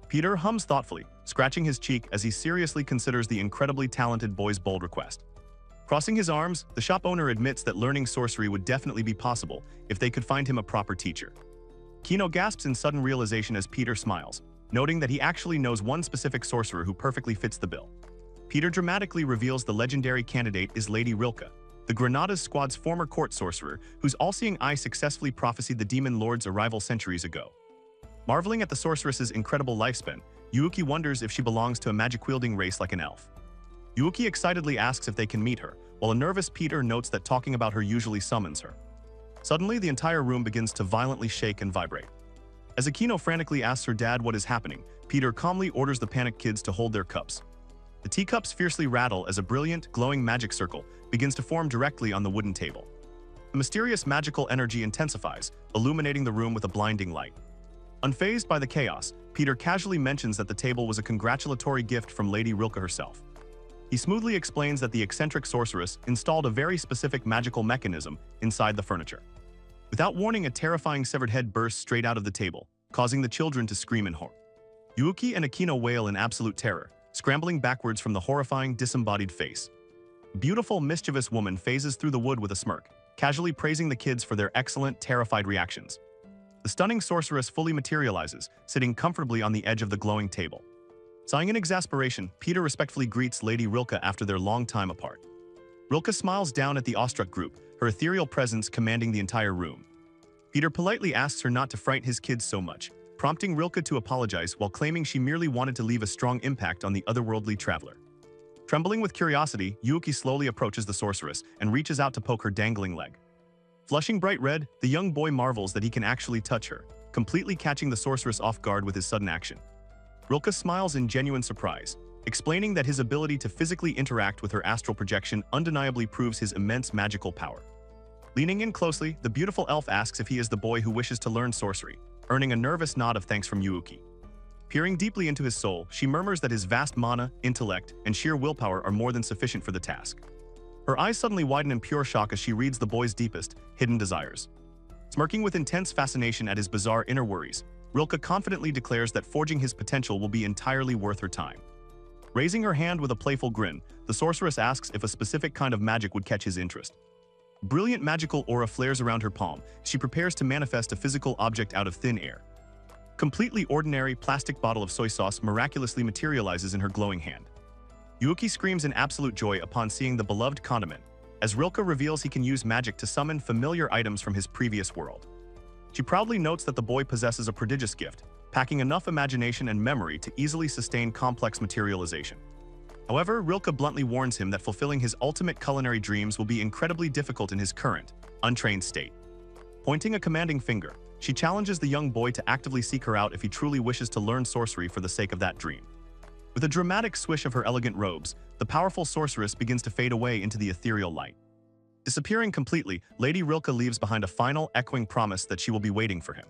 Peter hums thoughtfully, scratching his cheek as he seriously considers the incredibly talented boy's bold request. Crossing his arms, the shop owner admits that learning sorcery would definitely be possible if they could find him a proper teacher. Kino gasps in sudden realization as Peter smiles, noting that he actually knows one specific sorcerer who perfectly fits the bill. Peter dramatically reveals the legendary candidate is Lady Rilke, the Granadas squad's former court sorcerer whose all-seeing eye successfully prophesied the Demon Lord's arrival centuries ago. Marveling at the sorceress's incredible lifespan, Yuuki wonders if she belongs to a magic-wielding race like an elf. Yuuki excitedly asks if they can meet her, while a nervous Peter notes that talking about her usually summons her. Suddenly, the entire room begins to violently shake and vibrate. As Akino frantically asks her dad what is happening, Peter calmly orders the panicked kids to hold their cups. The teacups fiercely rattle as a brilliant, glowing magic circle begins to form directly on the wooden table. The mysterious magical energy intensifies, illuminating the room with a blinding light. Unfazed by the chaos, Peter casually mentions that the table was a congratulatory gift from Lady Rilke herself. He smoothly explains that the eccentric sorceress installed a very specific magical mechanism inside the furniture. Without warning, a terrifying severed head bursts straight out of the table, causing the children to scream in horror. Yuuki and Akino wail in absolute terror, scrambling backwards from the horrifying, disembodied face. A beautiful, mischievous woman phases through the wood with a smirk, casually praising the kids for their excellent, terrified reactions. The stunning sorceress fully materializes, sitting comfortably on the edge of the glowing table. Sighing in exasperation, Peter respectfully greets Lady Rilke after their long time apart. Rilke smiles down at the awestruck group, her ethereal presence commanding the entire room. Peter politely asks her not to frighten his kids so much, prompting Rilke to apologize while claiming she merely wanted to leave a strong impact on the otherworldly traveler. Trembling with curiosity, Yuuki slowly approaches the sorceress and reaches out to poke her dangling leg. Flushing bright red, the young boy marvels that he can actually touch her, completely catching the sorceress off guard with his sudden action. Rilke smiles in genuine surprise, explaining that his ability to physically interact with her astral projection undeniably proves his immense magical power. Leaning in closely, the beautiful elf asks if he is the boy who wishes to learn sorcery, earning a nervous nod of thanks from Yuuki. Peering deeply into his soul, she murmurs that his vast mana, intellect, and sheer willpower are more than sufficient for the task. Her eyes suddenly widen in pure shock as she reads the boy's deepest, hidden desires. Smirking with intense fascination at his bizarre inner worries, Rilke confidently declares that forging his potential will be entirely worth her time. Raising her hand with a playful grin, the sorceress asks if a specific kind of magic would catch his interest. Brilliant magical aura flares around her palm. She prepares to manifest a physical object out of thin air. Completely ordinary plastic bottle of soy sauce miraculously materializes in her glowing hand. Yuuki screams in absolute joy upon seeing the beloved condiment, as Rilke reveals he can use magic to summon familiar items from his previous world. She proudly notes that the boy possesses a prodigious gift, packing enough imagination and memory to easily sustain complex materialization. However, Rilke bluntly warns him that fulfilling his ultimate culinary dreams will be incredibly difficult in his current, untrained state. Pointing a commanding finger, she challenges the young boy to actively seek her out if he truly wishes to learn sorcery for the sake of that dream. With a dramatic swish of her elegant robes, the powerful sorceress begins to fade away into the ethereal light. Disappearing completely, Lady Rilke leaves behind a final, echoing promise that she will be waiting for him.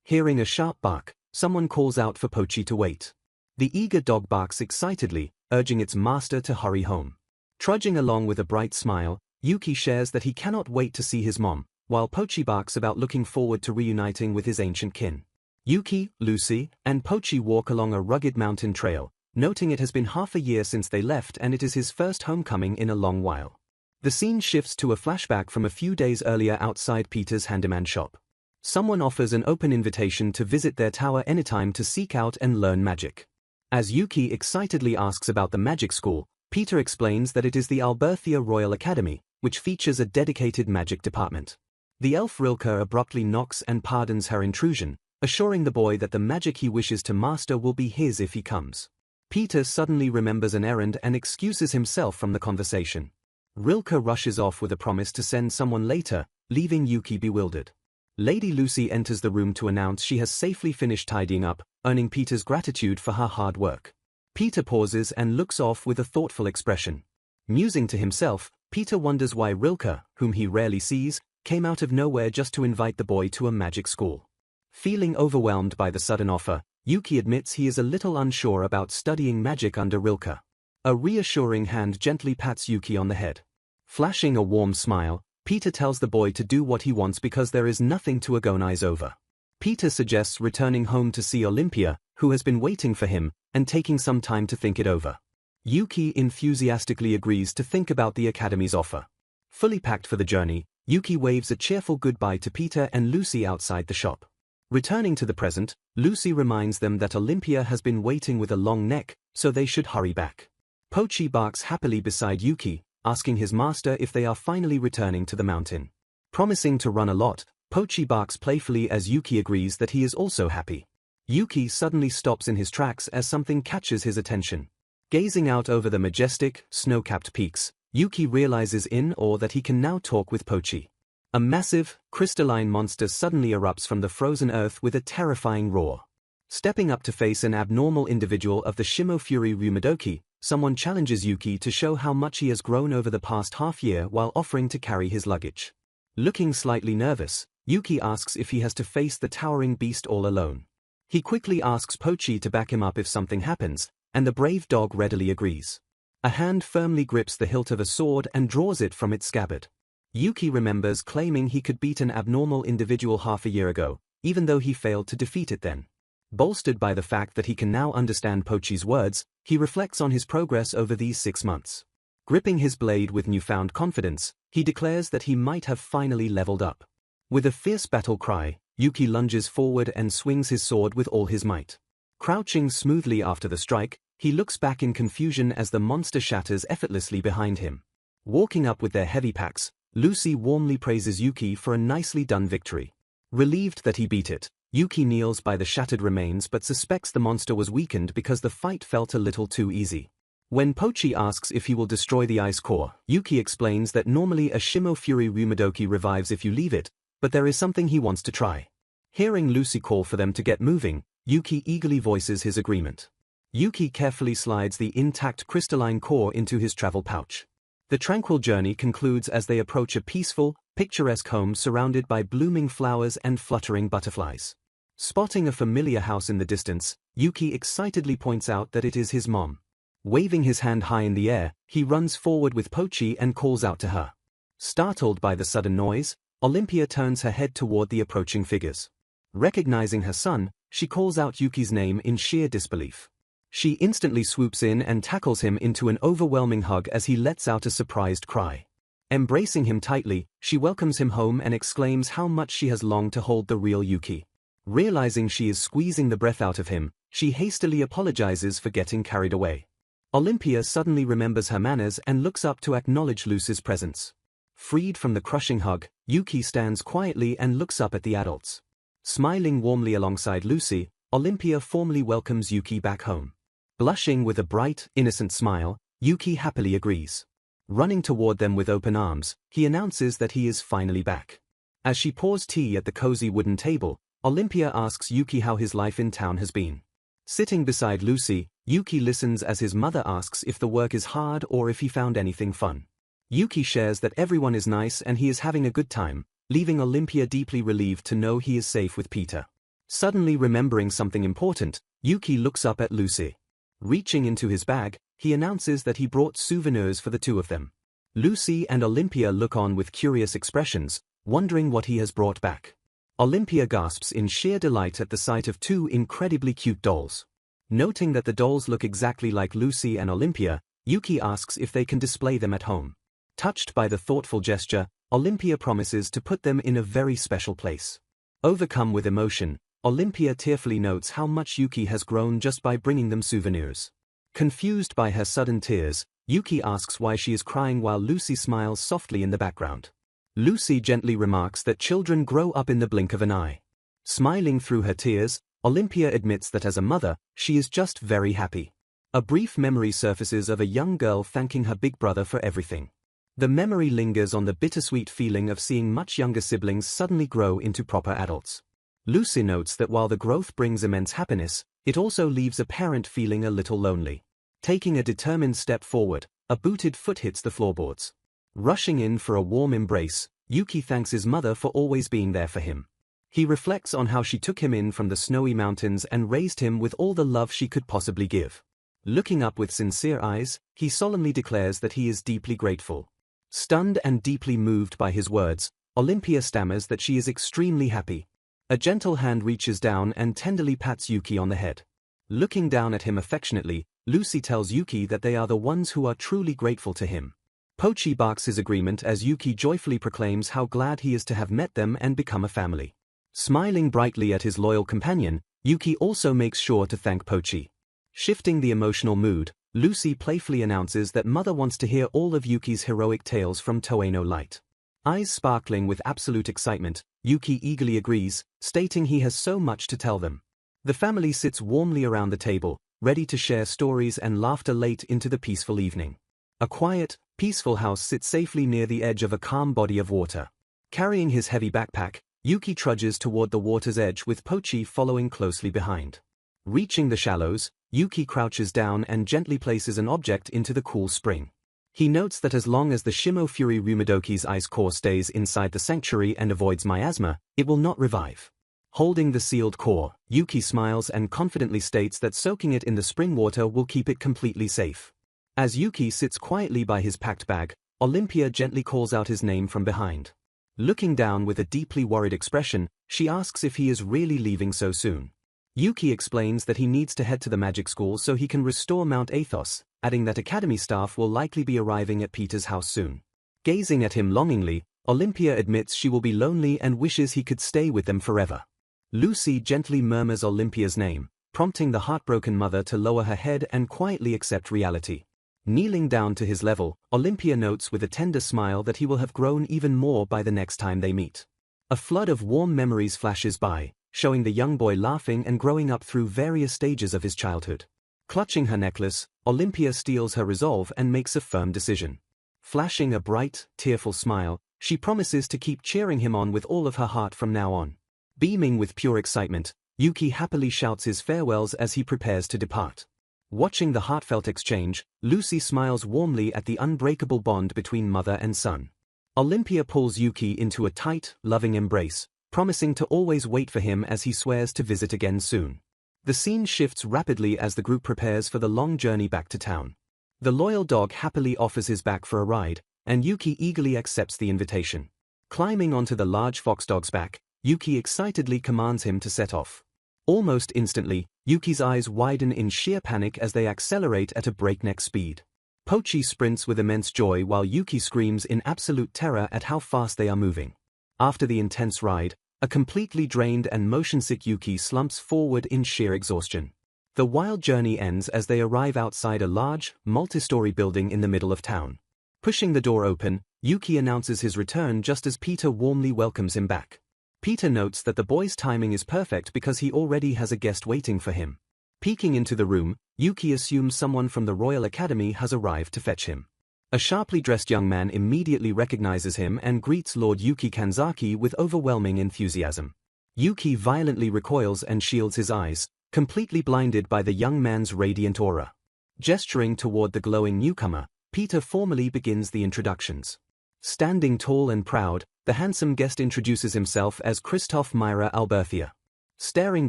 Hearing a sharp bark, someone calls out for Pochi to wait. The eager dog barks excitedly, urging its master to hurry home. Trudging along with a bright smile, Yuki shares that he cannot wait to see his mom, while Pochi barks about looking forward to reuniting with his ancient kin. Yuki, Lucy, and Pochi walk along a rugged mountain trail, noting it has been half a year since they left and it is his first homecoming in a long while. The scene shifts to a flashback from a few days earlier outside Peter's handyman shop. Someone offers an open invitation to visit their tower anytime to seek out and learn magic. As Yuki excitedly asks about the magic school, Peter explains that it is the Alberthia Royal Academy, which features a dedicated magic department. The elf Rilke abruptly knocks and pardons her intrusion, assuring the boy that the magic he wishes to master will be his if he comes. Peter suddenly remembers an errand and excuses himself from the conversation. Rilke rushes off with a promise to send someone later, leaving Yuki bewildered. Lady Lucy enters the room to announce she has safely finished tidying up, earning Peter's gratitude for her hard work. Peter pauses and looks off with a thoughtful expression. Musing to himself, Peter wonders why Rilke, whom he rarely sees, came out of nowhere just to invite the boy to a magic school. Feeling overwhelmed by the sudden offer, Yuki admits he is a little unsure about studying magic under Rilke. A reassuring hand gently pats Yuki on the head. Flashing a warm smile, Peter tells the boy to do what he wants because there is nothing to agonize over. Peter suggests returning home to see Olympia, who has been waiting for him, and taking some time to think it over. Yuki enthusiastically agrees to think about the academy's offer. Fully packed for the journey, Yuki waves a cheerful goodbye to Peter and Lucy outside the shop. Returning to the present, Lucy reminds them that Olympia has been waiting with a long neck, so they should hurry back. Pochi barks happily beside Yuki, asking his master if they are finally returning to the mountain. Promising to run a lot, Pochi barks playfully as Yuki agrees that he is also happy. Yuki suddenly stops in his tracks as something catches his attention. Gazing out over the majestic, snow-capped peaks, Yuki realizes in awe that he can now talk with Pochi. A massive, crystalline monster suddenly erupts from the frozen earth with a terrifying roar. Stepping up to face an abnormal individual of the Shimo Fury Ryumadoki, someone challenges Yuki to show how much he has grown over the past half year while offering to carry his luggage. Looking slightly nervous, Yuki asks if he has to face the towering beast all alone. He quickly asks Pochi to back him up if something happens, and the brave dog readily agrees. A hand firmly grips the hilt of a sword and draws it from its scabbard. Yuki remembers claiming he could beat an abnormal individual half a year ago, even though he failed to defeat it then. Bolstered by the fact that he can now understand Pochi's words, he reflects on his progress over these 6 months. Gripping his blade with newfound confidence, he declares that he might have finally leveled up. With a fierce battle cry, Yuki lunges forward and swings his sword with all his might. Crouching smoothly after the strike, he looks back in confusion as the monster shatters effortlessly behind him. Walking up with their heavy packs, Lucy warmly praises Yuki for a nicely done victory. Relieved that he beat it, Yuki kneels by the shattered remains but suspects the monster was weakened because the fight felt a little too easy. When Pochi asks if he will destroy the ice core, Yuki explains that normally a Shimo Fury Ryumadoki revives if you leave it, but there is something he wants to try. Hearing Lucy call for them to get moving, Yuki eagerly voices his agreement. Yuki carefully slides the intact crystalline core into his travel pouch. The tranquil journey concludes as they approach a peaceful, picturesque home surrounded by blooming flowers and fluttering butterflies. Spotting a familiar house in the distance, Yuki excitedly points out that it is his mom. Waving his hand high in the air, he runs forward with Pochi and calls out to her. Startled by the sudden noise, Olympia turns her head toward the approaching figures. Recognizing her son, she calls out Yuki's name in sheer disbelief. She instantly swoops in and tackles him into an overwhelming hug as he lets out a surprised cry. Embracing him tightly, she welcomes him home and exclaims how much she has longed to hold the real Yuki. Realizing she is squeezing the breath out of him, she hastily apologizes for getting carried away. Olympia suddenly remembers her manners and looks up to acknowledge Lucy's presence. Freed from the crushing hug, Yuki stands quietly and looks up at the adults. Smiling warmly alongside Lucy, Olympia formally welcomes Yuki back home. Blushing with a bright, innocent smile, Yuki happily agrees. Running toward them with open arms, he announces that he is finally back. As she pours tea at the cozy wooden table, Olympia asks Yuki how his life in town has been. Sitting beside Lucy, Yuki listens as his mother asks if the work is hard or if he found anything fun. Yuki shares that everyone is nice and he is having a good time, leaving Olympia deeply relieved to know he is safe with Peter. Suddenly remembering something important, Yuki looks up at Lucy. Reaching into his bag, he announces that he brought souvenirs for the two of them. Lucy and Olympia look on with curious expressions, wondering what he has brought back. Olympia gasps in sheer delight at the sight of two incredibly cute dolls. Noting that the dolls look exactly like Lucy and Olympia, Yuki asks if they can display them at home. Touched by the thoughtful gesture, Olympia promises to put them in a very special place. Overcome with emotion, Olympia tearfully notes how much Yuki has grown just by bringing them souvenirs. Confused by her sudden tears, Yuki asks why she is crying while Lucy smiles softly in the background. Lucy gently remarks that children grow up in the blink of an eye. Smiling through her tears, Olympia admits that as a mother, she is just very happy. A brief memory surfaces of a young girl thanking her big brother for everything. The memory lingers on the bittersweet feeling of seeing much younger siblings suddenly grow into proper adults. Lucy notes that while the growth brings immense happiness, it also leaves a parent feeling a little lonely. Taking a determined step forward, a booted foot hits the floorboards. Rushing in for a warm embrace, Yuki thanks his mother for always being there for him. He reflects on how she took him in from the snowy mountains and raised him with all the love she could possibly give. Looking up with sincere eyes, he solemnly declares that he is deeply grateful. Stunned and deeply moved by his words, Olympia stammers that she is extremely happy. A gentle hand reaches down and tenderly pats Yuki on the head. Looking down at him affectionately, Lucy tells Yuki that they are the ones who are truly grateful to him. Pochi barks his agreement as Yuki joyfully proclaims how glad he is to have met them and become a family. Smiling brightly at his loyal companion, Yuki also makes sure to thank Pochi. Shifting the emotional mood, Lucy playfully announces that Mother wants to hear all of Yuki's heroic tales from Toeno Light. Eyes sparkling with absolute excitement, Yuki eagerly agrees, stating he has so much to tell them. The family sits warmly around the table, ready to share stories and laughter late into the peaceful evening. A quiet, peaceful house sits safely near the edge of a calm body of water. Carrying his heavy backpack, Yuki trudges toward the water's edge with Pochi following closely behind. Reaching the shallows, Yuki crouches down and gently places an object into the cool spring. He notes that as long as the Shimo Fury Rumidoki's ice core stays inside the sanctuary and avoids miasma, it will not revive. Holding the sealed core, Yuki smiles and confidently states that soaking it in the spring water will keep it completely safe. As Yuki sits quietly by his packed bag, Olympia gently calls out his name from behind. Looking down with a deeply worried expression, she asks if he is really leaving so soon. Yuki explains that he needs to head to the magic school so he can restore Mount Athos, adding that academy staff will likely be arriving at Peter's house soon. Gazing at him longingly, Olympia admits she will be lonely and wishes he could stay with them forever. Lucy gently murmurs Olympia's name, prompting the heartbroken mother to lower her head and quietly accept reality. Kneeling down to his level, Olympia notes with a tender smile that he will have grown even more by the next time they meet. A flood of warm memories flashes by, showing the young boy laughing and growing up through various stages of his childhood. Clutching her necklace, Olympia steels her resolve and makes a firm decision. Flashing a bright, tearful smile, she promises to keep cheering him on with all of her heart from now on. Beaming with pure excitement, Yuki happily shouts his farewells as he prepares to depart. Watching the heartfelt exchange, Lucy smiles warmly at the unbreakable bond between mother and son. Olympia pulls Yuki into a tight, loving embrace, promising to always wait for him as he swears to visit again soon. The scene shifts rapidly as the group prepares for the long journey back to town. The loyal dog happily offers his back for a ride, and Yuki eagerly accepts the invitation. Climbing onto the large foxdog's back, Yuki excitedly commands him to set off. Almost instantly, Yuki's eyes widen in sheer panic as they accelerate at a breakneck speed. Pochi sprints with immense joy while Yuki screams in absolute terror at how fast they are moving. After the intense ride, a completely drained and motion-sick Yuki slumps forward in sheer exhaustion. The wild journey ends as they arrive outside a large, multi-story building in the middle of town. Pushing the door open, Yuki announces his return just as Peter warmly welcomes him back. Peter notes that the boy's timing is perfect because he already has a guest waiting for him. Peeking into the room, Yuki assumes someone from the Royal Academy has arrived to fetch him. A sharply dressed young man immediately recognizes him and greets Lord Yuki Kanzaki with overwhelming enthusiasm. Yuki violently recoils and shields his eyes, completely blinded by the young man's radiant aura. Gesturing toward the glowing newcomer, Peter formally begins the introductions. Standing tall and proud, the handsome guest introduces himself as Christoph Myra Alberthia. Staring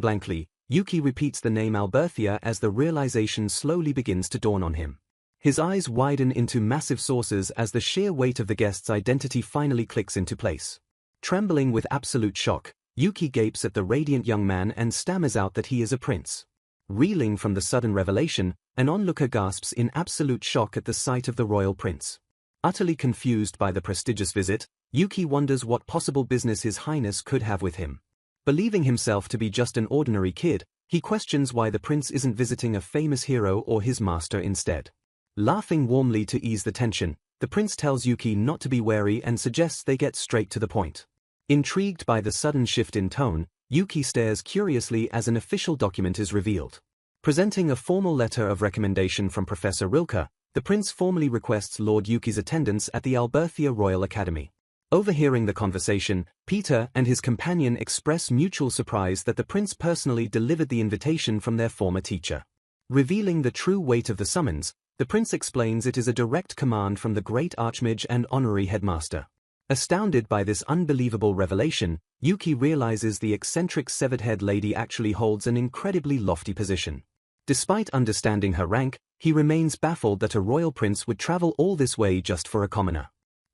blankly, Yuki repeats the name Alberthia as the realization slowly begins to dawn on him. His eyes widen into massive saucers as the sheer weight of the guest's identity finally clicks into place. Trembling with absolute shock, Yuki gapes at the radiant young man and stammers out that he is a prince. Reeling from the sudden revelation, an onlooker gasps in absolute shock at the sight of the royal prince. Utterly confused by the prestigious visit, Yuki wonders what possible business His Highness could have with him. Believing himself to be just an ordinary kid, he questions why the prince isn't visiting a famous hero or his master instead. Laughing warmly to ease the tension, the prince tells Yuki not to be wary and suggests they get straight to the point. Intrigued by the sudden shift in tone, Yuki stares curiously as an official document is revealed. Presenting a formal letter of recommendation from Professor Rilke, the prince formally requests Lord Yuki's attendance at the Alberthia Royal Academy. Overhearing the conversation, Peter and his companion express mutual surprise that the prince personally delivered the invitation from their former teacher. Revealing the true weight of the summons, the prince explains it is a direct command from the great archmage and honorary headmaster. Astounded by this unbelievable revelation, Yuki realizes the eccentric severed-head lady actually holds an incredibly lofty position. Despite understanding her rank, he remains baffled that a royal prince would travel all this way just for a commoner.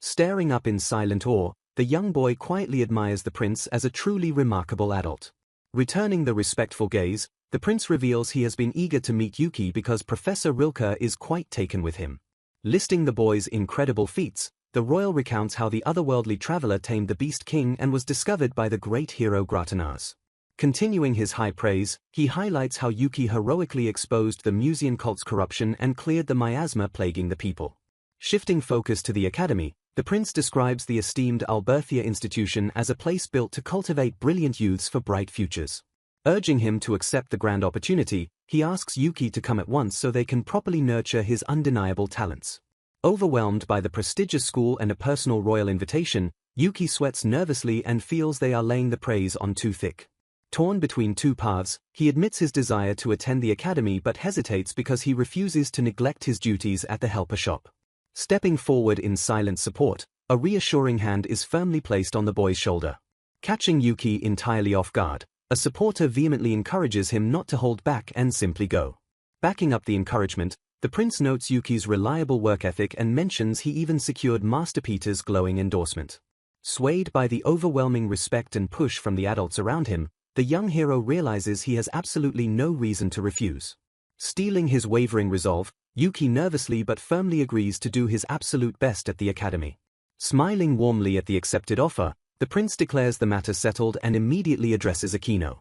Staring up in silent awe, the young boy quietly admires the prince as a truly remarkable adult. Returning the respectful gaze, the prince reveals he has been eager to meet Yuki because Professor Rilke is quite taken with him. Listing the boy's incredible feats, the royal recounts how the otherworldly traveler tamed the Beast King and was discovered by the great hero Gratinaz. Continuing his high praise, he highlights how Yuki heroically exposed the Musean cult's corruption and cleared the miasma plaguing the people. Shifting focus to the academy, the prince describes the esteemed Alberthia institution as a place built to cultivate brilliant youths for bright futures. Urging him to accept the grand opportunity, he asks Yuki to come at once so they can properly nurture his undeniable talents. Overwhelmed by the prestigious school and a personal royal invitation, Yuki sweats nervously and feels they are laying the praise on too thick. Torn between two paths, he admits his desire to attend the academy but hesitates because he refuses to neglect his duties at the helper shop. Stepping forward in silent support, a reassuring hand is firmly placed on the boy's shoulder. Catching Yuki entirely off guard, a supporter vehemently encourages him not to hold back and simply go. Backing up the encouragement, the prince notes Yuki's reliable work ethic and mentions he even secured Master Peter's glowing endorsement. Swayed by the overwhelming respect and push from the adults around him, the young hero realizes he has absolutely no reason to refuse. Steeling his wavering resolve, Yuki nervously but firmly agrees to do his absolute best at the academy. Smiling warmly at the accepted offer, the prince declares the matter settled and immediately addresses Akino.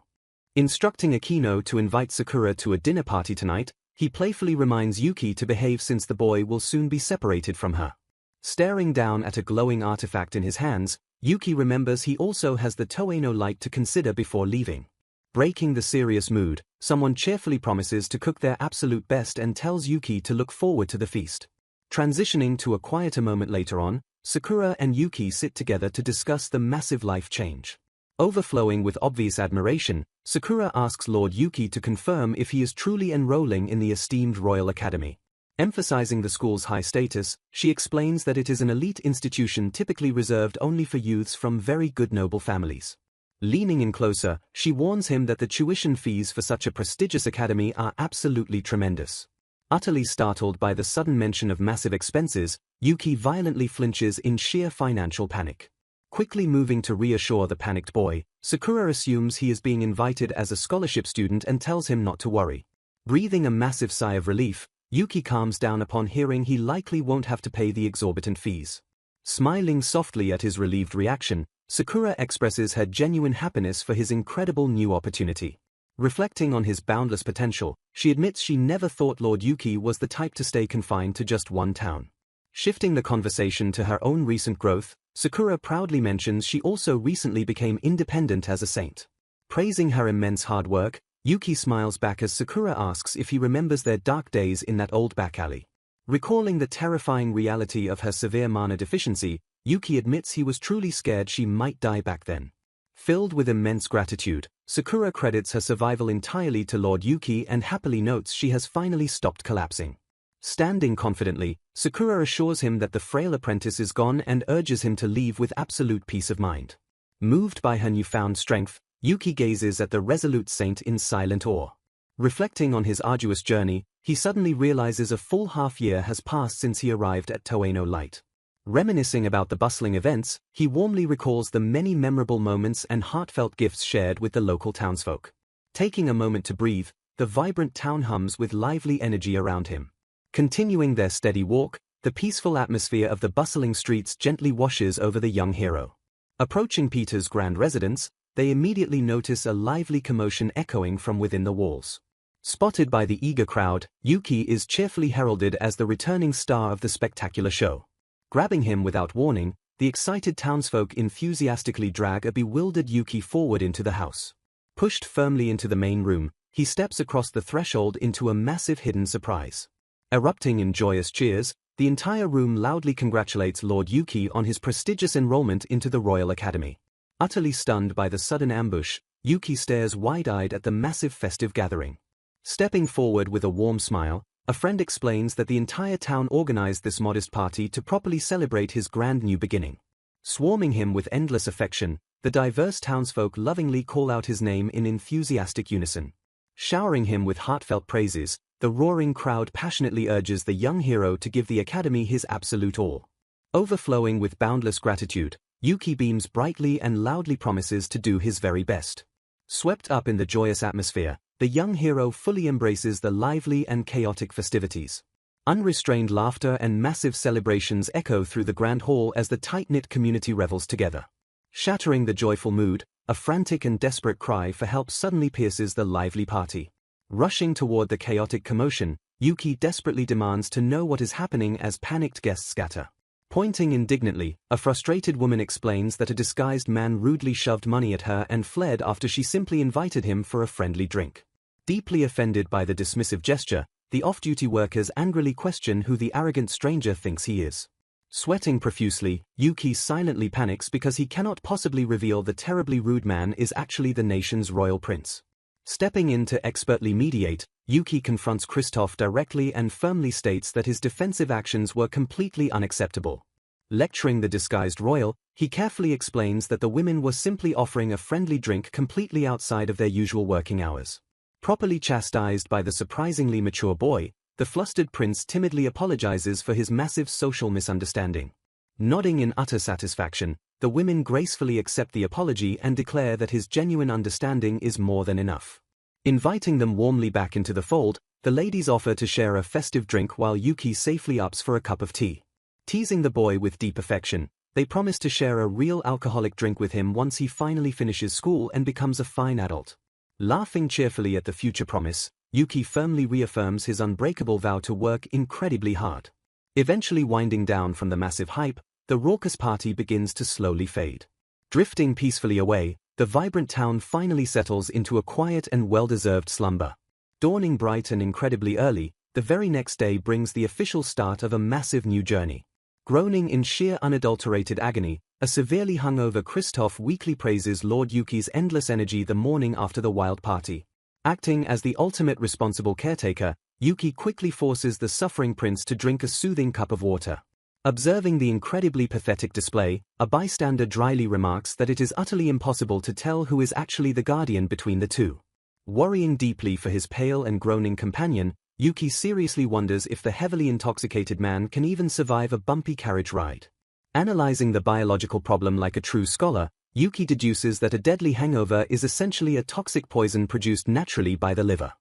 Instructing Akino to invite Sakura to a dinner party tonight, he playfully reminds Yuki to behave since the boy will soon be separated from her. Staring down at a glowing artifact in his hands, Yuki remembers he also has the Toeno light to consider before leaving. Breaking the serious mood, someone cheerfully promises to cook their absolute best and tells Yuki to look forward to the feast. Transitioning to a quieter moment later on, Sakura and Yuki sit together to discuss the massive life change. Overflowing with obvious admiration, Sakura asks Lord Yuki to confirm if he is truly enrolling in the esteemed Royal Academy. Emphasizing the school's high status, she explains that it is an elite institution typically reserved only for youths from very good noble families. Leaning in closer, she warns him that the tuition fees for such a prestigious academy are absolutely tremendous. Utterly startled by the sudden mention of massive expenses, Yuki violently flinches in sheer financial panic. Quickly moving to reassure the panicked boy, Sakura assumes he is being invited as a scholarship student and tells him not to worry. Breathing a massive sigh of relief, Yuki calms down upon hearing he likely won't have to pay the exorbitant fees. Smiling softly at his relieved reaction, Sakura expresses her genuine happiness for his incredible new opportunity. Reflecting on his boundless potential, she admits she never thought Lord Yuki was the type to stay confined to just one town. Shifting the conversation to her own recent growth, Sakura proudly mentions she also recently became independent as a saint. Praising her immense hard work, Yuki smiles back as Sakura asks if he remembers their dark days in that old back alley. Recalling the terrifying reality of her severe mana deficiency, Yuki admits he was truly scared she might die back then. Filled with immense gratitude, Sakura credits her survival entirely to Lord Yuki and happily notes she has finally stopped collapsing. Standing confidently, Sakura assures him that the frail apprentice is gone and urges him to leave with absolute peace of mind. Moved by her newfound strength, Yuki gazes at the resolute saint in silent awe. Reflecting on his arduous journey, he suddenly realizes a full half-year has passed since he arrived at Toeno Light. Reminiscing about the bustling events, he warmly recalls the many memorable moments and heartfelt gifts shared with the local townsfolk. Taking a moment to breathe, the vibrant town hums with lively energy around him. Continuing their steady walk, the peaceful atmosphere of the bustling streets gently washes over the young hero. Approaching Peter's grand residence, they immediately notice a lively commotion echoing from within the walls. Spotted by the eager crowd, Yuki is cheerfully heralded as the returning star of the spectacular show. Grabbing him without warning, the excited townsfolk enthusiastically drag a bewildered Yuki forward into the house. Pushed firmly into the main room, he steps across the threshold into a massive hidden surprise. Erupting in joyous cheers, the entire room loudly congratulates Lord Yuki on his prestigious enrollment into the Royal Academy. Utterly stunned by the sudden ambush, Yuki stares wide-eyed at the massive festive gathering. Stepping forward with a warm smile, a friend explains that the entire town organized this modest party to properly celebrate his grand new beginning. Swarming him with endless affection, the diverse townsfolk lovingly call out his name in enthusiastic unison. Showering him with heartfelt praises, the roaring crowd passionately urges the young hero to give the academy his absolute all. Overflowing with boundless gratitude, Yuki beams brightly and loudly promises to do his very best. Swept up in the joyous atmosphere, the young hero fully embraces the lively and chaotic festivities. Unrestrained laughter and massive celebrations echo through the grand hall as the tight-knit community revels together. Shattering the joyful mood, a frantic and desperate cry for help suddenly pierces the lively party. Rushing toward the chaotic commotion, Yuki desperately demands to know what is happening as panicked guests scatter. Pointing indignantly, a frustrated woman explains that a disguised man rudely shoved money at her and fled after she simply invited him for a friendly drink. Deeply offended by the dismissive gesture, the off-duty workers angrily question who the arrogant stranger thinks he is. Sweating profusely, Yuki silently panics because he cannot possibly reveal the terribly rude man is actually the nation's royal prince. Stepping in to expertly mediate, Yuki confronts Kristoff directly and firmly states that his defensive actions were completely unacceptable. Lecturing the disguised royal, he carefully explains that the women were simply offering a friendly drink completely outside of their usual working hours. Properly chastised by the surprisingly mature boy, the flustered prince timidly apologizes for his massive social misunderstanding. Nodding in utter satisfaction, the women gracefully accept the apology and declare that his genuine understanding is more than enough. Inviting them warmly back into the fold, the ladies offer to share a festive drink while Yuki safely opts for a cup of tea. Teasing the boy with deep affection, they promise to share a real alcoholic drink with him once he finally finishes school and becomes a fine adult. Laughing cheerfully at the future promise, Yuki firmly reaffirms his unbreakable vow to work incredibly hard. Eventually winding down from the massive hype, the raucous party begins to slowly fade. Drifting peacefully away, the vibrant town finally settles into a quiet and well-deserved slumber. Dawning bright and incredibly early, the very next day brings the official start of a massive new journey. Groaning in sheer unadulterated agony, a severely hungover Kristoff weakly praises Lord Yuki's endless energy the morning after the wild party. Acting as the ultimate responsible caretaker, Yuki quickly forces the suffering prince to drink a soothing cup of water. Observing the incredibly pathetic display, a bystander dryly remarks that it is utterly impossible to tell who is actually the guardian between the two. Worrying deeply for his pale and groaning companion, Yuki seriously wonders if the heavily intoxicated man can even survive a bumpy carriage ride. Analyzing the biological problem like a true scholar, Yuki deduces that a deadly hangover is essentially a toxic poison produced naturally by the liver.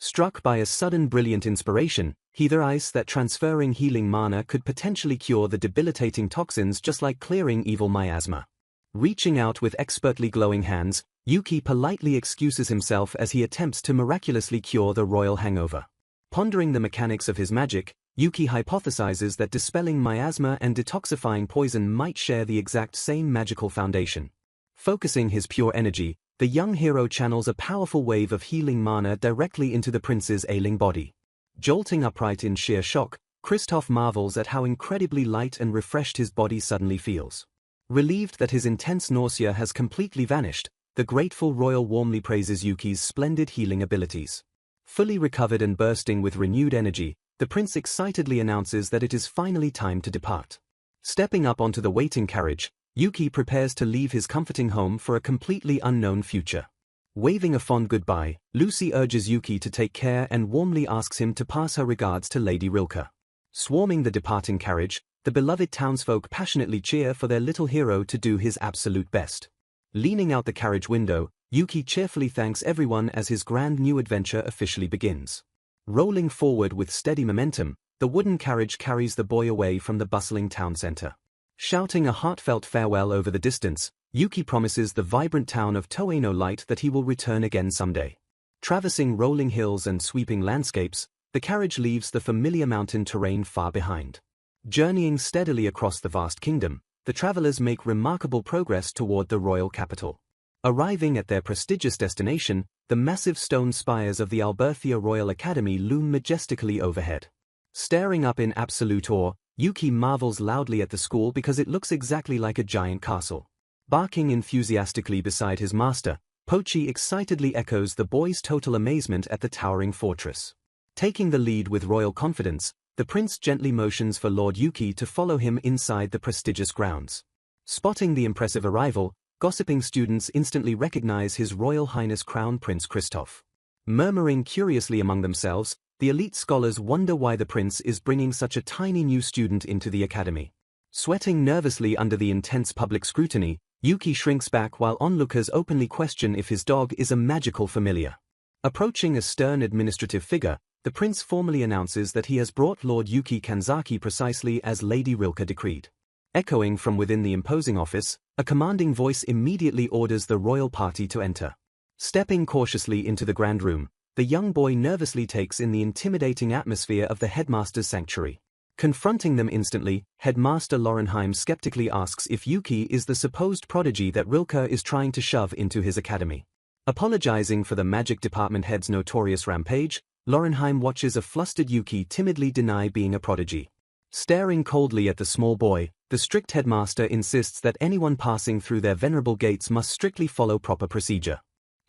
Struck by a sudden brilliant inspiration, he theorizes that transferring healing mana could potentially cure the debilitating toxins just like clearing evil miasma. Reaching out with expertly glowing hands, Yuki politely excuses himself as he attempts to miraculously cure the royal hangover. Pondering the mechanics of his magic, Yuki hypothesizes that dispelling miasma and detoxifying poison might share the exact same magical foundation. Focusing his pure energy, the young hero channels a powerful wave of healing mana directly into the prince's ailing body. Jolting upright in sheer shock, Kristoff marvels at how incredibly light and refreshed his body suddenly feels. Relieved that his intense nausea has completely vanished, the grateful royal warmly praises Yuki's splendid healing abilities. Fully recovered and bursting with renewed energy, the prince excitedly announces that it is finally time to depart. Stepping up onto the waiting carriage, Yuki prepares to leave his comforting home for a completely unknown future. Waving a fond goodbye, Lucy urges Yuki to take care and warmly asks him to pass her regards to Lady Rilke. Swarming the departing carriage, the beloved townsfolk passionately cheer for their little hero to do his absolute best. Leaning out the carriage window, Yuki cheerfully thanks everyone as his grand new adventure officially begins. Rolling forward with steady momentum, the wooden carriage carries the boy away from the bustling town center. Shouting a heartfelt farewell over the distance, Yuki promises the vibrant town of Toeno Light that he will return again someday. Traversing rolling hills and sweeping landscapes, the carriage leaves the familiar mountain terrain far behind. Journeying steadily across the vast kingdom, the travelers make remarkable progress toward the royal capital. Arriving at their prestigious destination, the massive stone spires of the Alberthia Royal Academy loom majestically overhead. Staring up in absolute awe, Yuki marvels loudly at the school because it looks exactly like a giant castle. Barking enthusiastically beside his master, Pochi excitedly echoes the boy's total amazement at the towering fortress. Taking the lead with royal confidence, the prince gently motions for Lord Yuki to follow him inside the prestigious grounds. Spotting the impressive arrival, gossiping students instantly recognize His Royal Highness Crown Prince Kristoff. Murmuring curiously among themselves, the elite scholars wonder why the prince is bringing such a tiny new student into the academy. Sweating nervously under the intense public scrutiny, Yuki shrinks back while onlookers openly question if his dog is a magical familiar. Approaching a stern administrative figure, the prince formally announces that he has brought Lord Yuki Kanzaki precisely as Lady Rilke decreed. Echoing from within the imposing office, a commanding voice immediately orders the royal party to enter. Stepping cautiously into the grand room, the young boy nervously takes in the intimidating atmosphere of the headmaster's sanctuary. Confronting them instantly, Headmaster Lorenheim skeptically asks if Yuki is the supposed prodigy that Rilke is trying to shove into his academy. Apologizing for the magic department head's notorious rampage, Lorenheim watches a flustered Yuki timidly deny being a prodigy. Staring coldly at the small boy, the strict headmaster insists that anyone passing through their venerable gates must strictly follow proper procedure.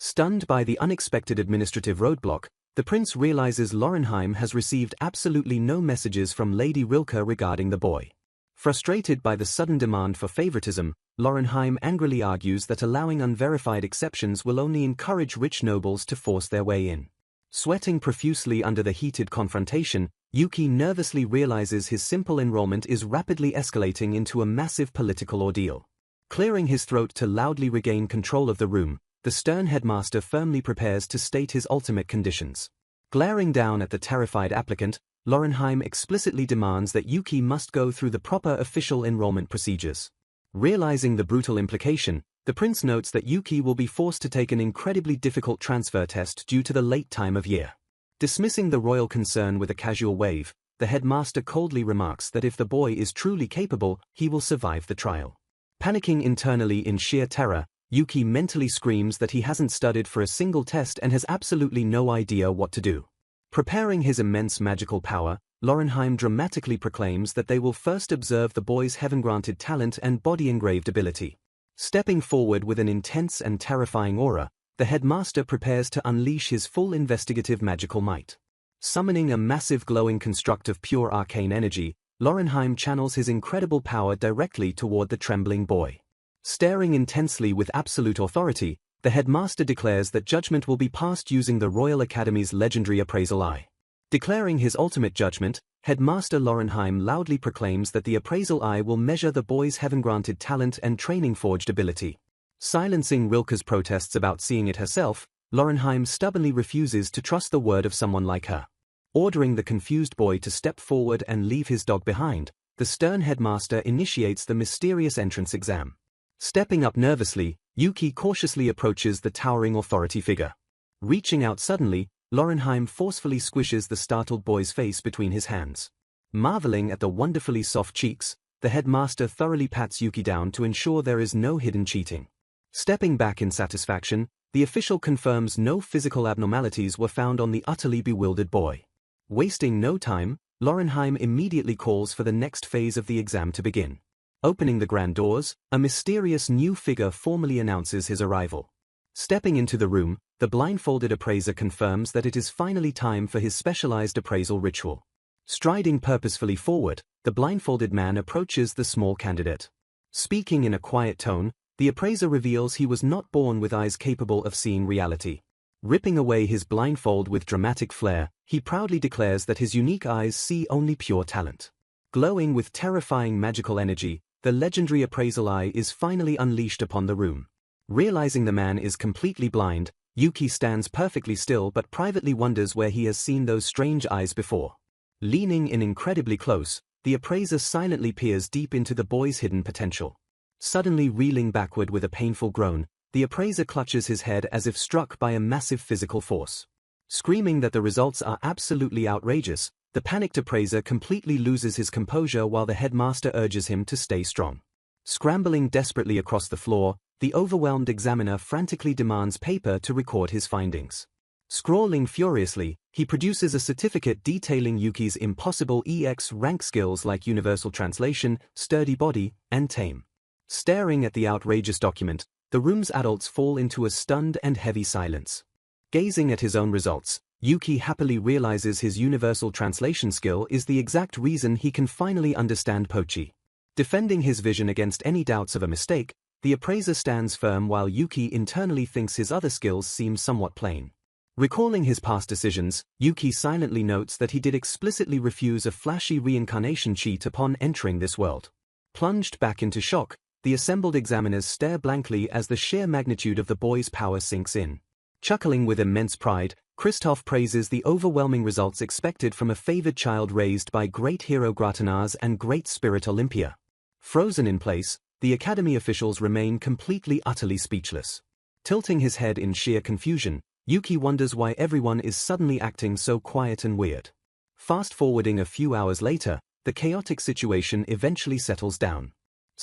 Stunned by the unexpected administrative roadblock, the prince realizes Lorenheim has received absolutely no messages from Lady Rilke regarding the boy. Frustrated by the sudden demand for favoritism, Lorenheim angrily argues that allowing unverified exceptions will only encourage rich nobles to force their way in. Sweating profusely under the heated confrontation, Yuki nervously realizes his simple enrollment is rapidly escalating into a massive political ordeal. Clearing his throat to loudly regain control of the room, the stern headmaster firmly prepares to state his ultimate conditions. Glaring down at the terrified applicant, Lorenheim explicitly demands that Yuki must go through the proper official enrollment procedures. Realizing the brutal implication, the prince notes that Yuki will be forced to take an incredibly difficult transfer test due to the late time of year. Dismissing the royal concern with a casual wave, the headmaster coldly remarks that if the boy is truly capable, he will survive the trial. Panicking internally in sheer terror, Yuki mentally screams that he hasn't studied for a single test and has absolutely no idea what to do. Preparing his immense magical power, Lorenheim dramatically proclaims that they will first observe the boy's heaven-granted talent and body-engraved ability. Stepping forward with an intense and terrifying aura, the headmaster prepares to unleash his full investigative magical might. Summoning a massive glowing construct of pure arcane energy, Lorenheim channels his incredible power directly toward the trembling boy. Staring intensely with absolute authority, the headmaster declares that judgment will be passed using the Royal Academy's legendary appraisal eye. Declaring his ultimate judgment, Headmaster Lorenheim loudly proclaims that the appraisal eye will measure the boy's heaven-granted talent and training-forged ability. Silencing Rilke's protests about seeing it herself, Lorenheim stubbornly refuses to trust the word of someone like her. Ordering the confused boy to step forward and leave his dog behind, the stern headmaster initiates the mysterious entrance exam. Stepping up nervously, Yuki cautiously approaches the towering authority figure. Reaching out suddenly, Lorenheim forcefully squishes the startled boy's face between his hands. Marveling at the wonderfully soft cheeks, the headmaster thoroughly pats Yuki down to ensure there is no hidden cheating. Stepping back in satisfaction, the official confirms no physical abnormalities were found on the utterly bewildered boy. Wasting no time, Lorenheim immediately calls for the next phase of the exam to begin. Opening the grand doors, a mysterious new figure formally announces his arrival. Stepping into the room, the blindfolded appraiser confirms that it is finally time for his specialized appraisal ritual. Striding purposefully forward, the blindfolded man approaches the small candidate. Speaking in a quiet tone, the appraiser reveals he was not born with eyes capable of seeing reality. Ripping away his blindfold with dramatic flair, he proudly declares that his unique eyes see only pure talent. Glowing with terrifying magical energy, the legendary appraisal eye is finally unleashed upon the room. Realizing the man is completely blind, Yuki stands perfectly still but privately wonders where he has seen those strange eyes before. Leaning in incredibly close, the appraiser silently peers deep into the boy's hidden potential. Suddenly reeling backward with a painful groan, the appraiser clutches his head as if struck by a massive physical force. Screaming that the results are absolutely outrageous, the panicked appraiser completely loses his composure while the headmaster urges him to stay strong. Scrambling desperately across the floor, the overwhelmed examiner frantically demands paper to record his findings. Scrawling furiously, he produces a certificate detailing Yuki's impossible EX rank skills like universal translation, sturdy body, and tame. Staring at the outrageous document, the room's adults fall into a stunned and heavy silence. Gazing at his own results, Yuki happily realizes his universal translation skill is the exact reason he can finally understand Pochi. Defending his vision against any doubts of a mistake, the appraiser stands firm while Yuki internally thinks his other skills seem somewhat plain. Recalling his past decisions, Yuki silently notes that he did explicitly refuse a flashy reincarnation cheat upon entering this world. Plunged back into shock, the assembled examiners stare blankly as the sheer magnitude of the boy's power sinks in. Chuckling with immense pride, Christoph praises the overwhelming results expected from a favored child raised by great hero Gratinaz and great spirit Olympia. Frozen in place, the academy officials remain completely utterly speechless. Tilting his head in sheer confusion, Yuki wonders why everyone is suddenly acting so quiet and weird. Fast-forwarding a few hours later, the chaotic situation eventually settles down.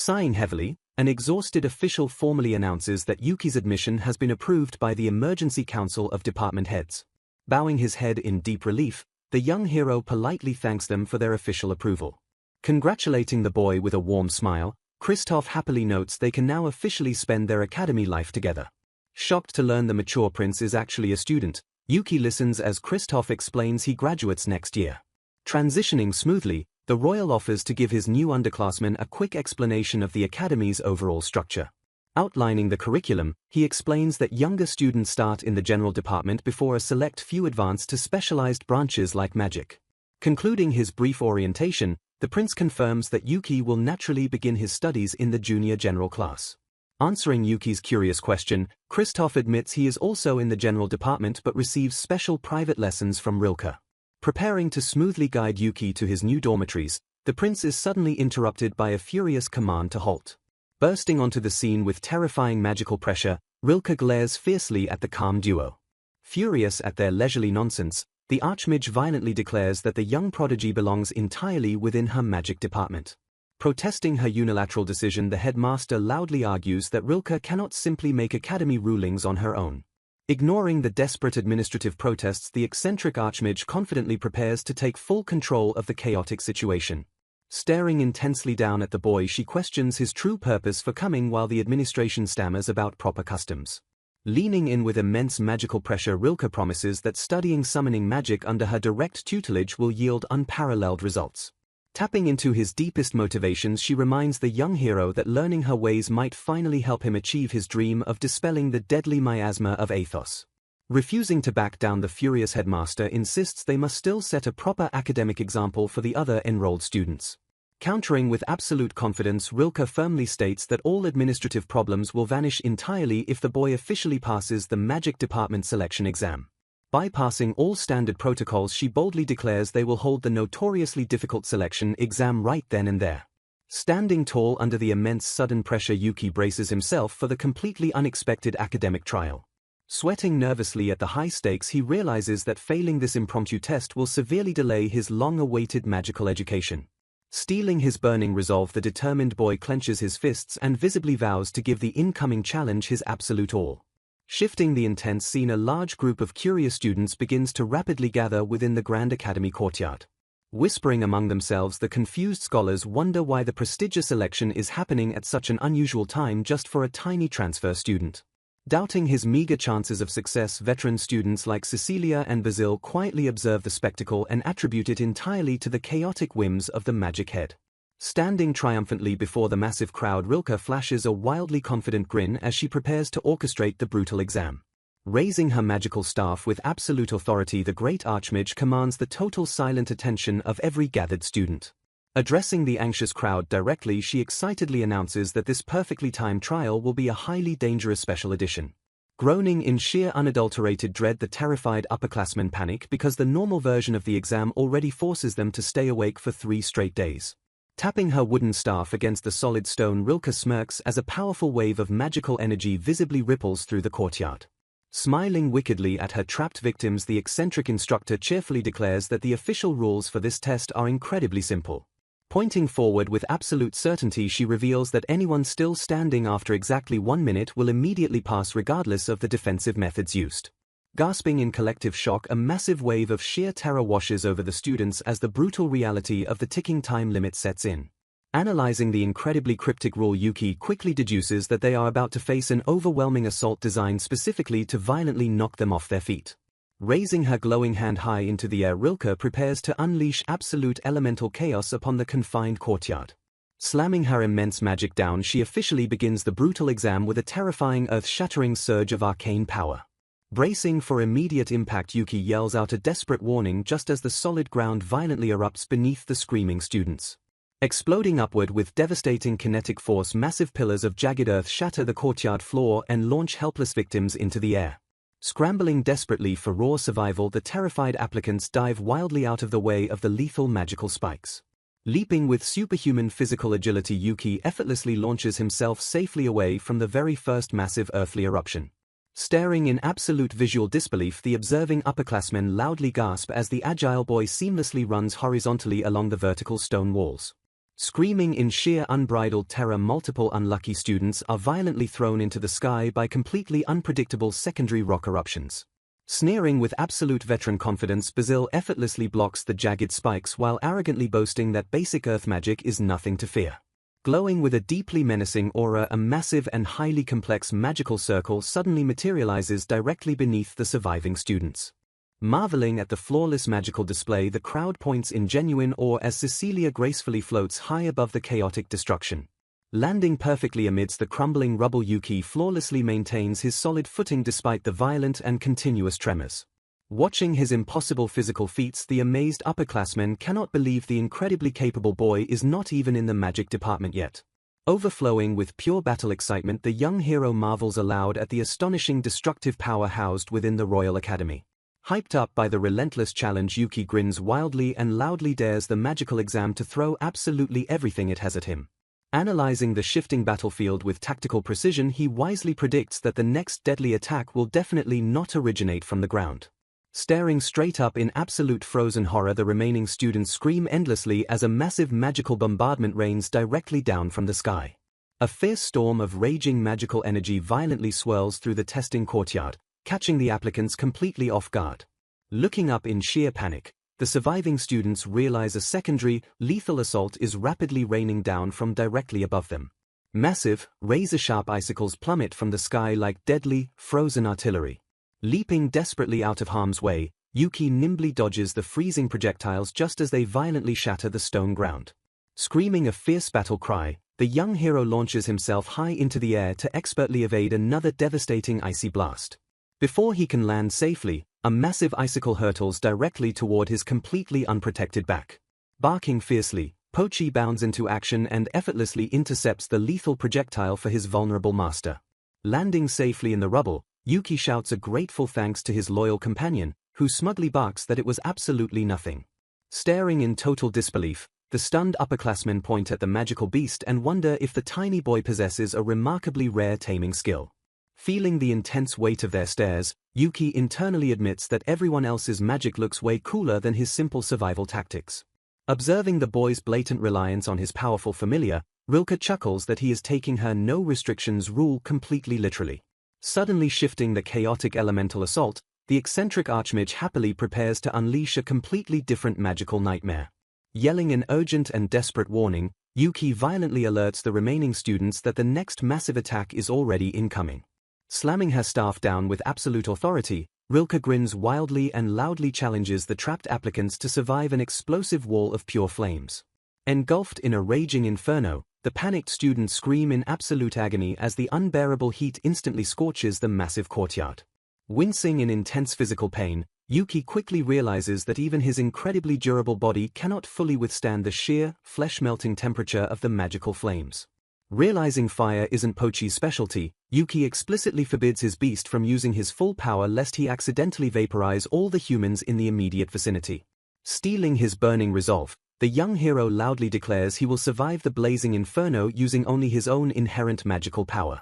Sighing heavily, an exhausted official formally announces that Yuki's admission has been approved by the Emergency Council of Department Heads. Bowing his head in deep relief, the young hero politely thanks them for their official approval. Congratulating the boy with a warm smile, Christoph happily notes they can now officially spend their academy life together. Shocked to learn the mature prince is actually a student, Yuki listens as Christoph explains he graduates next year. Transitioning smoothly, the royal offers to give his new underclassmen a quick explanation of the academy's overall structure. Outlining the curriculum, he explains that younger students start in the general department before a select few advance to specialized branches like magic. Concluding his brief orientation, the prince confirms that Yuki will naturally begin his studies in the junior general class. Answering Yuki's curious question, Christoph admits he is also in the general department but receives special private lessons from Rilke. Preparing to smoothly guide Yuki to his new dormitories, the prince is suddenly interrupted by a furious command to halt. Bursting onto the scene with terrifying magical pressure, Rilke glares fiercely at the calm duo. Furious at their leisurely nonsense, the Archmage violently declares that the young prodigy belongs entirely within her magic department. Protesting her unilateral decision, the headmaster loudly argues that Rilke cannot simply make academy rulings on her own. Ignoring the desperate administrative protests, the eccentric Archmage confidently prepares to take full control of the chaotic situation. Staring intensely down at the boy, she questions his true purpose for coming while the administration stammers about proper customs. Leaning in with immense magical pressure, Rilke promises that studying summoning magic under her direct tutelage will yield unparalleled results. Tapping into his deepest motivations, she reminds the young hero that learning her ways might finally help him achieve his dream of dispelling the deadly miasma of Athos. Refusing to back down, the furious headmaster insists they must still set a proper academic example for the other enrolled students. Countering with absolute confidence, Rilke firmly states that all administrative problems will vanish entirely if the boy officially passes the magic department selection exam. Bypassing all standard protocols, she boldly declares they will hold the notoriously difficult selection exam right then and there. Standing tall under the immense sudden pressure, Yuki braces himself for the completely unexpected academic trial. Sweating nervously at the high stakes, he realizes that failing this impromptu test will severely delay his long-awaited magical education. Steeling his burning resolve, the determined boy clenches his fists and visibly vows to give the incoming challenge his absolute all. Shifting the intense scene, a large group of curious students begins to rapidly gather within the Grand Academy courtyard. Whispering among themselves, the confused scholars wonder why the prestigious election is happening at such an unusual time just for a tiny transfer student. Doubting his meager chances of success, veteran students like Cecilia and Basil quietly observe the spectacle and attribute it entirely to the chaotic whims of the magic head. Standing triumphantly before the massive crowd, Rilke flashes a wildly confident grin as she prepares to orchestrate the brutal exam. Raising her magical staff with absolute authority, the great archmage commands the total silent attention of every gathered student. Addressing the anxious crowd directly, she excitedly announces that this perfectly timed trial will be a highly dangerous special edition. Groaning in sheer unadulterated dread, the terrified upperclassmen panic because the normal version of the exam already forces them to stay awake for 3 straight days. Tapping her wooden staff against the solid stone, Rilke smirks as a powerful wave of magical energy visibly ripples through the courtyard. Smiling wickedly at her trapped victims, the eccentric instructor cheerfully declares that the official rules for this test are incredibly simple. Pointing forward with absolute certainty, she reveals that anyone still standing after exactly 1 minute will immediately pass regardless of the defensive methods used. Gasping in collective shock, a massive wave of sheer terror washes over the students as the brutal reality of the ticking time limit sets in. Analyzing the incredibly cryptic rule, Yuki quickly deduces that they are about to face an overwhelming assault designed specifically to violently knock them off their feet. Raising her glowing hand high into the air, Rilke prepares to unleash absolute elemental chaos upon the confined courtyard. Slamming her immense magic down, she officially begins the brutal exam with a terrifying, earth-shattering surge of arcane power. Bracing for immediate impact, Yuki yells out a desperate warning just as the solid ground violently erupts beneath the screaming students. Exploding upward with devastating kinetic force, massive pillars of jagged earth shatter the courtyard floor and launch helpless victims into the air. Scrambling desperately for raw survival, the terrified applicants dive wildly out of the way of the lethal magical spikes. Leaping with superhuman physical agility, Yuki effortlessly launches himself safely away from the very first massive earthly eruption. Staring in absolute visual disbelief, the observing upperclassmen loudly gasp as the agile boy seamlessly runs horizontally along the vertical stone walls. Screaming in sheer unbridled terror, multiple unlucky students are violently thrown into the sky by completely unpredictable secondary rock eruptions. Sneering with absolute veteran confidence, Basil effortlessly blocks the jagged spikes while arrogantly boasting that basic earth magic is nothing to fear. Glowing with a deeply menacing aura, a massive and highly complex magical circle suddenly materializes directly beneath the surviving students. Marveling at the flawless magical display, the crowd points in genuine awe as Cecilia gracefully floats high above the chaotic destruction. Landing perfectly amidst the crumbling rubble, Yuki flawlessly maintains his solid footing despite the violent and continuous tremors. Watching his impossible physical feats, the amazed upperclassmen cannot believe the incredibly capable boy is not even in the magic department yet. Overflowing with pure battle excitement, the young hero marvels aloud at the astonishing destructive power housed within the Royal Academy. Hyped up by the relentless challenge, Yuki grins wildly and loudly dares the magical exam to throw absolutely everything it has at him. Analyzing the shifting battlefield with tactical precision, he wisely predicts that the next deadly attack will definitely not originate from the ground. Staring straight up in absolute frozen horror, the remaining students scream endlessly as a massive magical bombardment rains directly down from the sky. A fierce storm of raging magical energy violently swirls through the testing courtyard, catching the applicants completely off guard. Looking up in sheer panic, the surviving students realize a secondary, lethal assault is rapidly raining down from directly above them. Massive, razor-sharp icicles plummet from the sky like deadly, frozen artillery. Leaping desperately out of harm's way, Yuki nimbly dodges the freezing projectiles just as they violently shatter the stone ground. Screaming a fierce battle cry, the young hero launches himself high into the air to expertly evade another devastating icy blast. Before he can land safely, a massive icicle hurtles directly toward his completely unprotected back. Barking fiercely, Pochi bounds into action and effortlessly intercepts the lethal projectile for his vulnerable master. Landing safely in the rubble, Yuki shouts a grateful thanks to his loyal companion, who smugly barks that it was absolutely nothing. Staring in total disbelief, the stunned upperclassmen point at the magical beast and wonder if the tiny boy possesses a remarkably rare taming skill. Feeling the intense weight of their stares, Yuki internally admits that everyone else's magic looks way cooler than his simple survival tactics. Observing the boy's blatant reliance on his powerful familiar, Rilke chuckles that he is taking her no-restrictions rule completely literally. Suddenly shifting the chaotic elemental assault, the eccentric archmage happily prepares to unleash a completely different magical nightmare. Yelling an urgent and desperate warning, Yuki violently alerts the remaining students that the next massive attack is already incoming. Slamming her staff down with absolute authority, Rilke grins wildly and loudly challenges the trapped applicants to survive an explosive wall of pure flames. Engulfed in a raging inferno, the panicked students scream in absolute agony as the unbearable heat instantly scorches the massive courtyard. Wincing in intense physical pain, Yuki quickly realizes that even his incredibly durable body cannot fully withstand the sheer, flesh-melting temperature of the magical flames. Realizing fire isn't Pochi's specialty, Yuki explicitly forbids his beast from using his full power lest he accidentally vaporize all the humans in the immediate vicinity. Stealing his burning resolve, the young hero loudly declares he will survive the blazing inferno using only his own inherent magical power.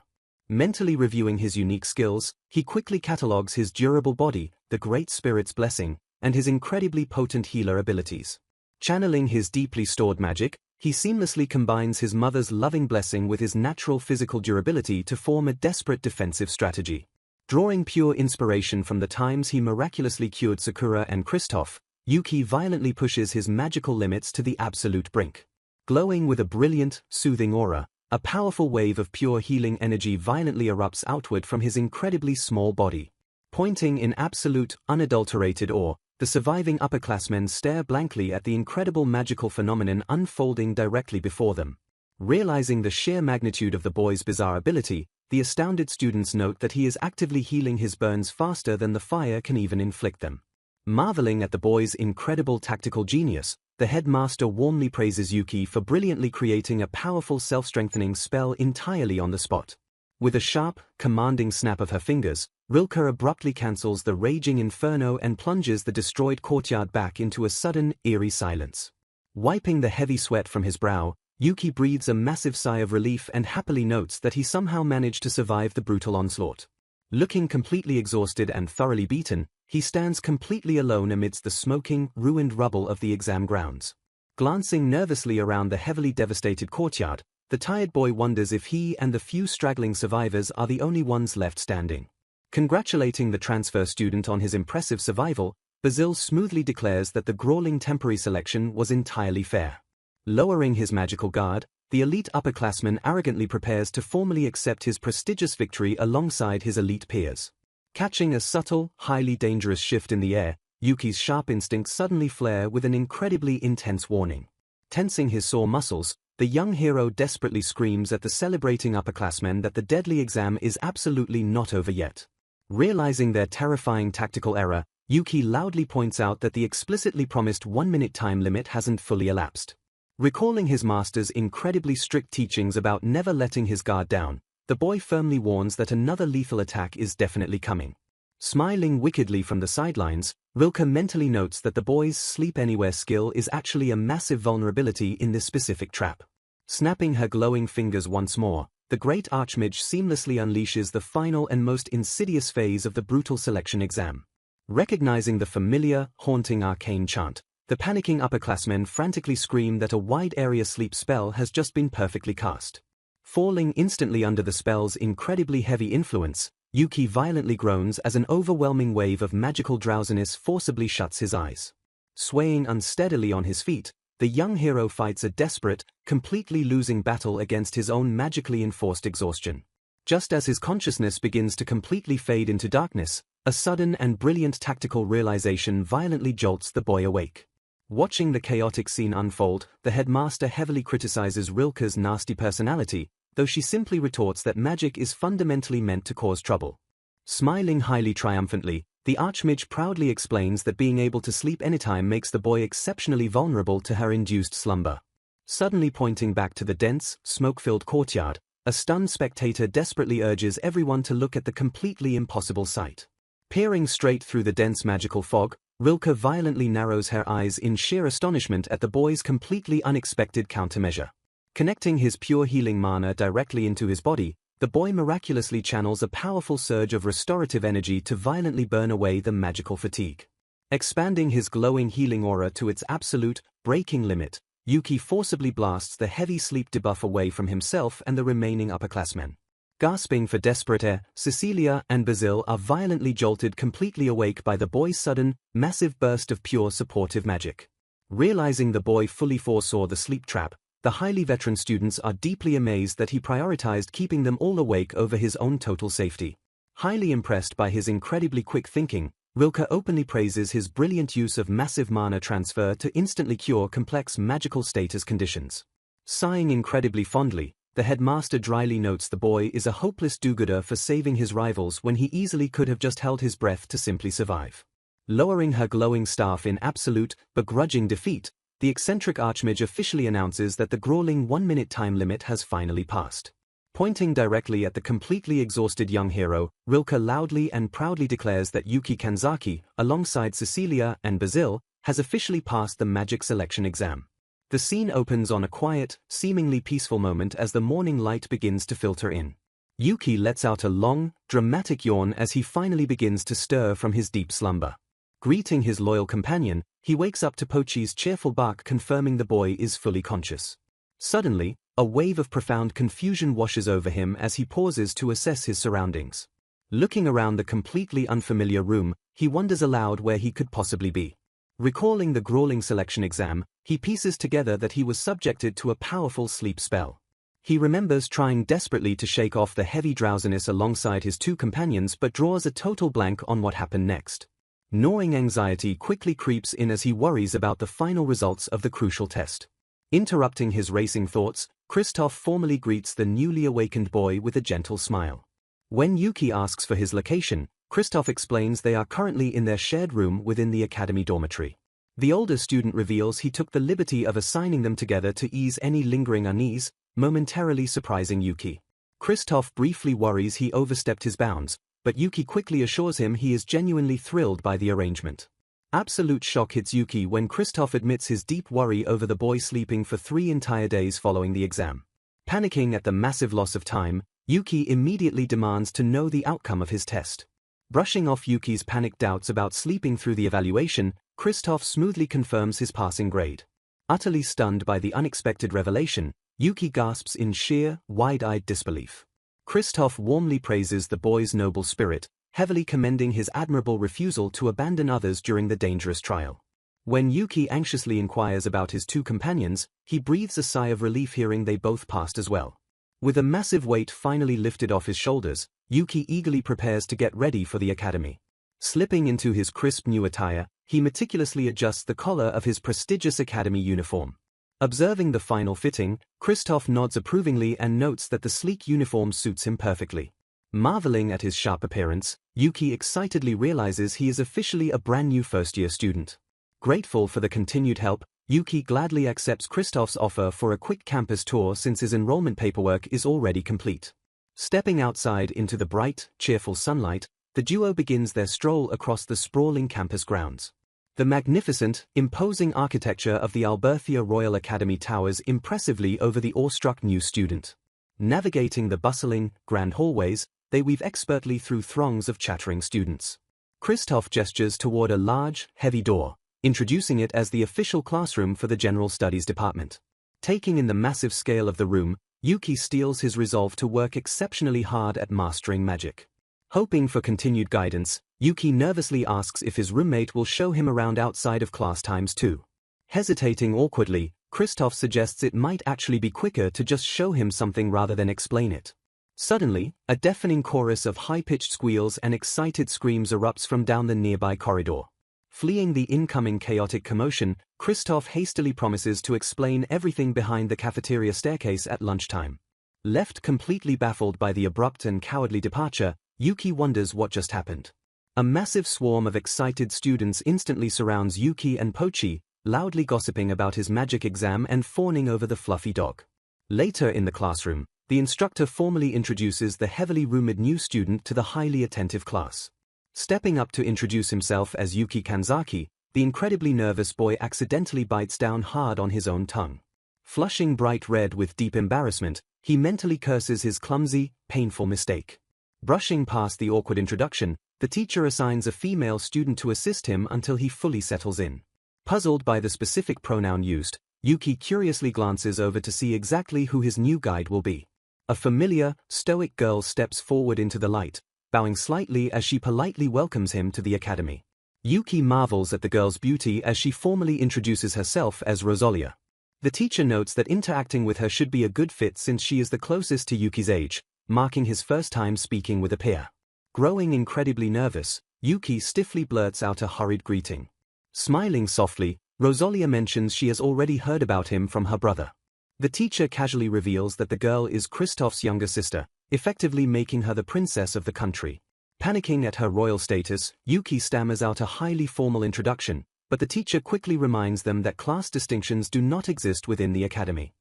Mentally reviewing his unique skills, he quickly catalogues his durable body, the Great Spirit's blessing, and his incredibly potent healer abilities. Channeling his deeply stored magic, he seamlessly combines his mother's loving blessing with his natural physical durability to form a desperate defensive strategy. Drawing pure inspiration from the times he miraculously cured Sakura and Kristoff, Yuki violently pushes his magical limits to the absolute brink. Glowing with a brilliant, soothing aura, a powerful wave of pure healing energy violently erupts outward from his incredibly small body. Pointing in absolute, unadulterated awe, the surviving upperclassmen stare blankly at the incredible magical phenomenon unfolding directly before them. Realizing the sheer magnitude of the boy's bizarre ability, the astounded students note that he is actively healing his burns faster than the fire can even inflict them. Marveling at the boy's incredible tactical genius, the headmaster warmly praises Yuki for brilliantly creating a powerful self-strengthening spell entirely on the spot. With a sharp, commanding snap of her fingers, Rilke abruptly cancels the raging inferno and plunges the destroyed courtyard back into a sudden, eerie silence. Wiping the heavy sweat from his brow, Yuki breathes a massive sigh of relief and happily notes that he somehow managed to survive the brutal onslaught. Looking completely exhausted and thoroughly beaten, he stands completely alone amidst the smoking, ruined rubble of the exam grounds. Glancing nervously around the heavily devastated courtyard, the tired boy wonders if he and the few straggling survivors are the only ones left standing. Congratulating the transfer student on his impressive survival, Basil smoothly declares that the grueling temporary selection was entirely fair. Lowering his magical guard, the elite upperclassman arrogantly prepares to formally accept his prestigious victory alongside his elite peers. Catching a subtle, highly dangerous shift in the air, Yuki's sharp instincts suddenly flare with an incredibly intense warning. Tensing his sore muscles, the young hero desperately screams at the celebrating upperclassmen that the deadly exam is absolutely not over yet. Realizing their terrifying tactical error, Yuki loudly points out that the explicitly promised 1-minute time limit hasn't fully elapsed. Recalling his master's incredibly strict teachings about never letting his guard down, the boy firmly warns that another lethal attack is definitely coming. Smiling wickedly from the sidelines, Rilke mentally notes that the boy's sleep anywhere skill is actually a massive vulnerability in this specific trap. Snapping her glowing fingers once more, the great archmage seamlessly unleashes the final and most insidious phase of the brutal selection exam. Recognizing the familiar, haunting arcane chant, the panicking upperclassmen frantically scream that a wide-area sleep spell has just been perfectly cast. Falling instantly under the spell's incredibly heavy influence, Yuki violently groans as an overwhelming wave of magical drowsiness forcibly shuts his eyes. Swaying unsteadily on his feet, the young hero fights a desperate, completely losing battle against his own magically enforced exhaustion. Just as his consciousness begins to completely fade into darkness, a sudden and brilliant tactical realization violently jolts the boy awake. Watching the chaotic scene unfold, the headmaster heavily criticizes Rilke's nasty personality, though she simply retorts that magic is fundamentally meant to cause trouble. Smiling highly triumphantly, the Archmage proudly explains that being able to sleep anytime makes the boy exceptionally vulnerable to her induced slumber. Suddenly pointing back to the dense, smoke-filled courtyard, a stunned spectator desperately urges everyone to look at the completely impossible sight. Peering straight through the dense magical fog, Rilke violently narrows her eyes in sheer astonishment at the boy's completely unexpected countermeasure. Connecting his pure healing mana directly into his body, the boy miraculously channels a powerful surge of restorative energy to violently burn away the magical fatigue. Expanding his glowing healing aura to its absolute, breaking limit, Yuki forcibly blasts the heavy sleep debuff away from himself and the remaining upperclassmen. Gasping for desperate air, Cecilia and Basil are violently jolted completely awake by the boy's sudden, massive burst of pure supportive magic. Realizing the boy fully foresaw the sleep trap, the highly veteran students are deeply amazed that he prioritized keeping them all awake over his own total safety. Highly impressed by his incredibly quick thinking, Rilke openly praises his brilliant use of massive mana transfer to instantly cure complex magical status conditions. Sighing incredibly fondly, the headmaster dryly notes the boy is a hopeless do-gooder for saving his rivals when he easily could have just held his breath to simply survive. Lowering her glowing staff in absolute, begrudging defeat, the eccentric Archmage officially announces that the grueling 1-minute time limit has finally passed. Pointing directly at the completely exhausted young hero, Rilke loudly and proudly declares that Yuki Kanzaki, alongside Cecilia and Basil, has officially passed the magic selection exam. The scene opens on a quiet, seemingly peaceful moment as the morning light begins to filter in. Yuki lets out a long, dramatic yawn as he finally begins to stir from his deep slumber. Greeting his loyal companion, he wakes up to Pochi's cheerful bark confirming the boy is fully conscious. Suddenly, a wave of profound confusion washes over him as he pauses to assess his surroundings. Looking around the completely unfamiliar room, he wonders aloud where he could possibly be. Recalling the grueling selection exam, he pieces together that he was subjected to a powerful sleep spell. He remembers trying desperately to shake off the heavy drowsiness alongside his two companions but draws a total blank on what happened next. Gnawing anxiety quickly creeps in as he worries about the final results of the crucial test. Interrupting his racing thoughts, Christoph formally greets the newly awakened boy with a gentle smile. When Yuki asks for his location, Christoph explains they are currently in their shared room within the academy dormitory. The older student reveals he took the liberty of assigning them together to ease any lingering unease, momentarily surprising Yuki. Christoph briefly worries he overstepped his bounds, but Yuki quickly assures him he is genuinely thrilled by the arrangement. Absolute shock hits Yuki when Christoph admits his deep worry over the boy sleeping for 3 entire days following the exam. Panicking at the massive loss of time, Yuki immediately demands to know the outcome of his test. Brushing off Yuki's panicked doubts about sleeping through the evaluation, Christoph smoothly confirms his passing grade. Utterly stunned by the unexpected revelation, Yuki gasps in sheer, wide-eyed disbelief. Christoph warmly praises the boy's noble spirit, heavily commending his admirable refusal to abandon others during the dangerous trial. When Yuki anxiously inquires about his two companions, he breathes a sigh of relief hearing they both passed as well. With a massive weight finally lifted off his shoulders, Yuki eagerly prepares to get ready for the academy. Slipping into his crisp new attire, he meticulously adjusts the collar of his prestigious academy uniform. Observing the final fitting, Christoph nods approvingly and notes that the sleek uniform suits him perfectly. Marveling at his sharp appearance, Yuki excitedly realizes he is officially a brand new first-year student. Grateful for the continued help, Yuki gladly accepts Christoph's offer for a quick campus tour since his enrollment paperwork is already complete. Stepping outside into the bright, cheerful sunlight, the duo begins their stroll across the sprawling campus grounds. The magnificent, imposing architecture of the Alberthia Royal Academy towers impressively over the awestruck new student. Navigating the bustling, grand hallways, they weave expertly through throngs of chattering students. Christoph gestures toward a large, heavy door, introducing it as the official classroom for the General Studies Department. Taking in the massive scale of the room, Yuki steels his resolve to work exceptionally hard at mastering magic. Hoping for continued guidance, Yuki nervously asks if his roommate will show him around outside of class times too. Hesitating awkwardly, Kristoff suggests it might actually be quicker to just show him something rather than explain it. Suddenly, a deafening chorus of high-pitched squeals and excited screams erupts from down the nearby corridor. Fleeing the incoming chaotic commotion, Kristoff hastily promises to explain everything behind the cafeteria staircase at lunchtime. Left completely baffled by the abrupt and cowardly departure, Yuki wonders what just happened. A massive swarm of excited students instantly surrounds Yuki and Pochi, loudly gossiping about his magic exam and fawning over the fluffy dog. Later in the classroom, the instructor formally introduces the heavily rumored new student to the highly attentive class. Stepping up to introduce himself as Yuki Kanzaki, the incredibly nervous boy accidentally bites down hard on his own tongue. Flushing bright red with deep embarrassment, he mentally curses his clumsy, painful mistake. Brushing past the awkward introduction, the teacher assigns a female student to assist him until he fully settles in. Puzzled by the specific pronoun used, Yuki curiously glances over to see exactly who his new guide will be. A familiar, stoic girl steps forward into the light, bowing slightly as she politely welcomes him to the academy. Yuki marvels at the girl's beauty as she formally introduces herself as Rosalia. The teacher notes that interacting with her should be a good fit since she is the closest to Yuki's age, marking his first time speaking with a peer. Growing incredibly nervous, Yuki stiffly blurts out a hurried greeting. Smiling softly, Rosalia mentions she has already heard about him from her brother. The teacher casually reveals that the girl is Kristoff's younger sister, effectively making her the princess of the country. Panicking at her royal status, Yuki stammers out a highly formal introduction, but the teacher quickly reminds them that class distinctions do not exist within the academy.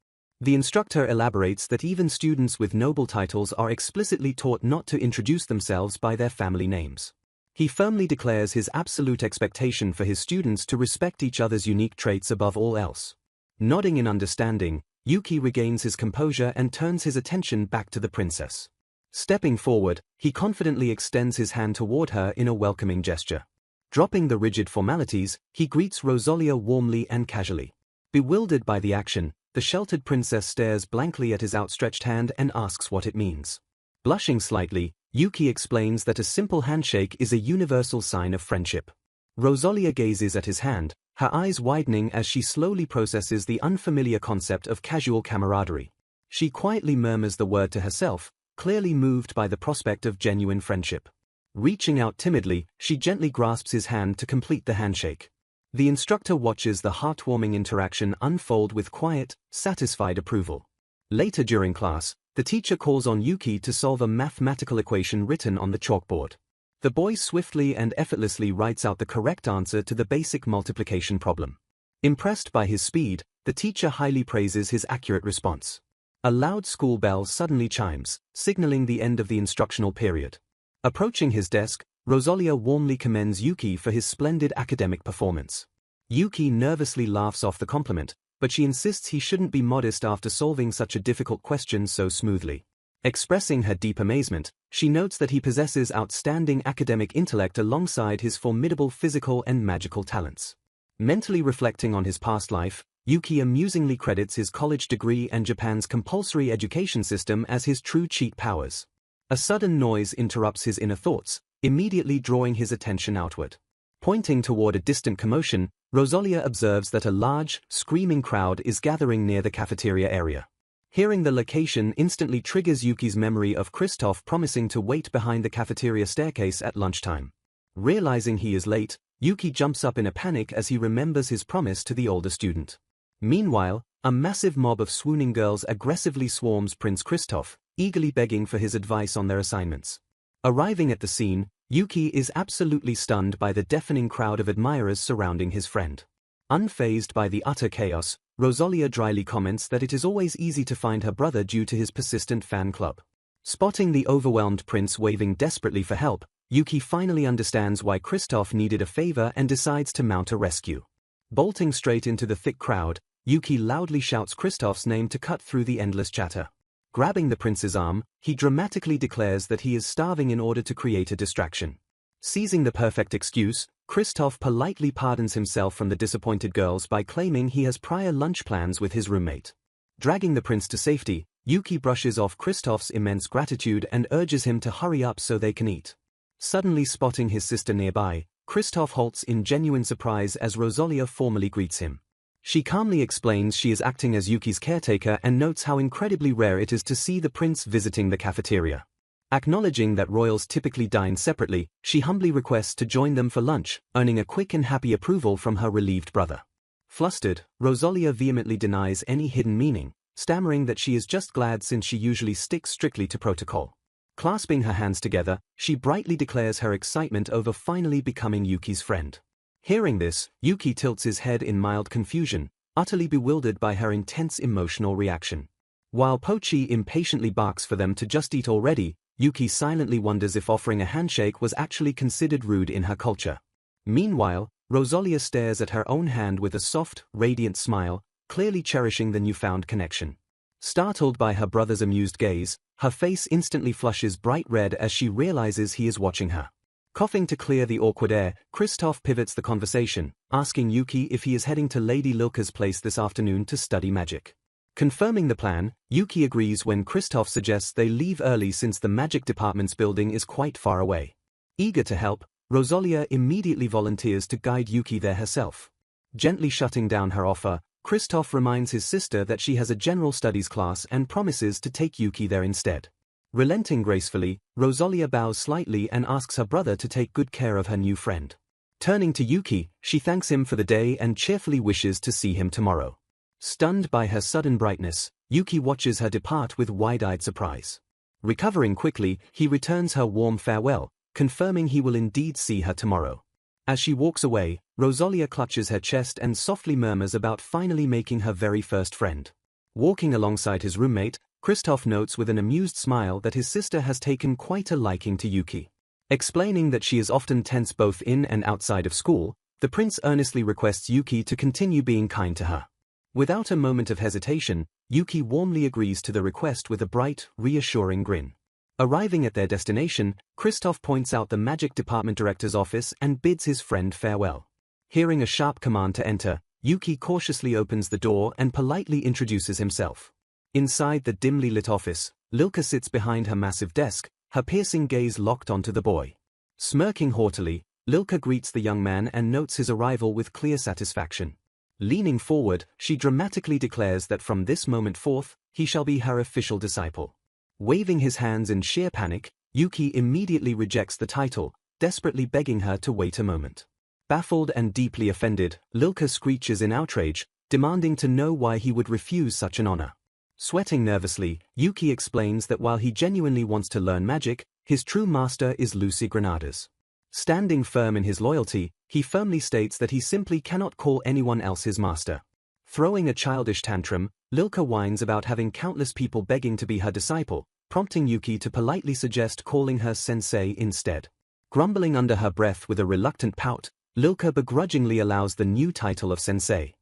The instructor elaborates that even students with noble titles are explicitly taught not to introduce themselves by their family names. He firmly declares his absolute expectation for his students to respect each other's unique traits above all else. Nodding in understanding, Yuki regains his composure and turns his attention back to the princess. Stepping forward, he confidently extends his hand toward her in a welcoming gesture. Dropping the rigid formalities, he greets Rosalia warmly and casually. Bewildered by the action, the sheltered princess stares blankly at his outstretched hand and asks what it means. Blushing slightly, Yuki explains that a simple handshake is a universal sign of friendship. Rosalia gazes at his hand, her eyes widening as she slowly processes the unfamiliar concept of casual camaraderie. She quietly murmurs the word to herself, clearly moved by the prospect of genuine friendship. Reaching out timidly, she gently grasps his hand to complete the handshake. The instructor watches the heartwarming interaction unfold with quiet, satisfied approval. Later during class, the teacher calls on Yuki to solve a mathematical equation written on the chalkboard. The boy swiftly and effortlessly writes out the correct answer to the basic multiplication problem. Impressed by his speed, the teacher highly praises his accurate response. A loud school bell suddenly chimes, signaling the end of the instructional period. Approaching his desk, Rosalia warmly commends Yuki for his splendid academic performance. Yuki nervously laughs off the compliment, but she insists he shouldn't be modest after solving such a difficult question so smoothly. Expressing her deep amazement, she notes that he possesses outstanding academic intellect alongside his formidable physical and magical talents. Mentally reflecting on his past life, Yuki amusingly credits his college degree and Japan's compulsory education system as his true cheat powers. A sudden noise interrupts his inner thoughts, immediately drawing his attention outward. Pointing toward a distant commotion, Rosalia observes that a large, screaming crowd is gathering near the cafeteria area. Hearing the location instantly triggers Yuki's memory of Kristoff promising to wait behind the cafeteria staircase at lunchtime. Realizing he is late, Yuki jumps up in a panic as he remembers his promise to the older student. Meanwhile, a massive mob of swooning girls aggressively swarms Prince Kristoff, eagerly begging for his advice on their assignments. Arriving at the scene, Yuki is absolutely stunned by the deafening crowd of admirers surrounding his friend. Unfazed by the utter chaos, Rosalia dryly comments that it is always easy to find her brother due to his persistent fan club. Spotting the overwhelmed prince waving desperately for help, Yuki finally understands why Kristoff needed a favor and decides to mount a rescue. Bolting straight into the thick crowd, Yuki loudly shouts Kristoff's name to cut through the endless chatter. Grabbing the prince's arm, he dramatically declares that he is starving in order to create a distraction. Seizing the perfect excuse, Kristoff politely pardons himself from the disappointed girls by claiming he has prior lunch plans with his roommate. Dragging the prince to safety, Yuki brushes off Kristoff's immense gratitude and urges him to hurry up so they can eat. Suddenly spotting his sister nearby, Kristoff halts in genuine surprise as Rosalia formally greets him. She calmly explains she is acting as Yuki's caretaker and notes how incredibly rare it is to see the prince visiting the cafeteria. Acknowledging that royals typically dine separately, she humbly requests to join them for lunch, earning a quick and happy approval from her relieved brother. Flustered, Rosalia vehemently denies any hidden meaning, stammering that she is just glad since she usually sticks strictly to protocol. Clasping her hands together, she brightly declares her excitement over finally becoming Yuki's friend. Hearing this, Yuki tilts his head in mild confusion, utterly bewildered by her intense emotional reaction. While Pochi impatiently barks for them to just eat already, Yuki silently wonders if offering a handshake was actually considered rude in her culture. Meanwhile, Rosalia stares at her own hand with a soft, radiant smile, clearly cherishing the newfound connection. Startled by her brother's amused gaze, her face instantly flushes bright red as she realizes he is watching her. Coughing to clear the awkward air, Kristoff pivots the conversation, asking Yuki if he is heading to Lady Lilka's place this afternoon to study magic. Confirming the plan, Yuki agrees when Kristoff suggests they leave early since the magic department's building is quite far away. Eager to help, Rosalia immediately volunteers to guide Yuki there herself. Gently shutting down her offer, Kristoff reminds his sister that she has a general studies class and promises to take Yuki there instead. Relenting gracefully, Rosalia bows slightly and asks her brother to take good care of her new friend. Turning to Yuki, she thanks him for the day and cheerfully wishes to see him tomorrow. Stunned by her sudden brightness, Yuki watches her depart with wide-eyed surprise. Recovering quickly, he returns her warm farewell, confirming he will indeed see her tomorrow. As she walks away, Rosalia clutches her chest and softly murmurs about finally making her very first friend. Walking alongside his roommate, Kristoff notes with an amused smile that his sister has taken quite a liking to Yuki. Explaining that she is often tense both in and outside of school, the prince earnestly requests Yuki to continue being kind to her. Without a moment of hesitation, Yuki warmly agrees to the request with a bright, reassuring grin. Arriving at their destination, Kristoff points out the magic department director's office and bids his friend farewell. Hearing a sharp command to enter, Yuki cautiously opens the door and politely introduces himself. Inside the dimly lit office, Lilka sits behind her massive desk, her piercing gaze locked onto the boy. Smirking haughtily, Lilka greets the young man and notes his arrival with clear satisfaction. Leaning forward, she dramatically declares that from this moment forth, he shall be her official disciple. Waving his hands in sheer panic, Yuki immediately rejects the title, desperately begging her to wait a moment. Baffled and deeply offended, Lilka screeches in outrage, demanding to know why he would refuse such an honor. Sweating nervously, Yuki explains that while he genuinely wants to learn magic, his true master is Lucy Granadas. Standing firm in his loyalty, he firmly states that he simply cannot call anyone else his master. Throwing a childish tantrum, Lilka whines about having countless people begging to be her disciple, prompting Yuki to politely suggest calling her sensei instead. Grumbling under her breath with a reluctant pout, Lilka begrudgingly allows the new title of sensei.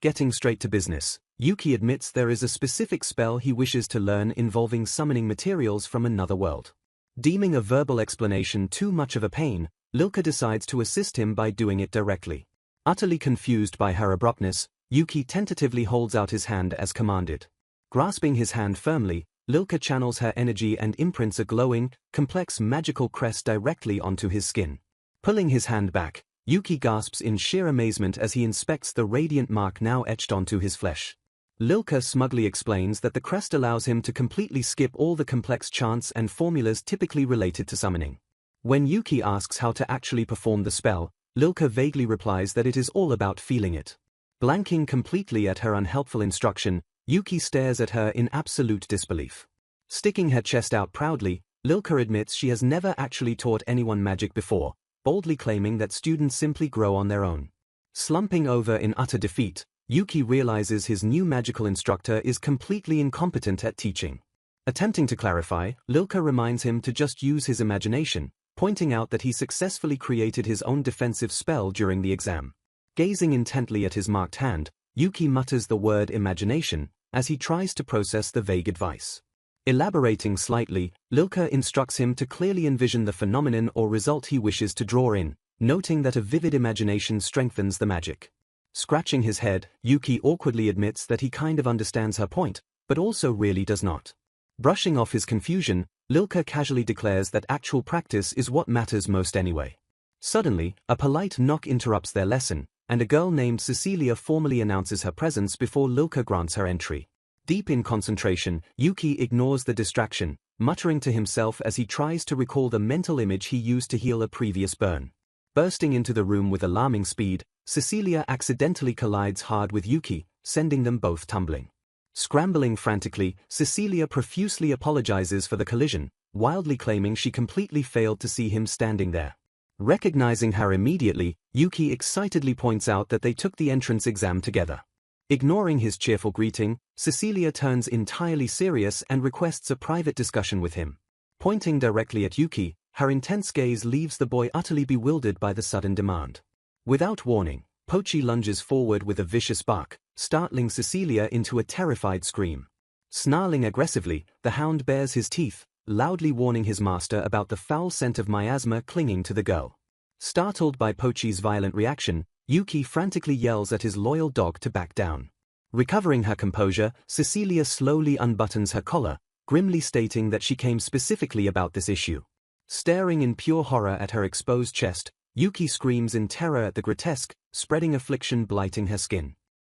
Getting straight to business, Yuki admits there is a specific spell he wishes to learn involving summoning materials from another world. Deeming a verbal explanation too much of a pain, Lilka decides to assist him by doing it directly. Utterly confused by her abruptness, Yuki tentatively holds out his hand as commanded. Grasping his hand firmly, Lilka channels her energy and imprints a glowing, complex magical crest directly onto his skin. Pulling his hand back, Yuki gasps in sheer amazement as he inspects the radiant mark now etched onto his flesh. Lilka smugly explains that the crest allows him to completely skip all the complex chants and formulas typically related to summoning. When Yuki asks how to actually perform the spell, Lilka vaguely replies that it is all about feeling it. Blanking completely at her unhelpful instruction, Yuki stares at her in absolute disbelief. Sticking her chest out proudly, Lilka admits she has never actually taught anyone magic before, boldly claiming that students simply grow on their own. Slumping over in utter defeat, Yuki realizes his new magical instructor is completely incompetent at teaching. Attempting to clarify, Lilka reminds him to just use his imagination, pointing out that he successfully created his own defensive spell during the exam. Gazing intently at his marked hand, Yuki mutters the word imagination as he tries to process the vague advice. Elaborating slightly, Lilka instructs him to clearly envision the phenomenon or result he wishes to draw in, noting that a vivid imagination strengthens the magic. Scratching his head, Yuki awkwardly admits that he kind of understands her point, but also really does not. Brushing off his confusion, Lilka casually declares that actual practice is what matters most anyway. Suddenly, a polite knock interrupts their lesson, and a girl named Cecilia formally announces her presence before Lilka grants her entry. Deep in concentration, Yuki ignores the distraction, muttering to himself as he tries to recall the mental image he used to heal a previous burn. Bursting into the room with alarming speed, Cecilia accidentally collides hard with Yuki, sending them both tumbling. Scrambling frantically, Cecilia profusely apologizes for the collision, wildly claiming she completely failed to see him standing there. Recognizing her immediately, Yuki excitedly points out that they took the entrance exam together. Ignoring his cheerful greeting, Cecilia turns entirely serious and requests a private discussion with him. Pointing directly at Yuki, her intense gaze leaves the boy utterly bewildered by the sudden demand. Without warning, Pochi lunges forward with a vicious bark, startling Cecilia into a terrified scream. Snarling aggressively, the hound bares his teeth, loudly warning his master about the foul scent of miasma clinging to the girl. Startled by Pochi's violent reaction, Yuki frantically yells at his loyal dog to back down. Recovering her composure, Cecilia slowly unbuttons her collar, grimly stating that she came specifically about this issue. Staring in pure horror at her exposed chest, Yuki screams in terror at the grotesque, spreading affliction blighting her skin.